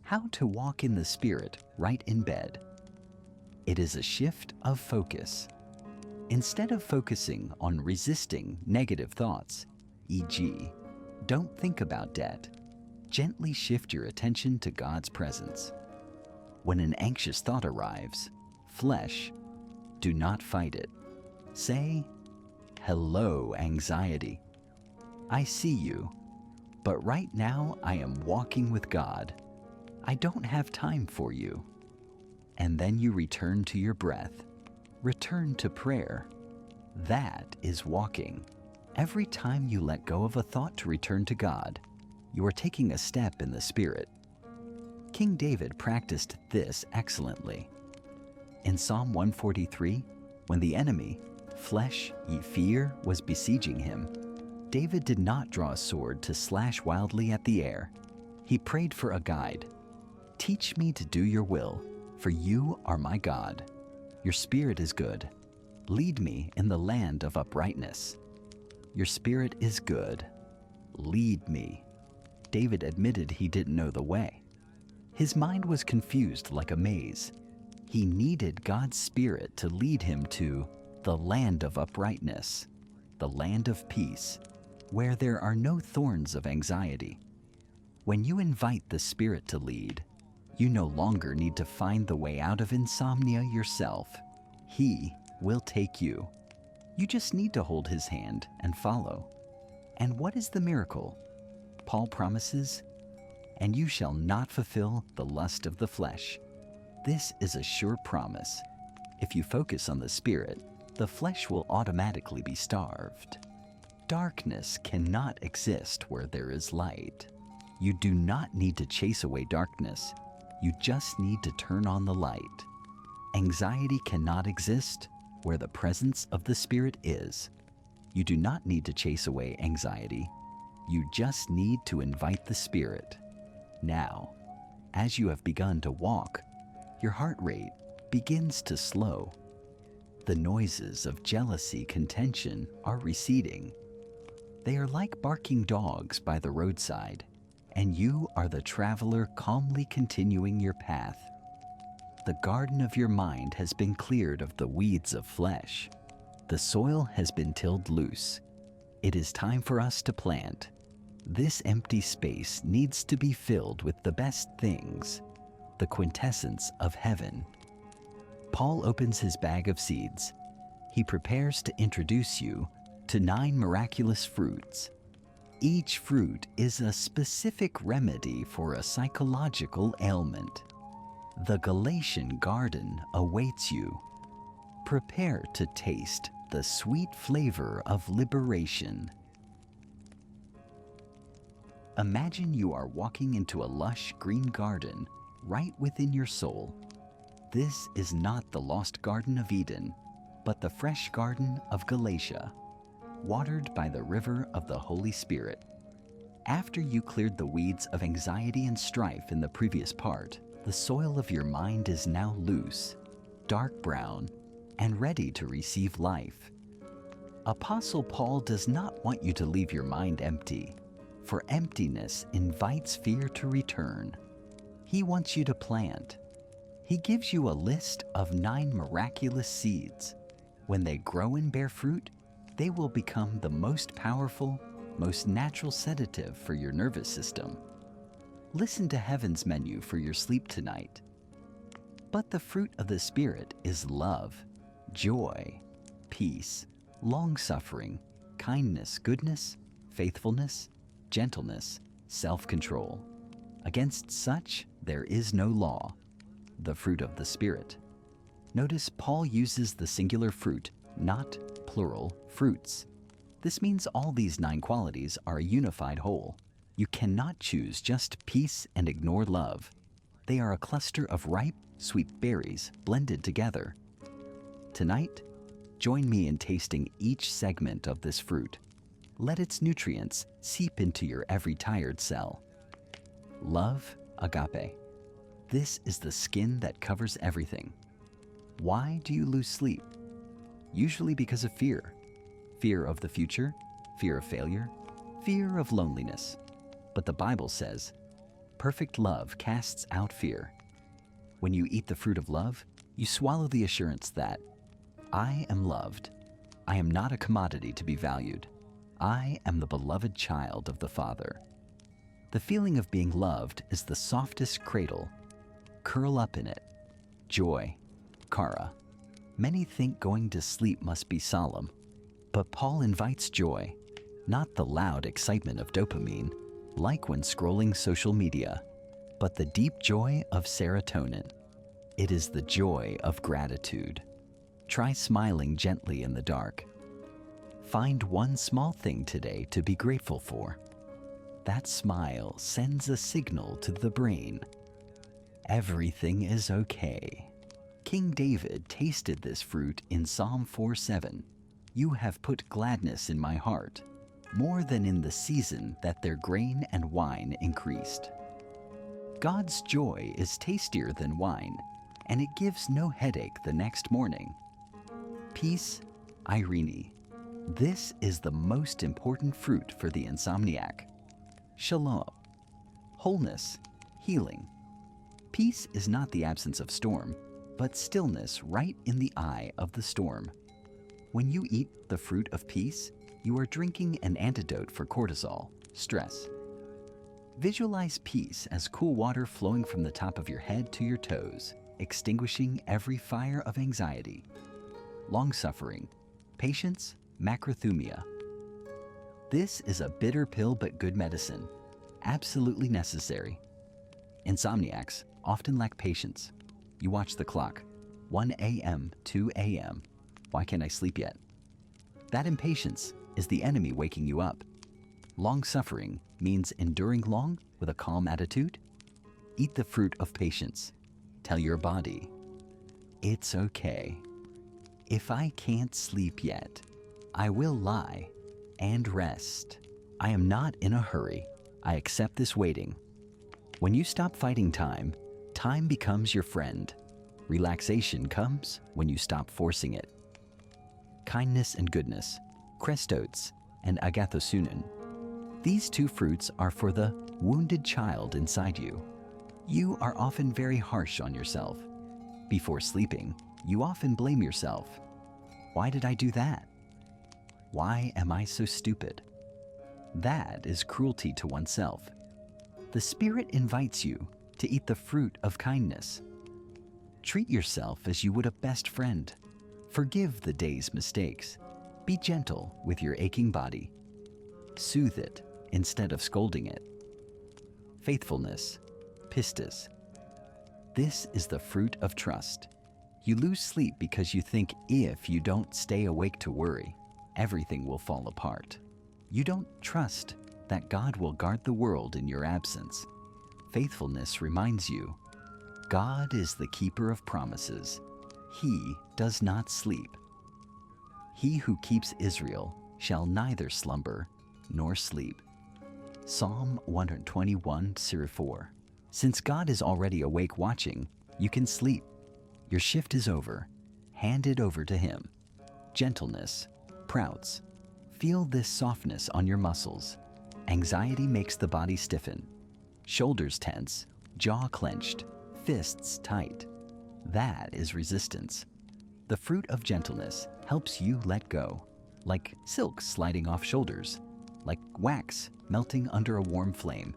How to walk in the Spirit right in bed. It is a shift of focus. Instead of focusing on resisting negative thoughts, e.g., don't think about debt, gently shift your attention to God's presence. When an anxious thought arrives, flesh, do not fight it. Say, "Hello, anxiety. I see you, but right now I am walking with God. I don't have time for you." and then you return to your breath. Return to prayer. That is walking. Every time you let go of a thought to return to God, you are taking a step in the Spirit. King David practiced this excellently. In Psalm 143, when the enemy, flesh ye fear, was besieging him, David did not draw a sword to slash wildly at the air. He prayed for a guide. Teach me to do your will, for you are my God. Your spirit is good. Lead me in the land of uprightness. Your spirit is good. Lead me. David admitted he didn't know the way. His mind was confused like a maze. He needed God's Spirit to lead him to the land of uprightness, the land of peace, where there are no thorns of anxiety. When you invite the Spirit to lead, you no longer need to find the way out of insomnia yourself. He will take you. You just need to hold his hand and follow. And what is the miracle? Paul promises, "And you shall not fulfill the lust of the flesh." This is a sure promise. If you focus on the Spirit, the flesh will automatically be starved. Darkness cannot exist where there is light. You do not need to chase away darkness. You just need to turn on the light. Anxiety cannot exist where the presence of the Spirit is. You do not need to chase away anxiety. You just need to invite the Spirit. Now, as you have begun to walk, your heart rate begins to slow. The noises of jealousy, contention are receding. They are like barking dogs by the roadside, and you are the traveler calmly continuing your path. The garden of your mind has been cleared of the weeds of flesh. The soil has been tilled loose. It is time for us to plant. This empty space needs to be filled with the best things, the quintessence of heaven. Paul opens his bag of seeds. He prepares to introduce you to 9 miraculous fruits. Each fruit is a specific remedy for a psychological ailment. The Galatian garden awaits you. Prepare to taste the sweet flavor of liberation. Imagine you are walking into a lush green garden right within your soul. This is not the lost Garden of Eden, but the fresh garden of Galatia, watered by the river of the Holy Spirit. After you cleared the weeds of anxiety and strife in the previous part, the soil of your mind is now loose, dark brown, and ready to receive life. Apostle Paul does not want you to leave your mind empty, for emptiness invites fear to return. He wants you to plant. He gives you a list of 9 miraculous seeds. When they grow and bear fruit, they will become the most powerful, most natural sedative for your nervous system. Listen to heaven's menu for your sleep tonight. But the fruit of the Spirit is love, joy, peace, long-suffering, kindness, goodness, faithfulness, gentleness, self-control. Against such there is no law. The fruit of the Spirit. Notice Paul uses the singular fruit, not plural fruits. This means all these 9 qualities are a unified whole. You cannot choose just peace and ignore love. They are a cluster of ripe, sweet berries blended together. Tonight, join me in tasting each segment of this fruit. Let its nutrients seep into your every tired cell. Love, agape. This is the skin that covers everything. Why do you lose sleep? Usually because of fear. Fear of the future, fear of failure, fear of loneliness. But the Bible says, perfect love casts out fear. When you eat the fruit of love, you swallow the assurance that I am loved. I am not a commodity to be valued. I am the beloved child of the Father. The feeling of being loved is the softest cradle. Curl up in it. Joy, kara. Many think going to sleep must be solemn, but Paul invites joy, not the loud excitement of dopamine, like when scrolling social media, but the deep joy of serotonin. It is the joy of gratitude. Try smiling gently in the dark. Find one small thing today to be grateful for. That smile sends a signal to the brain. Everything is okay. King David tasted this fruit in Psalm 4:7. You have put gladness in my heart, more than in the season that their grain and wine increased. God's joy is tastier than wine, and it gives no headache the next morning. Peace, Irene. This is the most important fruit for the insomniac. Shalom. Wholeness, healing. Peace is not the absence of storm, but stillness right in the eye of the storm. When you eat the fruit of peace, you are drinking an antidote for cortisol, stress. Visualize peace as cool water flowing from the top of your head to your toes, extinguishing every fire of anxiety. Long-suffering, patience, macrothumia. This is a bitter pill but good medicine, absolutely necessary. Insomniacs often lack patience. You watch the clock, 1 a.m., 2 a.m. Why can't I sleep yet? That impatience is the enemy waking you up. Long-suffering means enduring long with a calm attitude. Eat the fruit of patience. Tell your body, it's okay. If I can't sleep yet, I will lie and rest. I am not in a hurry. I accept this waiting. When you stop fighting time, time becomes your friend. Relaxation comes when you stop forcing it. Kindness and goodness, krestotes and agathosunin. These two fruits are for the wounded child inside you. You are often very harsh on yourself. Before sleeping, you often blame yourself. Why did I do that? Why am I so stupid? That is cruelty to oneself. The Spirit invites you to eat the fruit of kindness. Treat yourself as you would a best friend. Forgive the day's mistakes. Be gentle with your aching body. Soothe it instead of scolding it. Faithfulness, pistis. This is the fruit of trust. You lose sleep because you think if you don't stay awake to worry, everything will fall apart. You don't trust that God will guard the world in your absence. Faithfulness reminds you, God is the keeper of promises. He does not sleep. He who keeps Israel shall neither slumber nor sleep. Psalm 121:4. Since God is already awake watching, you can sleep. Your shift is over. Hand it over to Him. Gentleness, prouts. Feel this softness on your muscles. Anxiety makes the body stiffen. Shoulders tense, jaw clenched, fists tight. That is resistance. The fruit of gentleness helps you let go, like silk sliding off shoulders, like wax melting under a warm flame.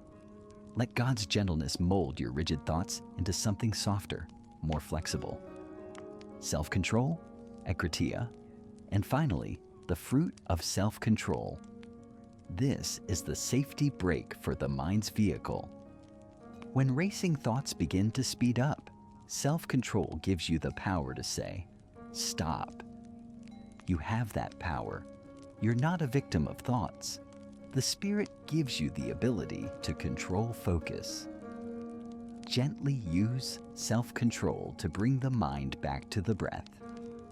Let God's gentleness mold your rigid thoughts into something softer, more flexible. Self-control, ekkratia, and finally, the fruit of self-control. This is the safety brake for the mind's vehicle. When racing thoughts begin to speed up, self-control gives you the power to say, stop. You have that power. You're not a victim of thoughts. The Spirit gives you the ability to control focus. Gently use self-control to bring the mind back to the breath,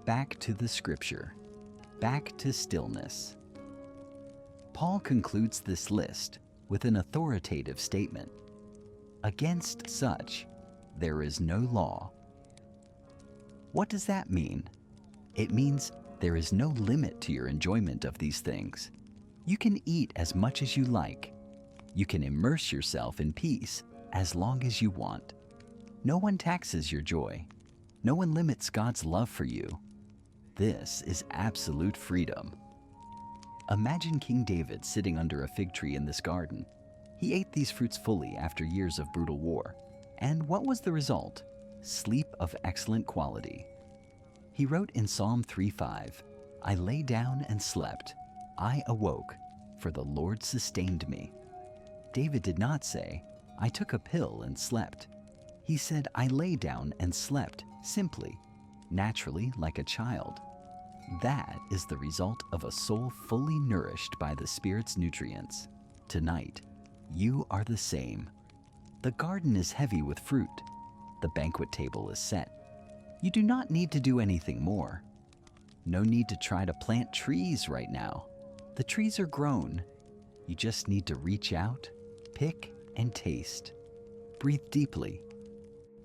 back to the Scripture, back to stillness. Paul concludes this list with an authoritative statement. Against such, there is no law. What does that mean? It means there is no limit to your enjoyment of these things. You can eat as much as you like. You can immerse yourself in peace as long as you want. No one taxes your joy. No one limits God's love for you. This is absolute freedom. Imagine King David sitting under a fig tree in this garden. He ate these fruits fully after years of brutal war. And what was the result? Sleep of excellent quality. He wrote in Psalm 3:5, I lay down and slept. I awoke, for the Lord sustained me. David did not say, I took a pill and slept. He said, I lay down and slept, simply, naturally like a child. That is the result of a soul fully nourished by the Spirit's nutrients. Tonight, you are the same. The garden is heavy with fruit. The banquet table is set. You do not need to do anything more. No need to try to plant trees right now. The trees are grown. You just need to reach out, pick, and taste. Breathe deeply.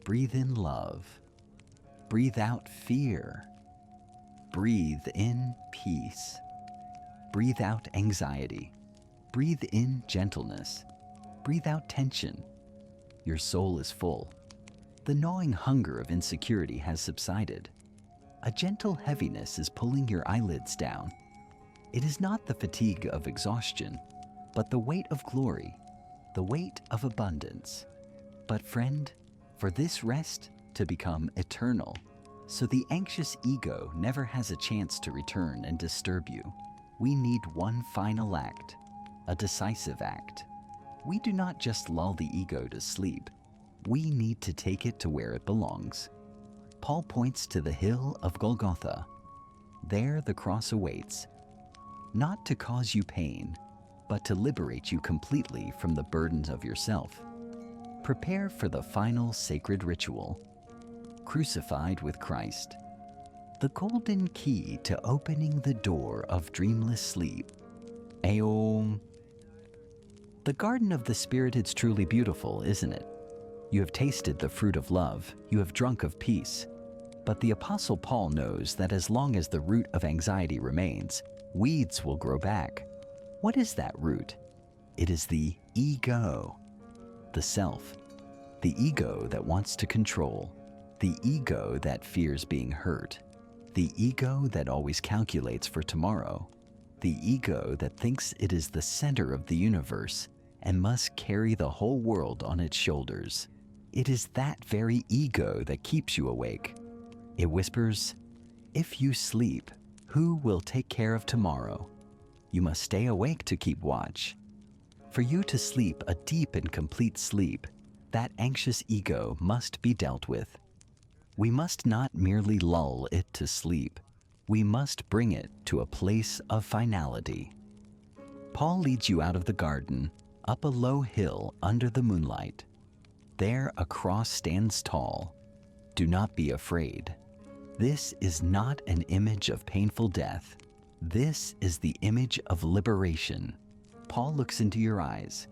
Breathe in love. Breathe out fear. Breathe in peace. Breathe out anxiety. Breathe in gentleness. Breathe out tension. Your soul is full. The gnawing hunger of insecurity has subsided. A gentle heaviness is pulling your eyelids down. It is not the fatigue of exhaustion, but the weight of glory, the weight of abundance. But friend, for this rest to become eternal, so the anxious ego never has a chance to return and disturb you, we need one final act, a decisive act. We do not just lull the ego to sleep. We need to take it to where it belongs. Paul points to the hill of Golgotha. There the cross awaits, not to cause you pain, but to liberate you completely from the burdens of yourself. Prepare for the final sacred ritual. Crucified with Christ, the golden key to opening the door of dreamless sleep. Aom. The garden of the Spirit is truly beautiful, isn't it? You have tasted the fruit of love, you have drunk of peace. But the Apostle Paul knows that as long as the root of anxiety remains, weeds will grow back. What is that root? It is the ego, the self, the ego that wants to control, the ego that fears being hurt, the ego that always calculates for tomorrow, the ego that thinks it is the center of the universe and must carry the whole world on its shoulders. It is that very ego that keeps you awake. It whispers, if you sleep, who will take care of tomorrow? You must stay awake to keep watch. For you to sleep a deep and complete sleep, that anxious ego must be dealt with. We must not merely lull it to sleep. We must bring it to a place of finality. Paul leads you out of the garden, up a low hill under the moonlight. There a cross stands tall. Do not be afraid. This is not an image of painful death. This is the image of liberation. Paul looks into your eyes,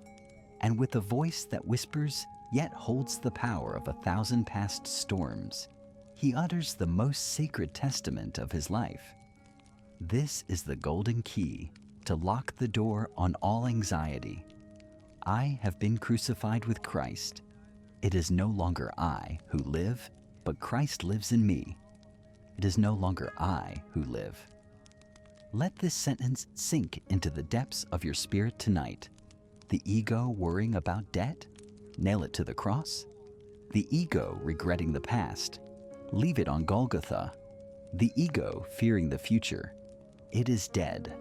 and with a voice that whispers yet holds the power of 1,000 past storms, he utters the most sacred testament of his life. This is the golden key to lock the door on all anxiety. I have been crucified with Christ. It is no longer I who live, but Christ lives in me. It is no longer I who live. Let this sentence sink into the depths of your spirit tonight. The ego worrying about debt? Nail it to the cross. The ego regretting the past? Leave it on Golgotha. The ego fearing the future? It is dead.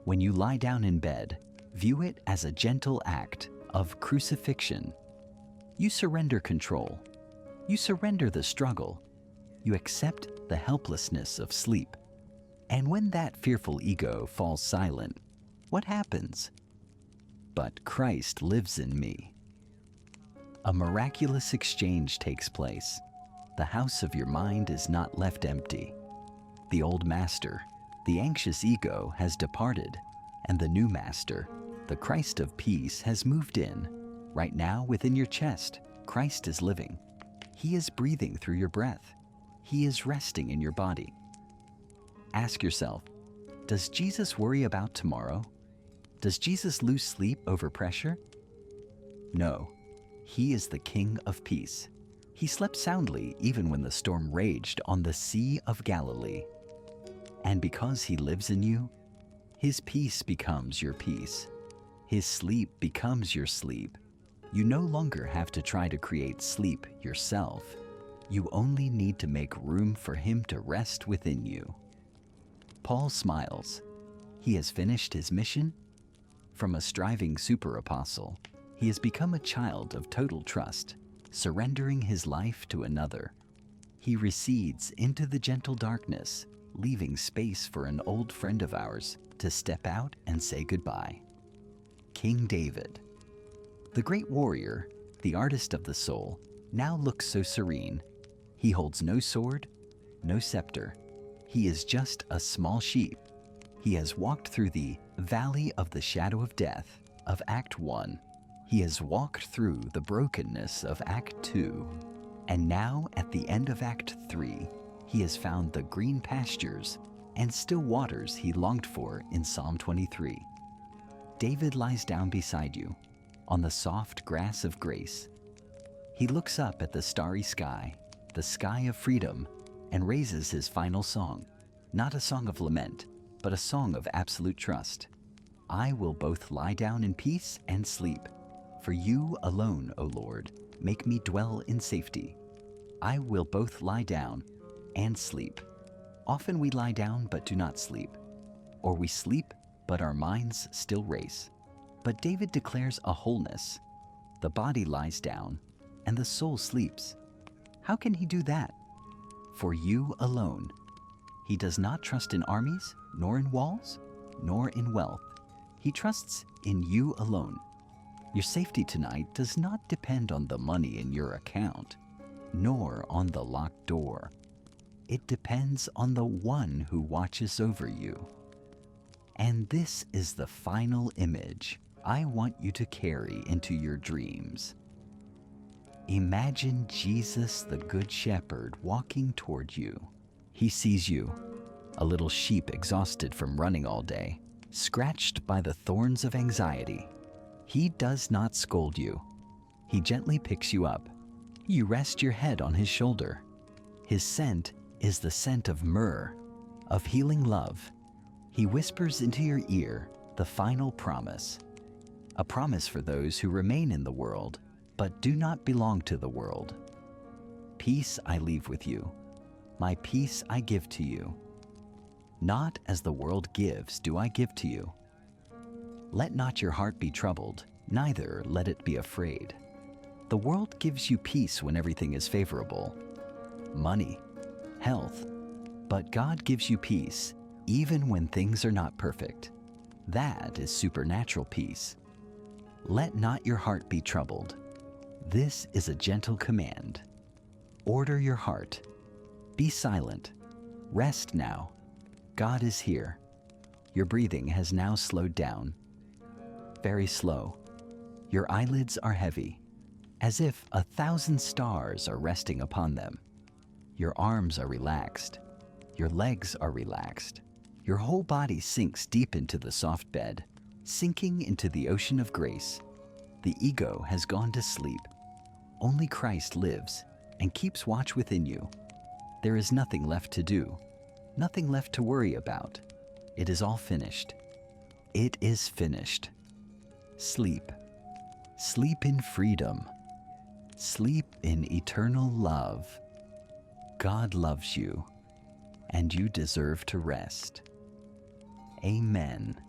When you lie down in bed, view it as a gentle act of crucifixion. You surrender control. You surrender the struggle. You accept the helplessness of sleep. And when that fearful ego falls silent, what happens? But Christ lives in me. A miraculous exchange takes place. The house of your mind is not left empty. The old master, the anxious ego, has departed, and the new master, the Christ of peace, has moved in. Right now, within your chest, Christ is living. He is breathing through your breath. He is resting in your body. Ask yourself, does Jesus worry about tomorrow? Does Jesus lose sleep over pressure? No, he is the King of peace. He slept soundly even when the storm raged on the Sea of Galilee. And because he lives in you, his peace becomes your peace. His sleep becomes your sleep. You no longer have to try to create sleep yourself. You only need to make room for him to rest within you. Paul smiles. He has finished his mission. From a striving super apostle, he has become a child of total trust. surrendering his life to another. He recedes into the gentle darkness, leaving space for an old friend of ours to step out and say goodbye. King David. The great warrior, the artist of the soul, now looks so serene. He holds no sword, no scepter. He is just a small sheep. He has walked through the valley of the shadow of death of Act 1. He has walked through the brokenness of Act 2. And now, at the end of Act 3, he has found the green pastures and still waters he longed for in Psalm 23. David lies down beside you on the soft grass of grace. He looks up at the starry sky, the sky of freedom, and raises his final song, not a song of lament, but a song of absolute trust. I will both lie down in peace and sleep. For you alone, O Lord, make me dwell in safety. I will both lie down and sleep. Often we lie down but do not sleep, or we sleep but our minds still race. But David declares a wholeness. The body lies down and the soul sleeps. How can he do that? For you alone. He does not trust in armies, nor in walls, nor in wealth. He trusts in you alone. Your safety tonight does not depend on the money in your account, nor on the locked door. It depends on the one who watches over you. And this is the final image I want you to carry into your dreams. Imagine Jesus, the Good Shepherd, walking toward you. He sees you, a little sheep exhausted from running all day, scratched by the thorns of anxiety. He does not scold you. He gently picks you up. You rest your head on his shoulder. His scent is the scent of myrrh, of healing love. He whispers into your ear the final promise, a promise for those who remain in the world but do not belong to the world. Peace I leave with you. My peace I give to you. Not as the world gives do I give to you. Let not your heart be troubled, neither let it be afraid. The world gives you peace when everything is favorable, money, health, but God gives you peace even when things are not perfect. That is supernatural peace. Let not your heart be troubled. This is a gentle command. Order your heart. Be silent. Rest now. God is here. Your breathing has now slowed down. Very slow. Your eyelids are heavy, as if 1,000 stars are resting upon them. Your arms are relaxed. Your legs are relaxed. Your whole body sinks deep into the soft bed, sinking into the ocean of grace. The ego has gone to sleep. Only Christ lives and keeps watch within you. There is nothing left to do, nothing left to worry about. It is all finished. It is finished. Sleep. Sleep in freedom. Sleep in eternal love. God loves you, and you deserve to rest. Amen.